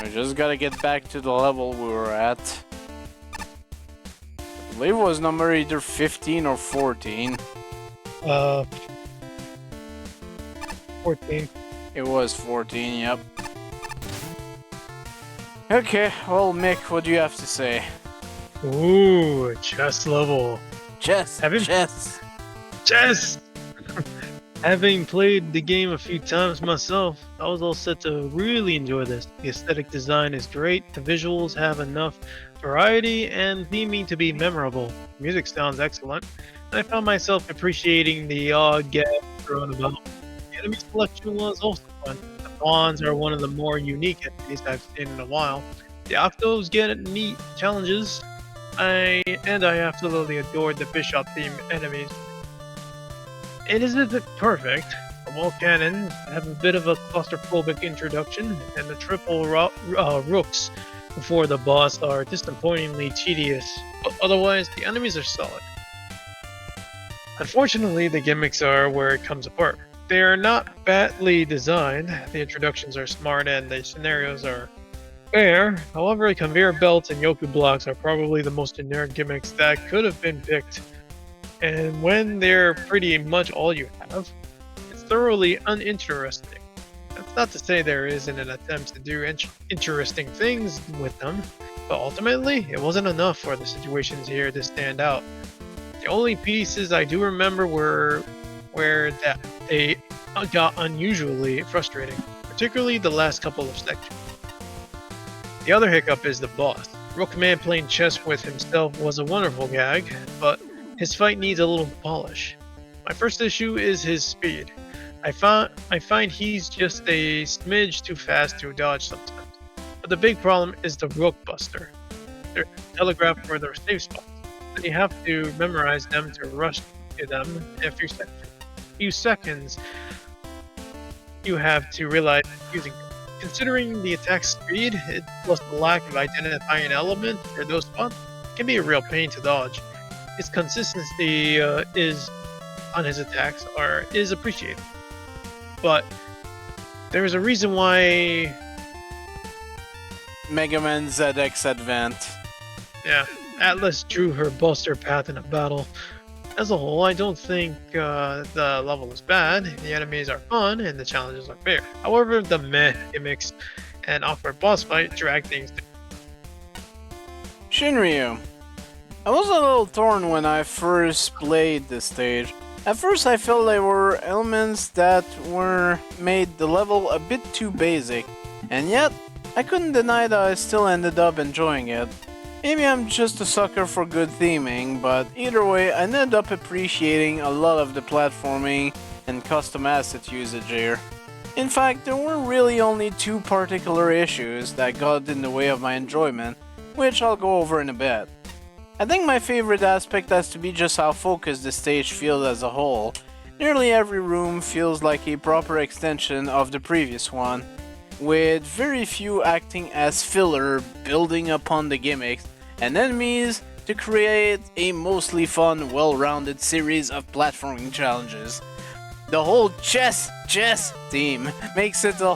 We just gotta get back to the level we were at. I believe it was number either 15 or 14. 14. It was 14, yep. Okay, well, Mick, what do you have to say? Ooh, chess level. Chess! Chess! Chess! Having played the game a few times myself, I was all set to really enjoy this. The aesthetic design is great, the visuals have enough variety, and theming to be memorable. The music sounds excellent, and I found myself appreciating the odd gags thrown about. The enemy selection was also fun. The pawns are one of the more unique enemies I've seen in a while. The Octos get neat challenges, I absolutely adored the bishop-themed enemies. It isn't perfect. The wall cannons have a bit of a claustrophobic introduction, and the triple rooks before the boss are disappointingly tedious, but otherwise the enemies are solid. Unfortunately, the gimmicks are where it comes apart. They are not badly designed, the introductions are smart, and the scenarios are fair. However, conveyor belts and Yoku blocks are probably the most generic gimmicks that could have been picked. And when they're pretty much all you have, it's thoroughly uninteresting. That's not to say there isn't an attempt to do interesting things with them, but ultimately, it wasn't enough for the situations here to stand out. The only pieces I do remember were where that they got unusually frustrating, particularly the last couple of sections. The other hiccup is the boss. Rookman playing chess with himself was a wonderful gag, but his fight needs a little polish. My first issue is his speed. I find he's just a smidge too fast to dodge sometimes. But the big problem is the Rook Buster. They're telegraphed for their safe spots, so you have to memorize them to rush to them in a few seconds. You have to realize using them. Considering the attack speed, plus the lack of identifying an element for those spots, it can be a real pain to dodge. His consistency on his attacks is appreciated. But there is a reason why Megaman ZX Advent. Atlas drew her Buster path in a battle. As a whole, I don't think the level is bad, the enemies are fun, and the challenges are fair. However, the meh gimmicks and awkward boss fight drag things down. Shinryu. I was a little torn when I first played this stage. At first I felt there were elements that made the level a bit too basic, and yet I couldn't deny that I still ended up enjoying it. Maybe I'm just a sucker for good theming, but either way I ended up appreciating a lot of the platforming and custom asset usage here. In fact, there were really only two particular issues that got in the way of my enjoyment, which I'll go over in a bit. I think my favorite aspect has to be just how focused the stage feels as a whole. Nearly every room feels like a proper extension of the previous one, with very few acting as filler, building upon the gimmicks and enemies to create a mostly fun, well-rounded series of platforming challenges. The whole chess theme makes it a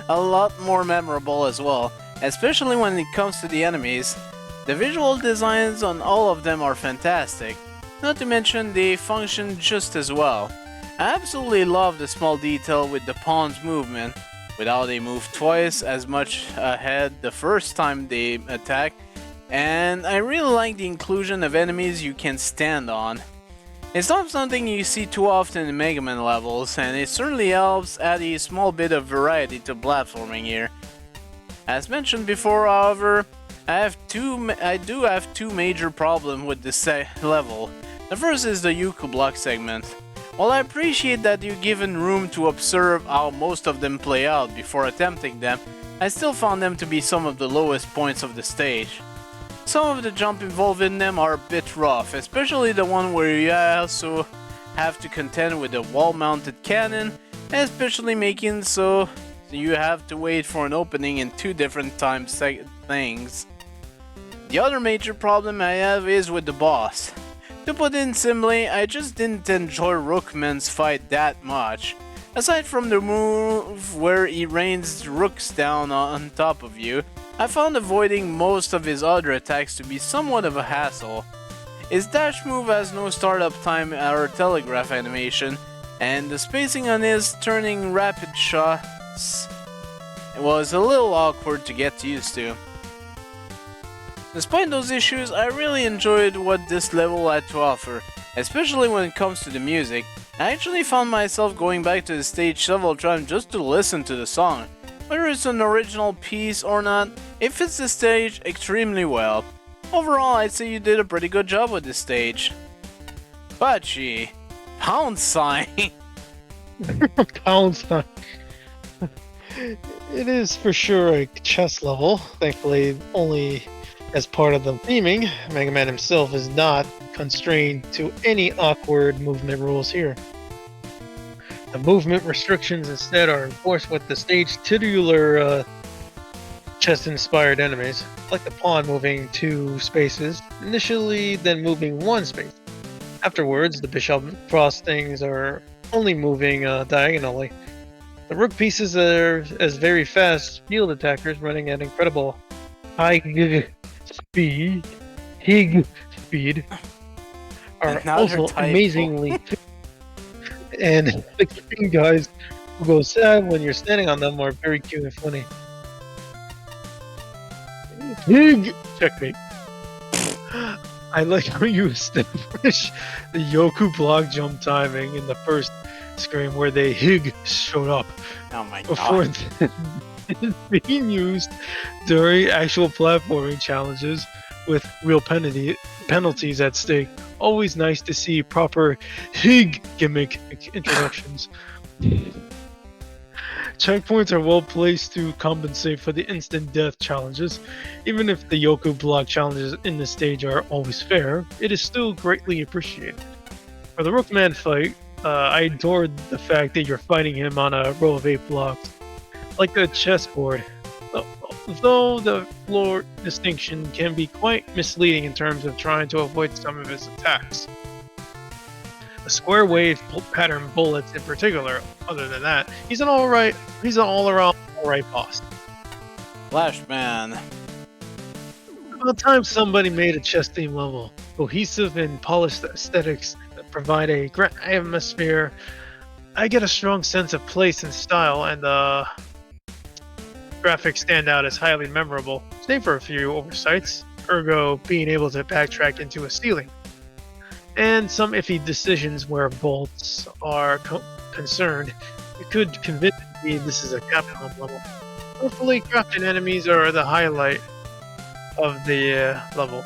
lot more memorable as well, especially when it comes to the enemies. The visual designs on all of them are fantastic, not to mention they function just as well. I absolutely love the small detail with the pawn's movement, with how they move twice as much ahead the first time they attack, and I really like the inclusion of enemies you can stand on. It's not something you see too often in Megaman levels, and it certainly helps add a small bit of variety to platforming here. As mentioned before, however, I do have two major problems with this level. The first is the Yoku block segment. While I appreciate that you're given room to observe how most of them play out before attempting them, I still found them to be some of the lowest points of the stage. Some of the jumps involved in them are a bit rough, especially the one where you also have to contend with a wall-mounted cannon, especially making so you have to wait for an opening in two different time things. The other major problem I have is with the boss. To put it simply, I just didn't enjoy Rookman's fight that much. Aside from the move where he rains rooks down on top of you, I found avoiding most of his other attacks to be somewhat of a hassle. His dash move has no startup time or telegraph animation, and the spacing on his turning rapid shots was a little awkward to get used to. Despite those issues, I really enjoyed what this level had to offer, especially when it comes to the music. I actually found myself going back to the stage several times just to listen to the song. Whether it's an original piece or not, it fits the stage extremely well. Overall, I'd say you did a pretty good job with this stage. Bachi, pound sign. Pound sign. It is for sure a chess level, thankfully only as part of the theming. Megaman himself is not constrained to any awkward movement rules here. The movement restrictions instead are enforced with the stage titular chest-inspired enemies, like the pawn moving 2 spaces initially, then moving 1 space. Afterwards, the bishop crossings are only moving diagonally. The rook pieces are as very fast field attackers running at incredible high speed, are Another also typo. amazingly and the green guys who go sad when you're standing on them are very cute and funny. Hig! Checkmate. I like how you establish the Yoku block jump timing in the first screen where they Hig showed up Oh my before god. it's being used during actual platforming challenges with real penalties at stake. Always nice to see proper Hig gimmick introductions. Checkpoints are well placed to compensate for the instant death challenges. Even if the Yoku block challenges in this stage are always fair, it is still greatly appreciated. For the Rookman fight, I adored the fact that you're fighting him on a row of 8 blocks, like a chessboard. Though the floor distinction can be quite misleading in terms of trying to avoid some of his attacks. The square wave pattern bullets in particular, other than that, he's an all-around alright boss. Flashman. About time somebody made a chess theme level. Cohesive and polished aesthetics that provide a grand atmosphere. I get a strong sense of place and style, and the graphics stand out as highly memorable, save for a few oversights, ergo being able to backtrack into a ceiling. And some iffy decisions where bolts are concerned. It could convince me this is a Capcom level. Hopefully, crafted enemies are the highlight of the level.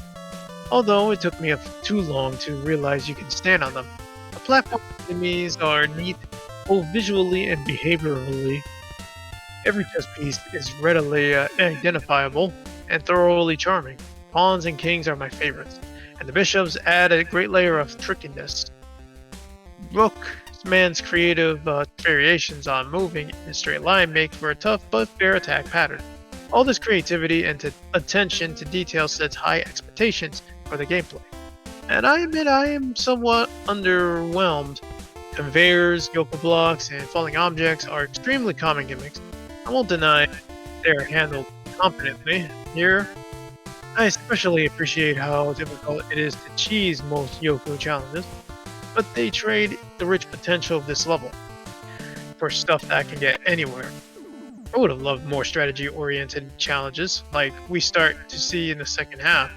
Although it took me too long to realize you can stand on them. The platform enemies are neat, both visually and behaviorally. Every chess piece is readily identifiable and thoroughly charming. Pawns and kings are my favorites, and the bishops add a great layer of trickiness. Rookman's creative variations on moving in a straight line make for a tough but fair attack pattern. All this creativity and attention to detail sets high expectations for the gameplay. And I admit I am somewhat underwhelmed. Conveyors, Yoku blocks, and falling objects are extremely common gimmicks. I won't deny they're handled competently here. I especially appreciate how difficult it is to cheese most Yoku challenges, but they trade the rich potential of this level for stuff that can get anywhere. I would have loved more strategy-oriented challenges, like we start to see in the second half.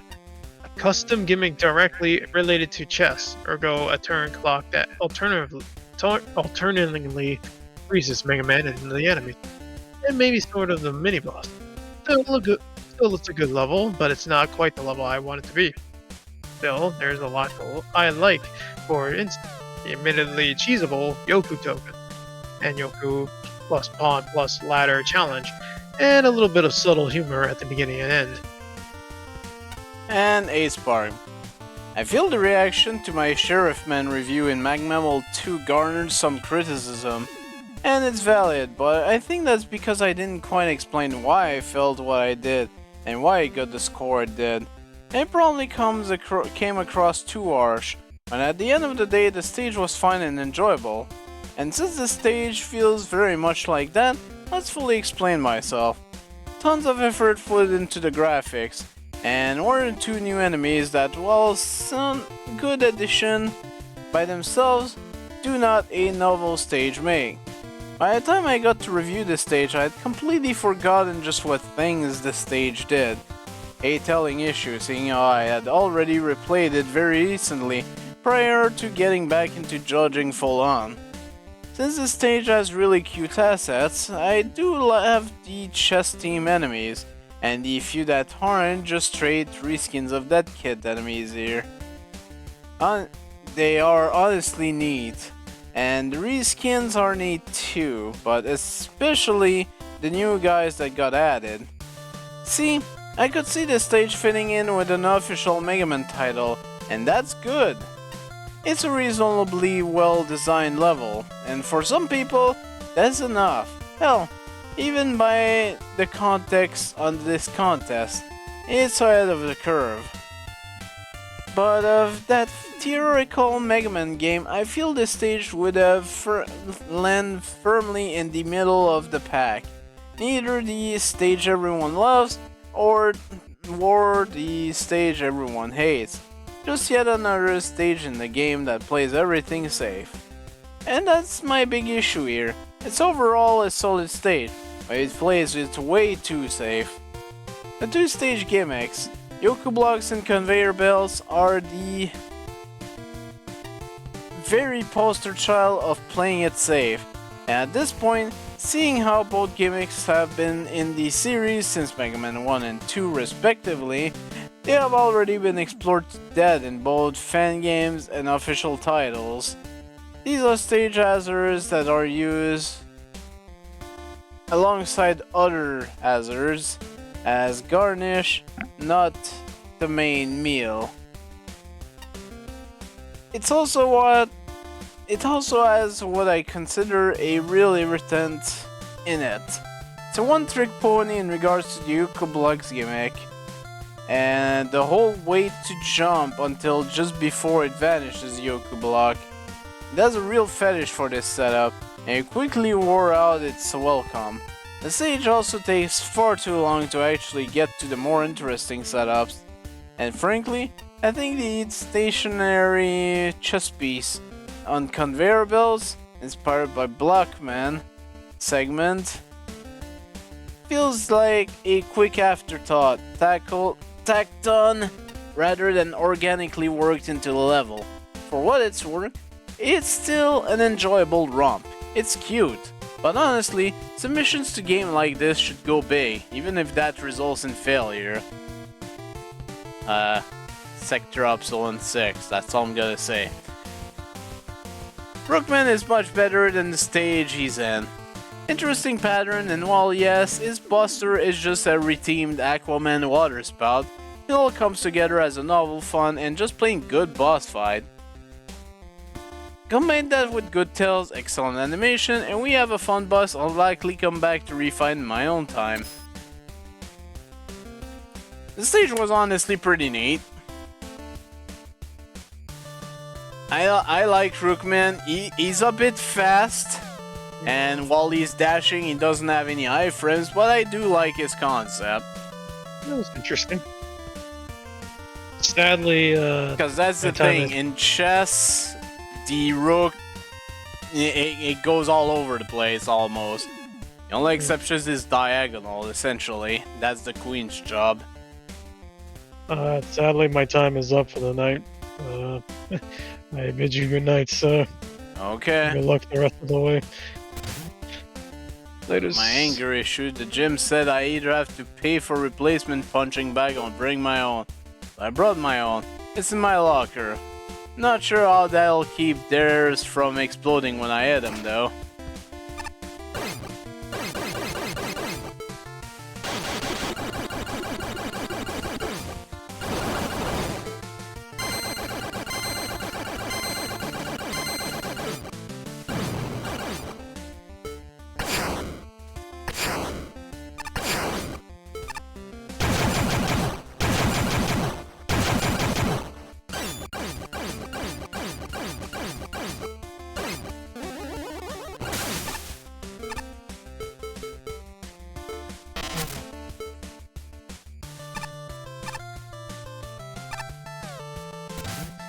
A custom gimmick directly related to chess, ergo a turn clock that alternatively freezes Megaman and the enemy. And maybe sort of the mini-boss. Still, it's a good level, but it's not quite the level I want it to be. Still, there's a lot I like. For instance, the admittedly cheesable Yoku token, and Yoku plus pawn plus ladder challenge, and a little bit of subtle humor at the beginning and end. And Ace Bar. I feel the reaction to my Sheriffman review in Megaman 2 garnered some criticism, and it's valid, but I think that's because I didn't quite explain why I felt what I did, and why I got the score I did. It probably came across too harsh, and at the end of the day the stage was fun and enjoyable. And since the stage feels very much like that, let's fully explain myself. Tons of effort put into the graphics, and 1 or 2 new enemies that, while some good addition by themselves, do not a novel stage make. By the time I got to review the stage, I had completely forgotten just what things the stage did. A telling issue, seeing how I had already replayed it very recently prior to getting back into judging full on. Since the stage has really cute assets, I do love the chess team enemies, and the few that aren't just straight reskins of that kid enemies here. They are honestly neat, and the reskins are neat too, but especially the new guys that got added. See, I could see the stage fitting in with an official Megaman title, and that's good. It's a reasonably well designed level, and for some people, that's enough. Hell, Even by the context on this contest, it's ahead of the curve. But of that theoretical Megaman game, I feel this stage would have land firmly in the middle of the pack. Neither the stage everyone loves, or the stage everyone hates. Just yet another stage in the game that plays everything safe. And that's my big issue here. It's overall a solid stage, but it plays it way too safe. The two stage gimmicks, Yoku blocks and conveyor belts, are the very poster child of playing it safe. And at this point, seeing how both gimmicks have been in the series since Mega Man 1 and 2 respectively, they have already been explored to death in both fan games and official titles. These are stage hazards that are used alongside other hazards as garnish, not the main meal. It also has what I consider a real irritant in it. It's a one-trick pony in regards to the Yuko Blocks gimmick, and the whole wait to jump until just before it vanishes Yoku Block. It has a real fetish for this setup, and it quickly wore out its welcome. The stage also takes far too long to actually get to the more interesting setups, and frankly, I think the stationary chess piece on conveyor belts, inspired by Blockman segment, feels like a quick afterthought, tacked on rather than organically worked into the level. For what it's worth, it's still an enjoyable romp. It's cute, but honestly, submissions to game like this should go big, even if that results in failure. Sector up 6, that's all I'm gonna say. Rookman is much better than the stage he's in. Interesting pattern, and while yes, his Buster is just a rethemed Aquaman water spout, it all comes together as a novel fun and just plain good boss fight. Combine that with good tells, excellent animation, and we have a fun boss I'll likely come back to refine in my own time. The stage was honestly pretty neat. I like Rookman. He's a bit fast, and while he's dashing, he doesn't have any iframes, but I do like his concept. That was interesting. Sadly, because that's the thing, in chess, the rook, it goes all over the place almost. The only exception is diagonal, essentially. That's the queen's job. Sadly, my time is up for the night. I bid you good night, sir. Okay. Good luck the rest of the way. Later. My anger issue, the gym said I either have to pay for replacement punching bag or bring my own. I brought my own. It's in my locker. Not sure how that'll keep theirs from exploding when I hit them though.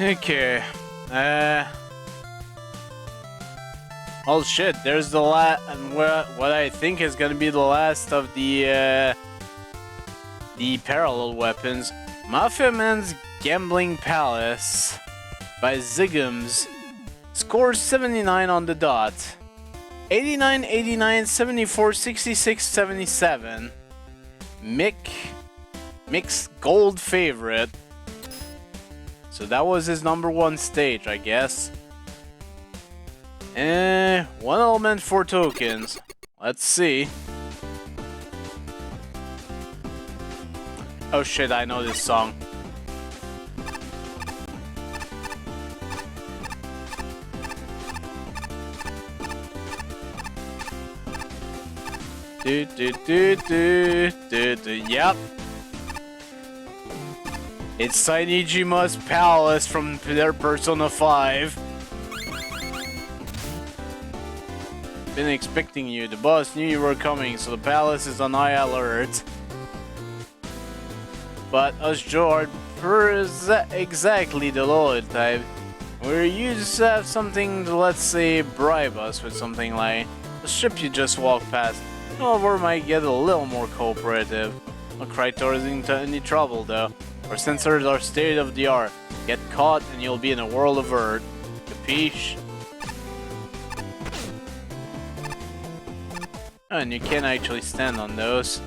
Okay, oh shit, there's the what I think is gonna be the last of the parallel weapons. Mafia Man's Gambling Palace by Zigums scores 79 on the dot. 89, 89, 74, 66, 77. Mick's gold favorite. So that was his #1 stage, I guess. One element, 4 tokens. Let's see. Oh shit, I know this song. Yep. It's Sainijima's palace from their Persona 5. Been expecting you. The boss knew you were coming, so the palace is on high alert. But us Joe are exactly the loyal type. We used to have something to, let's say, bribe us with something like the ship you just walked past. However, might get a little more cooperative. Don't cry towards into any trouble though. Our sensors are state of the art. Get caught and you'll be in a world of hurt. Capiche? And you can't actually stand on those.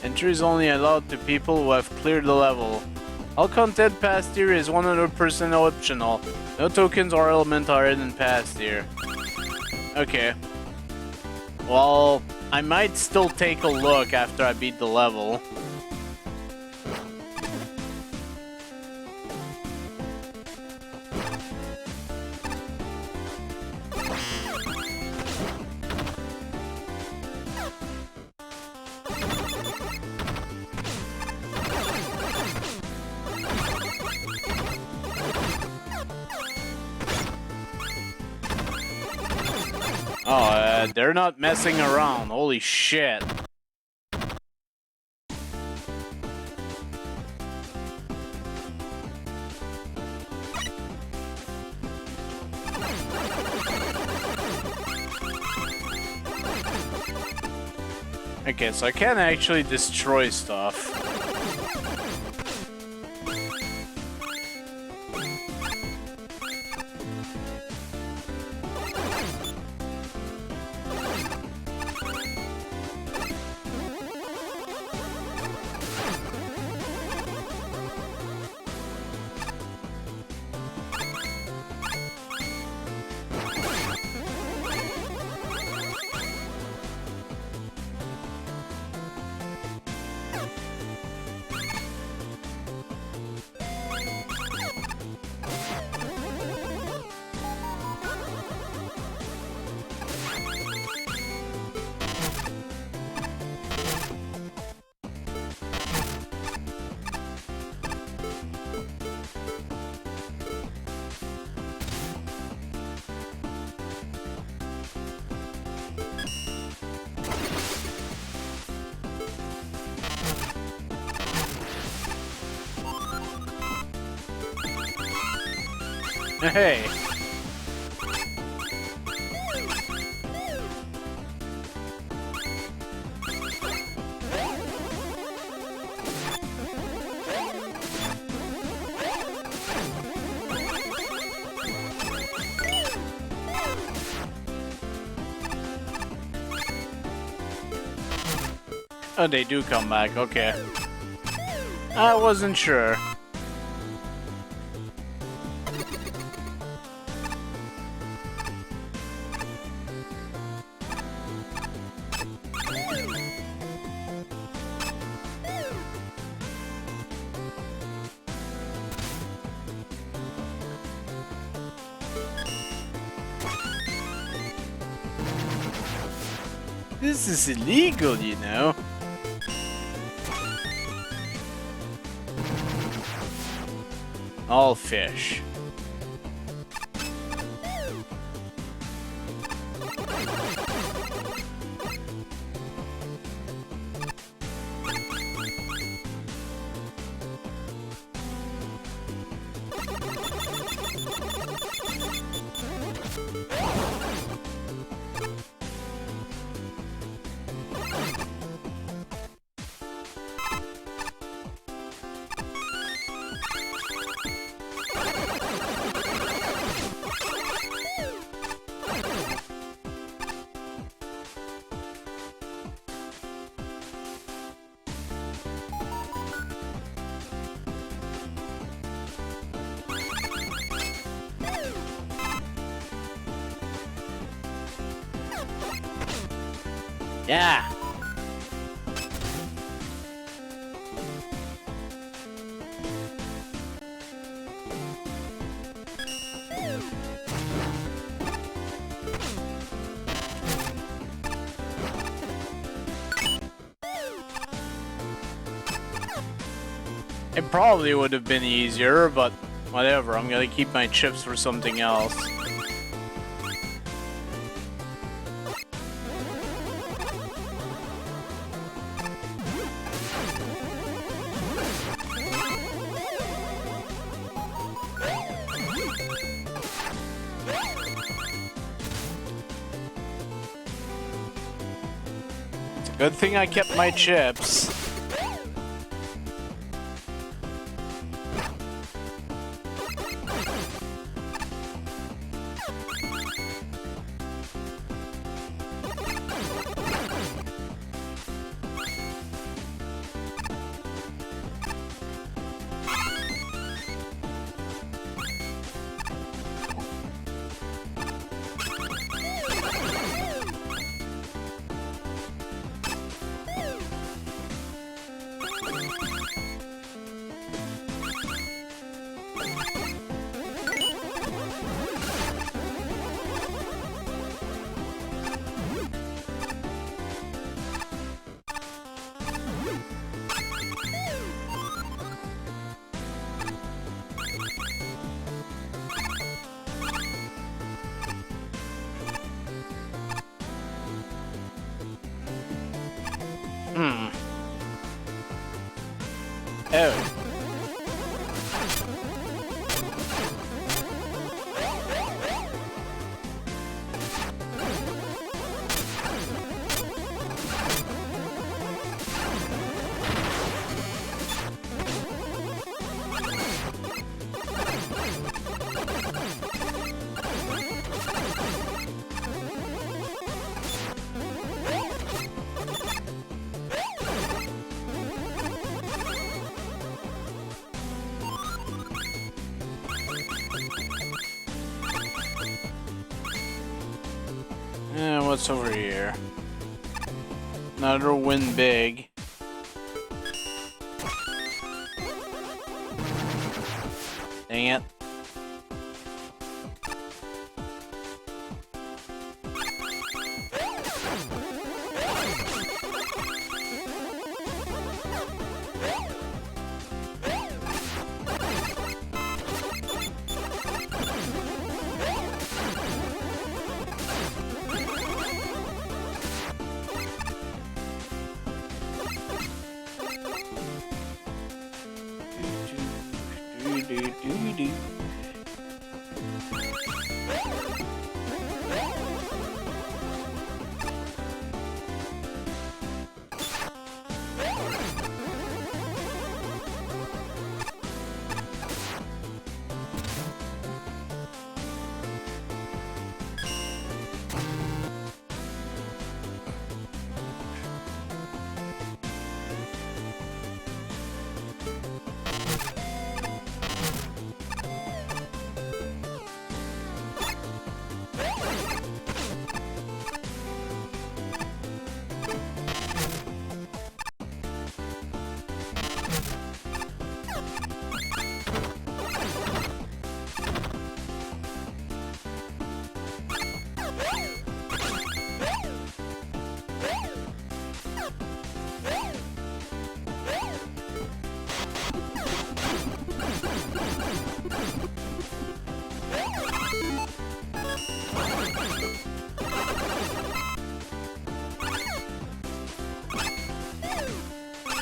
Entry is only allowed to people who have cleared the level. All content past here is 100% optional. No tokens or elements are hidden past here. Okay. Well, I might still take a look after I beat the level. Oh, they're not messing around. Holy shit. Okay, so I can actually destroy stuff. Hey. Oh, they do come back, okay. I wasn't sure. This is illegal, you know. All fish. Yeah. It probably would have been easier, but whatever. I'm gonna keep my chips for something else. It's a good thing I kept my chips. Oh. What's over here? Another win big. Dang it.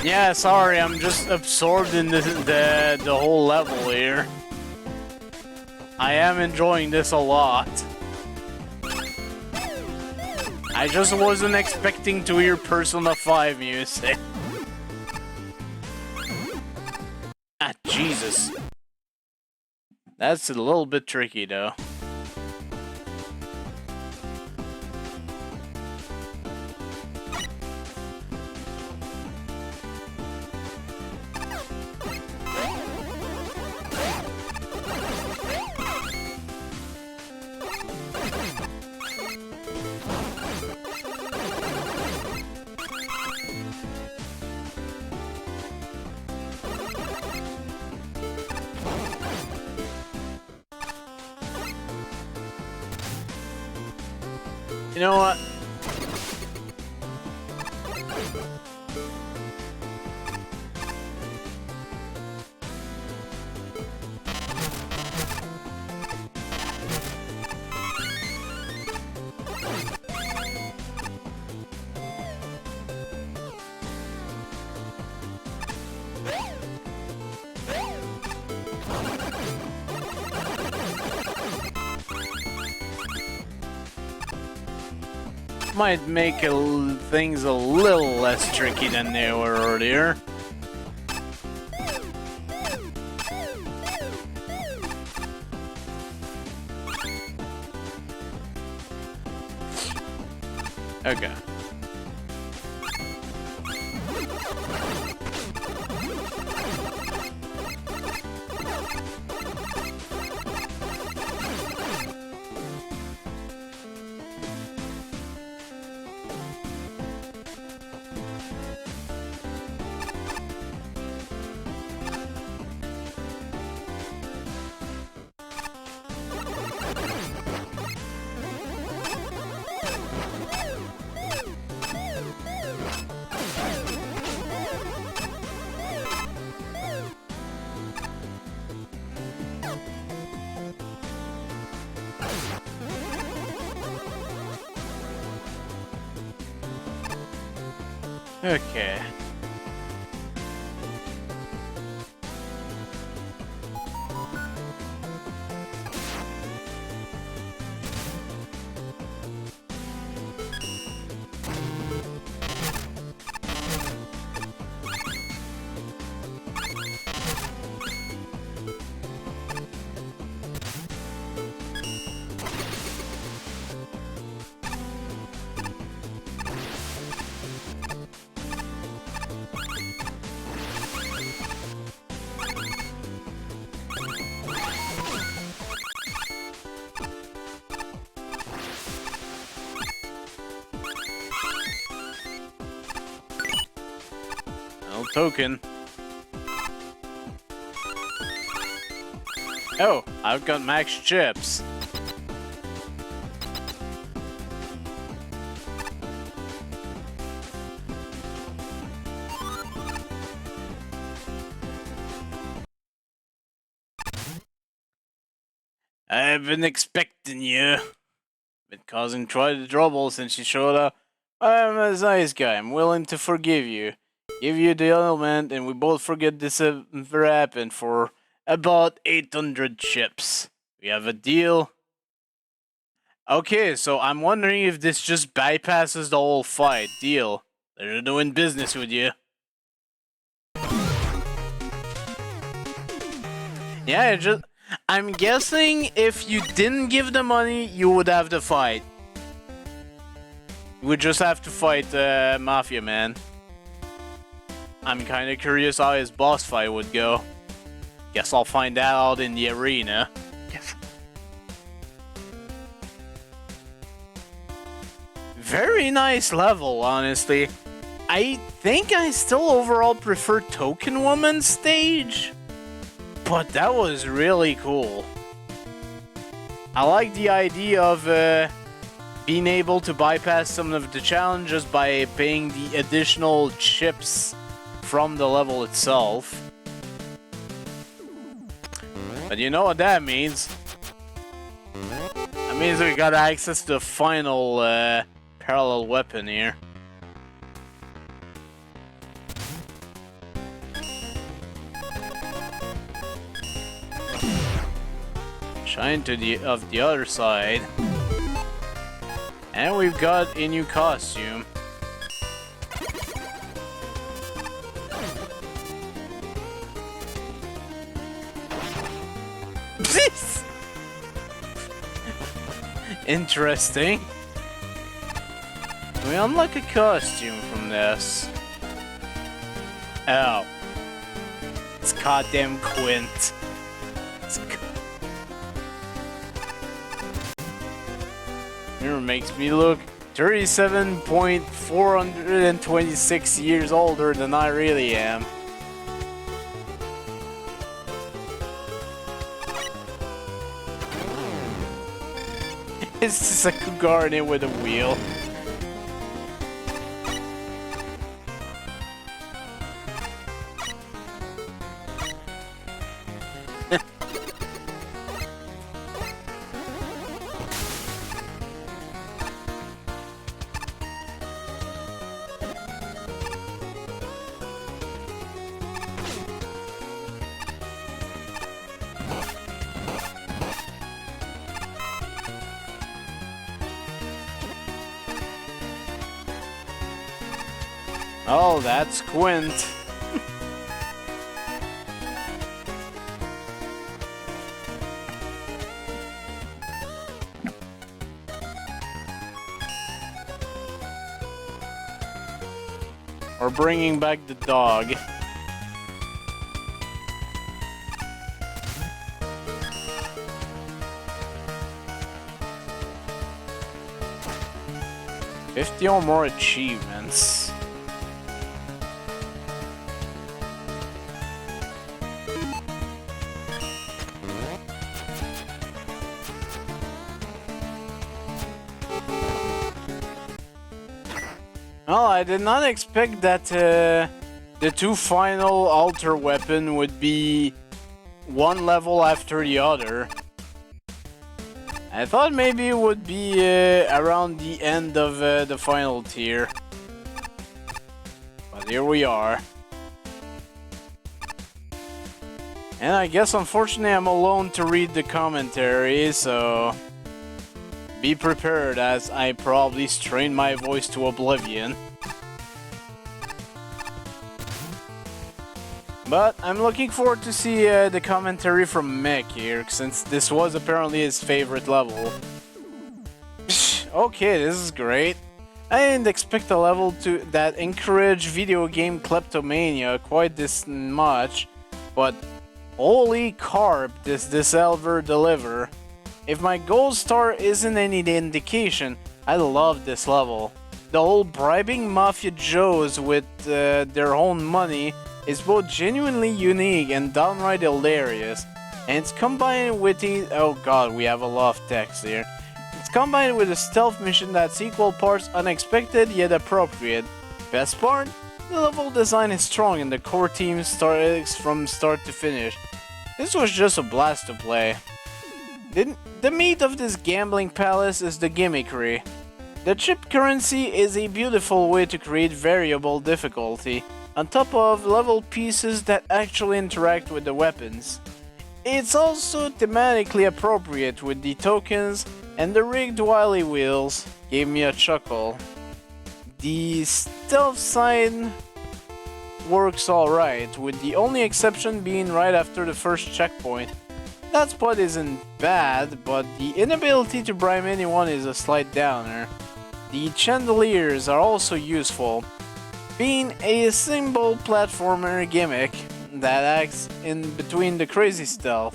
Yeah, sorry, I'm just absorbed in the whole level here. I am enjoying this a lot. I just wasn't expecting to hear Persona 5 music. Ah, Jesus. That's a little bit tricky, though. You know what? This might make things a little less tricky than they were earlier. Okay. Okay. No token. Oh, I've got max chips. I've been expecting you. Been causing trouble since you showed up. I'm a nice guy. I'm willing to forgive you. Give you the element, and we both forget this ever happened for about 800 chips. We have a deal? Okay, so I'm wondering if this just bypasses the whole fight. Deal. They're doing business with you. Yeah, I'm guessing if you didn't give the money, you would have to fight. You would just have to fight the Mafia Man. I'm kinda curious how his boss fight would go. Guess I'll find out in the arena. Very nice level, honestly. I think I still overall prefer Token Woman stage, but that was really cool. I like the idea of being able to bypass some of the challenges by paying the additional chips from the level itself. But you know what that means? That means we got access to the final parallel weapon here. Shine to the other side. And we've got a new costume. Interesting. We unlock a costume from this. Oh. It's goddamn Quint. Here makes me look 37.426 years older than I really am. It's just a garden with a wheel. Oh, that's Quint. Or bringing back the dog. $50 or more achievements. Well, I did not expect that the two final altar weapon would be one level after the other. I thought maybe it would be around the end of the final tier. But here we are. And I guess unfortunately I'm alone to read the commentary, so be prepared as I probably strain my voice to oblivion. But I'm looking forward to see the commentary from Meg here, since this was apparently his favorite level. Okay, this is great. I didn't expect a level that encouraged video game kleptomania quite this much, but holy carp, this ever deliver. If my gold star isn't any indication, I love this level. The whole bribing Mafia Joes with their own money is both genuinely unique and downright hilarious, and it's combined with the— oh god, we have a lot of text here. It's combined with a stealth mission that's equal parts unexpected yet appropriate. Best part? The level design is strong and the core team starts from start to finish. This was just a blast to play. The meat of this gambling palace is the gimmickry. The chip currency is a beautiful way to create variable difficulty, on top of level pieces that actually interact with the weapons. It's also thematically appropriate with the tokens, and the rigged wily wheels gave me a chuckle. The stealth side works alright, with the only exception being right after the first checkpoint. That spot isn't bad, but the inability to bribe anyone is a slight downer. The chandeliers are also useful, being a simple platformer gimmick that acts in between the crazy stealth.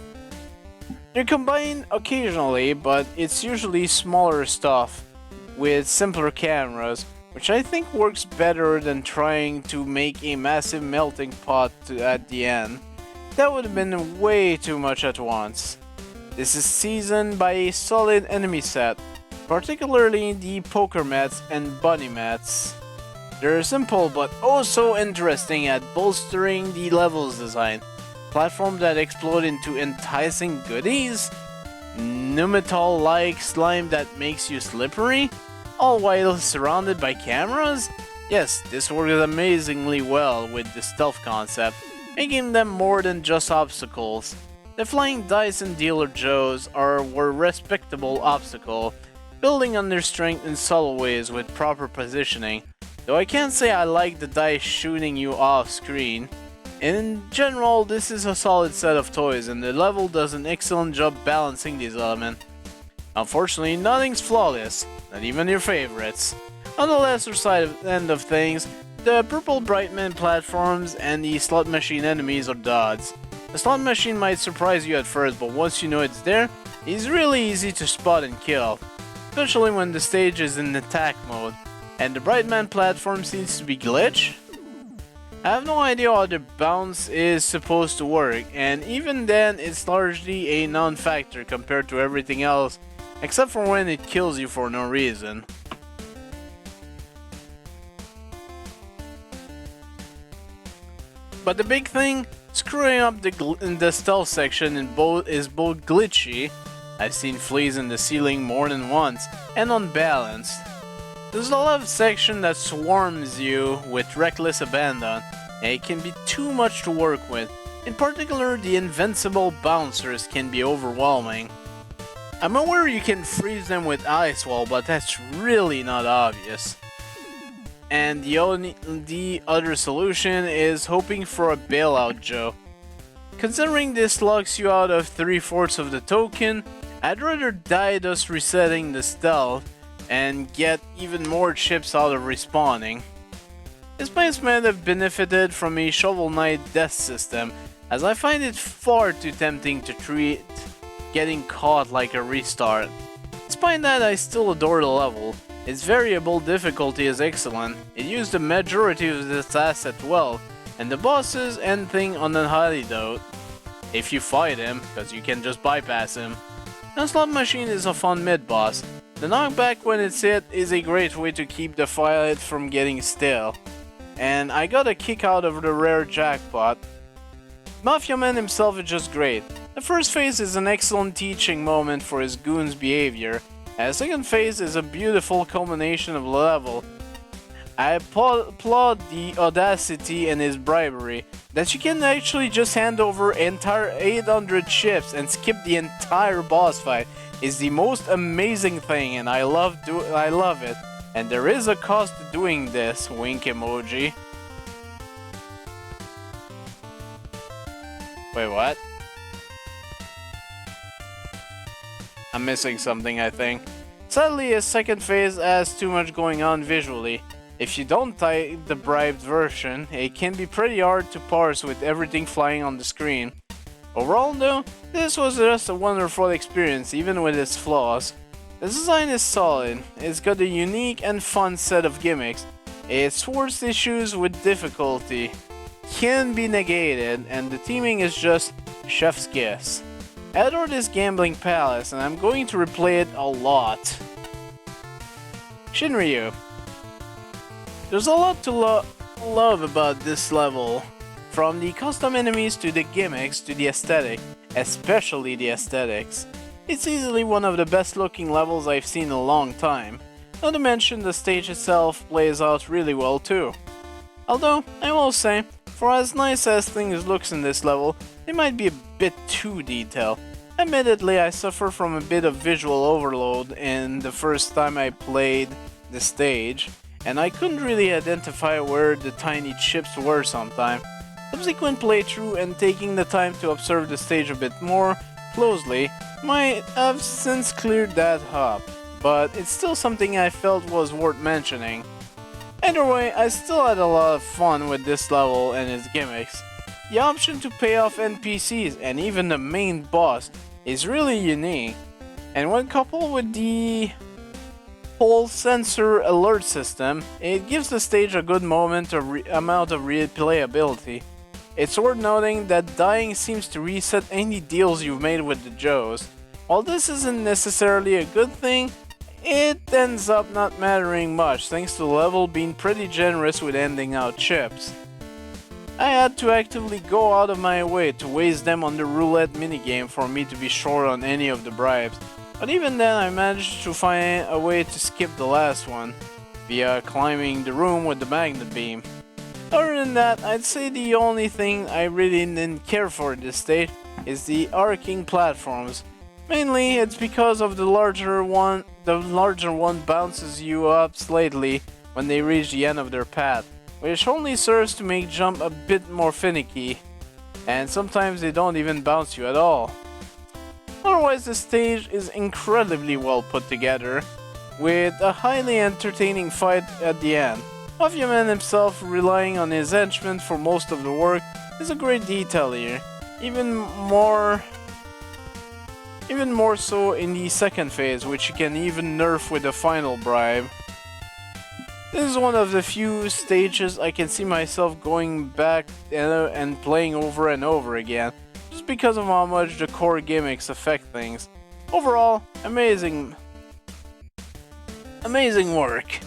They're combined occasionally, but it's usually smaller stuff with simpler cameras, which I think works better than trying to make a massive melting pot at the end. That would have been way too much at once. This is seasoned by a solid enemy set, particularly the poker mats and bunny mats. They're simple but oh so interesting at bolstering the levels design. Platforms that explode into enticing goodies? Numetal-like slime that makes you slippery? All while surrounded by cameras? Yes, this works amazingly well with the stealth concept, making them more than just obstacles. The flying dice and dealer Joes were respectable obstacle, building on their strength in subtle ways with proper positioning. Though I can't say I like the dice shooting you off screen. In general, this is a solid set of toys and the level does an excellent job balancing these elements. Unfortunately, nothing's flawless, not even your favorites. On the lesser end of things, the purple Brightman platforms and the slot machine enemies are duds. The slot machine might surprise you at first, but once you know it's there, it's really easy to spot and kill, especially when the stage is in attack mode. And the Brightman platform seems to be glitch? I have no idea how the bounce is supposed to work, and even then it's largely a non-factor compared to everything else, except for when it kills you for no reason. But the big thing, screwing up the stealth section is both glitchy— I've seen fleas in the ceiling more than once— and unbalanced. There's a lot of section that swarms you with reckless abandon, and it can be too much to work with. In particular, the invincible bouncers can be overwhelming. I'm aware you can freeze them with ice wall, but that's really not obvious. and the other solution is hoping for a bailout Joe. Considering this locks you out of 3/4 of the token, I'd rather die thus resetting the stealth and get even more chips out of respawning. This might have benefited from a Shovel Knight death system, as I find it far too tempting to treat getting caught like a restart. Despite that, I still adore the level. Its variable difficulty is excellent, it used the majority of its asset well, and the bosses end thing on a high note. If you fight him, because you can just bypass him. The slot machine is a fun mid-boss. The knockback when it's hit is a great way to keep the fight from getting stale. And I got a kick out of the rare jackpot. Mafia Man himself is just great. The first phase is an excellent teaching moment for his goon's behavior, and the second phase is a beautiful culmination of the level. I applaud the audacity and his bribery, that you can actually just hand over entire 800 chips and skip the entire boss fight is the most amazing thing, and I love it. And there is a cost to doing this, wink emoji. Wait, what? I'm missing something, I think. Sadly, his second phase has too much going on visually. If you don't type the bribed version, it can be pretty hard to parse with everything flying on the screen. Overall though, this was just a wonderful experience even with its flaws. The design is solid, it's got a unique and fun set of gimmicks, its worst issues with difficulty can be negated, and the theming is just chef's kiss. I adore this gambling palace and I'm going to replay it a lot. Shinryu. There's a lot to love about this level, from the custom enemies to the gimmicks to the aesthetic, especially the aesthetics. It's easily one of the best looking levels I've seen in a long time, not to mention the stage itself plays out really well too. Although, I will say, for as nice as things looks in this level, they might be a bit too detailed. Admittedly, I suffer from a bit of visual overload in the first time I played the stage, and I couldn't really identify where the tiny chips were sometimes. Subsequent playthrough and taking the time to observe the stage a bit more closely might have since cleared that up, but it's still something I felt was worth mentioning. Either way, I still had a lot of fun with this level and its gimmicks. The option to pay off NPCs and even the main boss is really unique, and when coupled with the whole sensor alert system, it gives the stage a good amount of replayability. It's worth noting that dying seems to reset any deals you've made with the Joes. While this isn't necessarily a good thing, it ends up not mattering much thanks to the level being pretty generous with handing out chips. I had to actively go out of my way to waste them on the roulette minigame for me to be short on any of the bribes, but even then I managed to find a way to skip the last one, via climbing the room with the magnet beam. Other than that, I'd say the only thing I really didn't care for at this stage is the arcing platforms. Mainly, it's because of the larger one bounces you up slightly when they reach the end of their path, which only serves to make jump a bit more finicky, and sometimes they don't even bounce you at all. Otherwise, the stage is incredibly well put together, with a highly entertaining fight at the end. Mafia Man himself, relying on his henchmen for most of the work, is a great detail here, even more so in the second phase, which you can even nerf with the final bribe. This is one of the few stages I can see myself going back and playing over and over again, just because of how much the core gimmicks affect things. Overall, amazing work.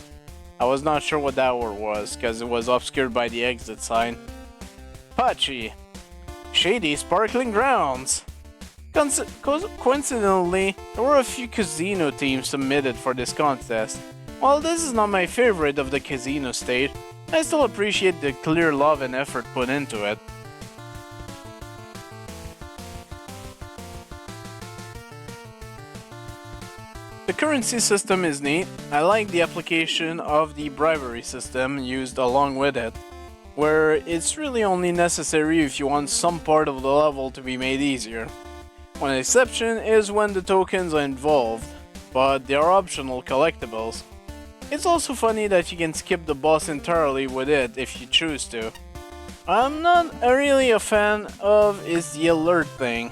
I was not sure what that word was, because it was obscured by the exit sign. Pachi. Shady Sparkling Grounds. Coincidentally, there were a few casino teams submitted for this contest. While this is not my favorite of the casino stage, I still appreciate the clear love and effort put into it. The currency system is neat. I like the application of the bribery system used along with it, where it's really only necessary if you want some part of the level to be made easier. One exception is when the tokens are involved, but they are optional collectibles. It's also funny that you can skip the boss entirely with it if you choose to. I'm not really a fan of is the alert thing.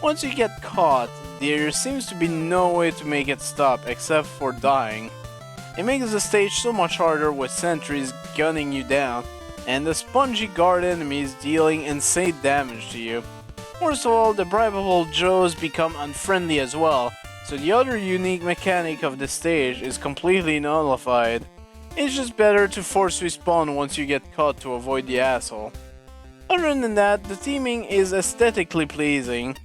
Once you get caught, there seems to be no way to make it stop except for dying. It makes the stage so much harder with sentries gunning you down and the spongy guard enemies dealing insane damage to you. Worst of all, the bribable Joes become unfriendly as well, so the other unique mechanic of the stage is completely nullified. It's just better to force respawn once you get caught to avoid the asshole. Other than that, the theming is aesthetically pleasing.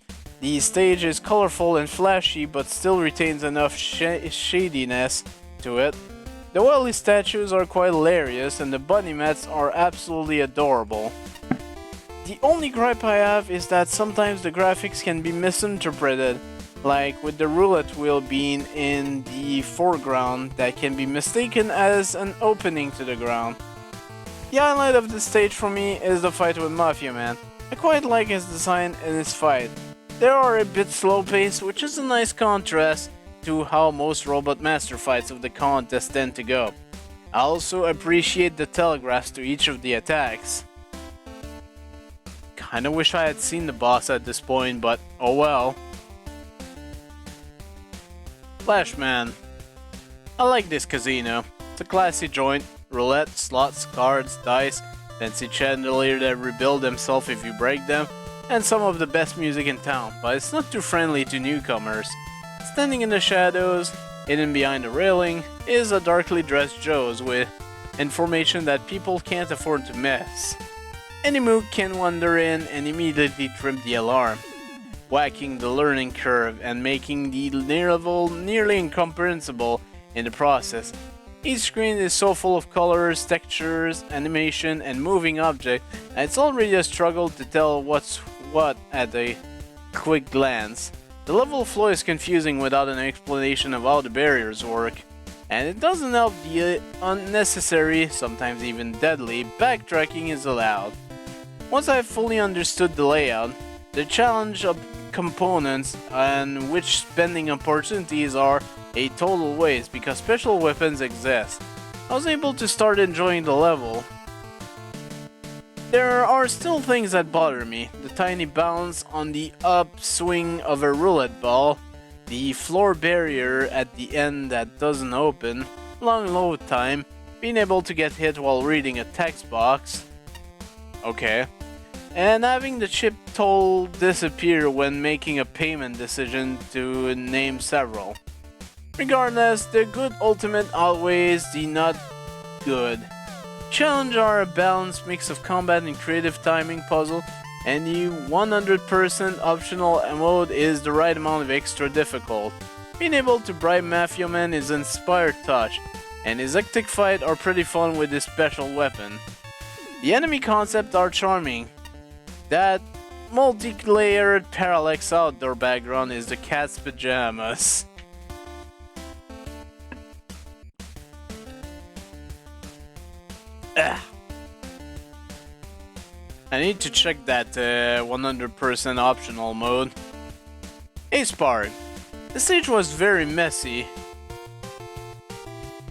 The stage is colorful and flashy but still retains enough shadiness to it. The Wily statues are quite hilarious and the bunny mats are absolutely adorable. The only gripe I have is that sometimes the graphics can be misinterpreted, like with the roulette wheel being in the foreground that can be mistaken as an opening to the ground. The highlight of the stage for me is the fight with Mafia Man. I quite like his design and his fight. They are a bit slow paced, which is a nice contrast to how most Robot Master fights of the contest tend to go. I also appreciate the telegraphs to each of the attacks. Kinda wish I had seen the boss at this point, but oh well. Flashman. I like this casino. It's a classy joint. Roulette, slots, cards, dice, fancy chandelier that rebuild themselves if you break them, and some of the best music in town, but it's not too friendly to newcomers. Standing in the shadows, hidden behind the railing, is a darkly dressed Joes with information that people can't afford to miss. Any mook can wander in and immediately trip the alarm, whacking the learning curve and making the level nearly incomprehensible in the process. Each screen is so full of colors, textures, animation, and moving objects, and it's already a struggle to tell what's what at a quick glance. The level flow is confusing without an explanation of how the barriers work, and it doesn't help the unnecessary, sometimes even deadly, backtracking is allowed. Once I've fully understood the layout, the challenge of components and which spending opportunities are a total waste because special weapons exist, I was able to start enjoying the level. There are still things that bother me: the tiny bounce on the upswing of a roulette ball, the floor barrier at the end that doesn't open, long load time, being able to get hit while reading a text box, okay, and having the chip toll disappear when making a payment decision, to name several. Regardless, the good ultimate outweighs the not good. Challenge are a balanced mix of combat and creative timing puzzle, and the 100% optional mode is the right amount of extra difficult. Being able to bribe Mafia Man is an inspired touch, and his hectic fight are pretty fun with his special weapon. The enemy concepts are charming. That multi-layered parallax outdoor background is the cat's pajamas. I need to check that 100% optional mode. Ace part. The stage was very messy,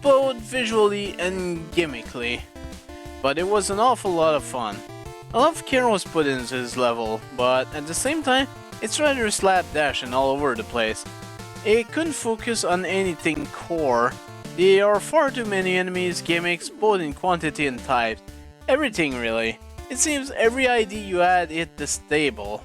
both visually and gimmickly, but it was an awful lot of fun. A lot of care was put into this level, but at the same time, it's rather slapdash and all over the place. It couldn't focus on anything core. There are far too many enemies, gimmicks, both in quantity and type. Everything really. It seems every ID you had hit the table.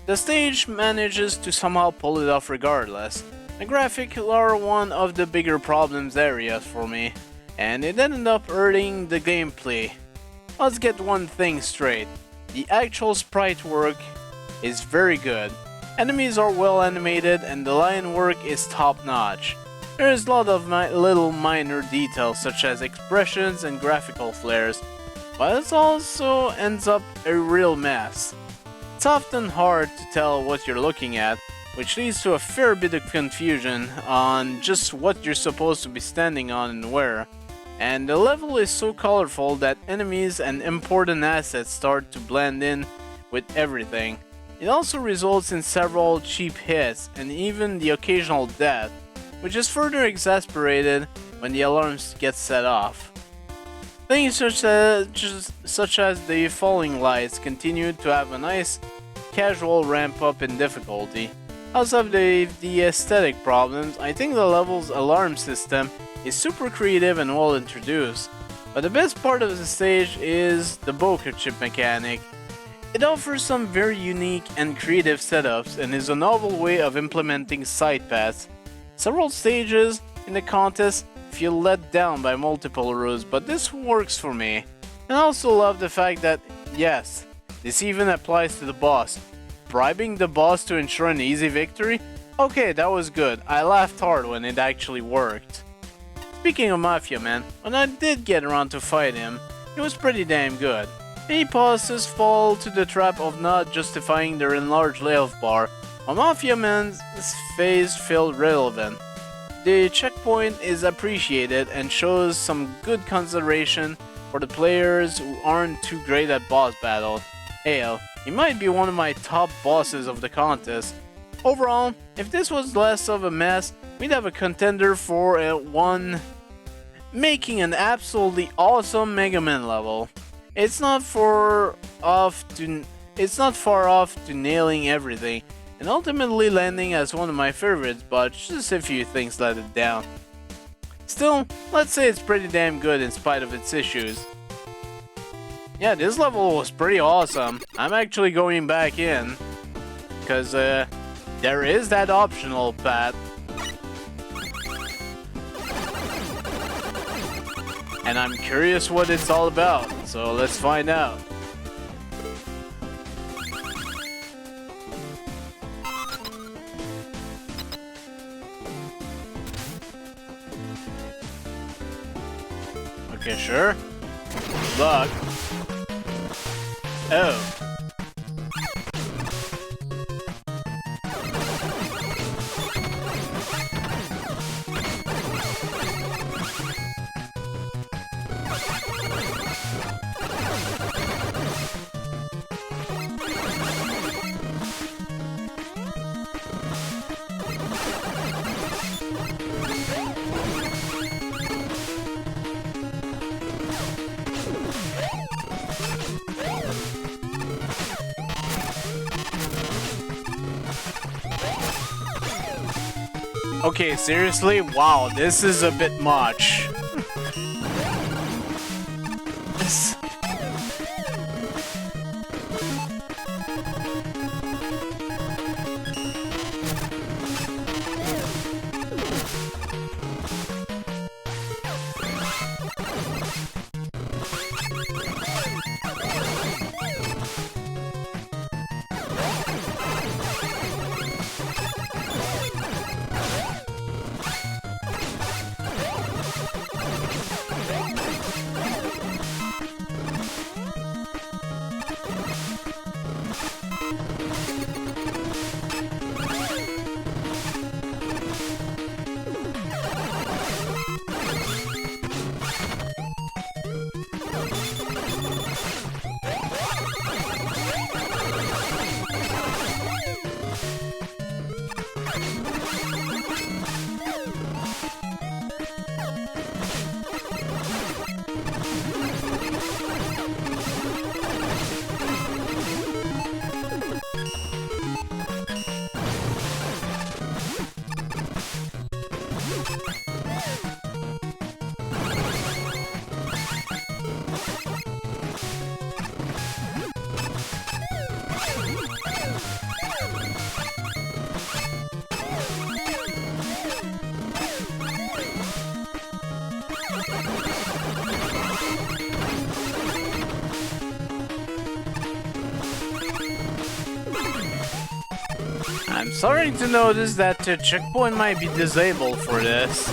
The stage manages to somehow pull it off regardless. The graphics are one of the bigger problems areas for me, and it ended up hurting the gameplay. Let's get one thing straight. The actual sprite work is very good. Enemies are well animated and the line work is top notch. There is a lot of little minor details such as expressions and graphical flares, but it also ends up a real mess. It's often hard to tell what you're looking at, which leads to a fair bit of confusion on just what you're supposed to be standing on and where. And the level is so colorful that enemies and important assets start to blend in with everything. It also results in several cheap hits and even the occasional death, which is further exasperated when the alarms get set off. Things such as the falling lights continue to have a nice casual ramp up in difficulty. Also of the aesthetic problems, I think the level's alarm system is super creative and well introduced, but the best part of the stage is the bokeh chip mechanic. It offers some very unique and creative setups and is a novel way of implementing side paths. Several stages in the contest feel let down by multiple rules, but this works for me. And I also love the fact that, yes, this even applies to the boss. Bribing the boss to ensure an easy victory? Okay, that was good. I laughed hard when it actually worked. Speaking of Mafia Man, when I did get around to fight him, it was pretty damn good. Many bosses fall to the trap of not justifying their enlarged layout bar, while Mafia Man's phase felt relevant. The checkpoint is appreciated and shows some good consideration for the players who aren't too great at boss battles. Hell, he might be one of my top bosses of the contest. Overall, if this was less of a mess, we'd have a contender for one making an absolutely awesome Megaman level. It's not far off to nailing everything and ultimately landing as one of my favorites, but just a few things let it down. Still, let's say it's pretty damn good in spite of its issues. Yeah, this level was pretty awesome. I'm actually going back in because there is that optional path. And I'm curious what it's all about, so let's find out. Okay, sure. Good luck. Oh. Okay, seriously? Wow, this is a bit much. This... I'm sorry to notice that the checkpoint might be disabled for this.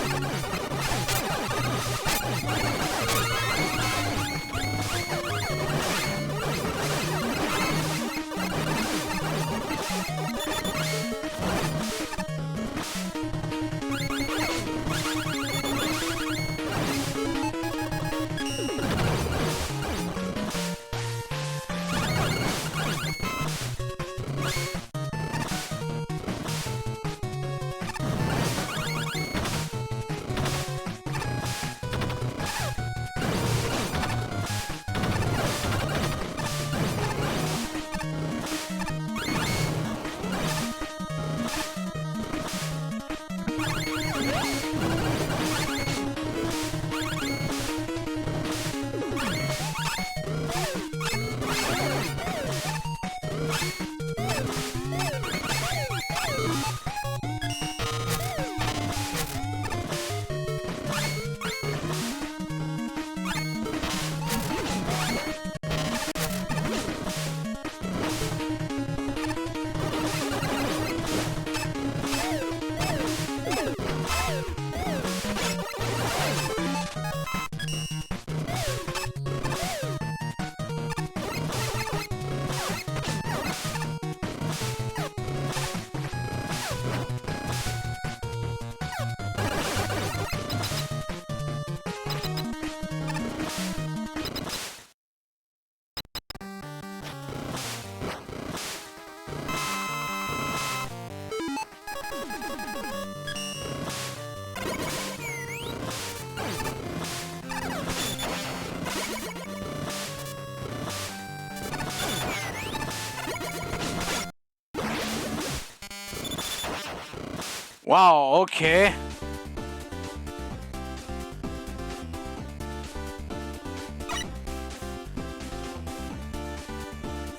Wow, okay.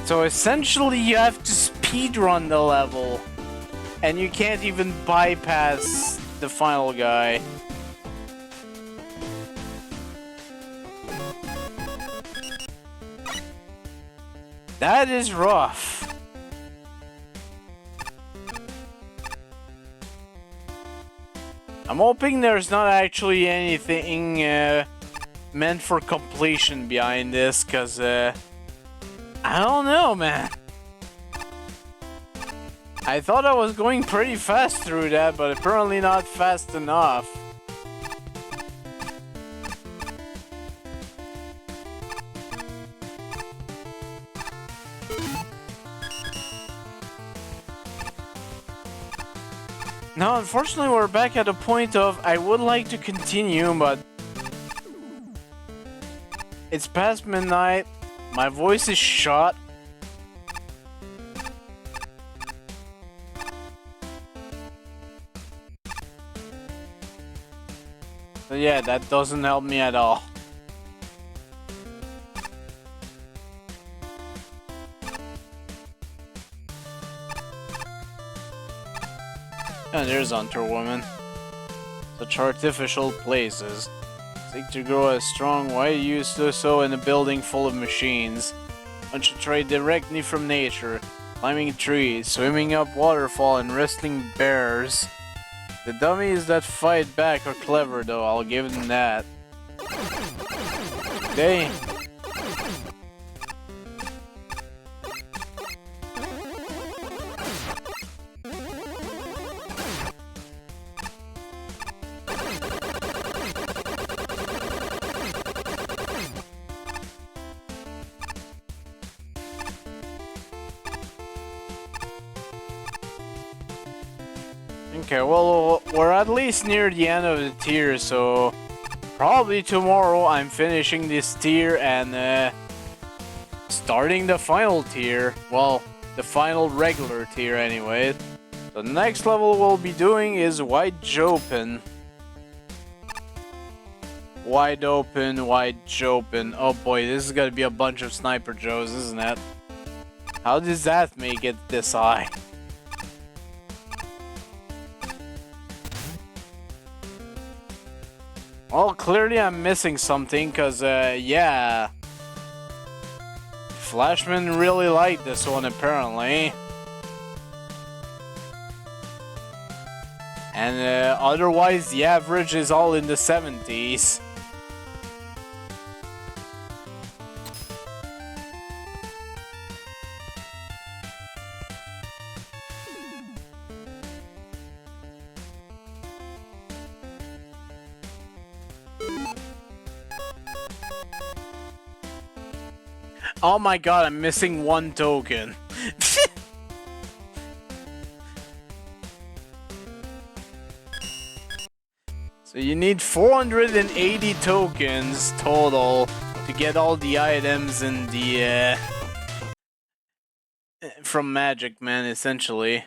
So essentially you have to speedrun the level, and you can't even bypass the final guy. That is rough. I'm hoping there's not actually anything meant for completion behind this, cause I don't know, man. I thought I was going pretty fast through that, but apparently not fast enough. Now, unfortunately, we're back at a point of I would like to continue, but it's past midnight. My voice is shot. So yeah, that doesn't help me at all. And there's Hunter Woman. Such artificial places. Seek to grow as strong. Why you do so in a building full of machines? One should try directly from nature. Climbing trees, swimming up waterfall, and wrestling bears. The dummies that fight back are clever though, I'll give them that. They... Okay, well, we're at least near the end of the tier, so probably tomorrow I'm finishing this tier and starting the final tier. Well, the final regular tier anyway. The next level we'll be doing is Wide Open. Wide Open, Wide Open. Oh boy, this is gonna be a bunch of Sniper Joes, isn't it? How does that make it this high? Well, clearly I'm missing something, cause yeah, Flashman really liked this one apparently, and otherwise the average is all in the 70s. Oh my god, I'm missing one token. So you need 480 tokens total to get all the items in the from Magic Man, essentially.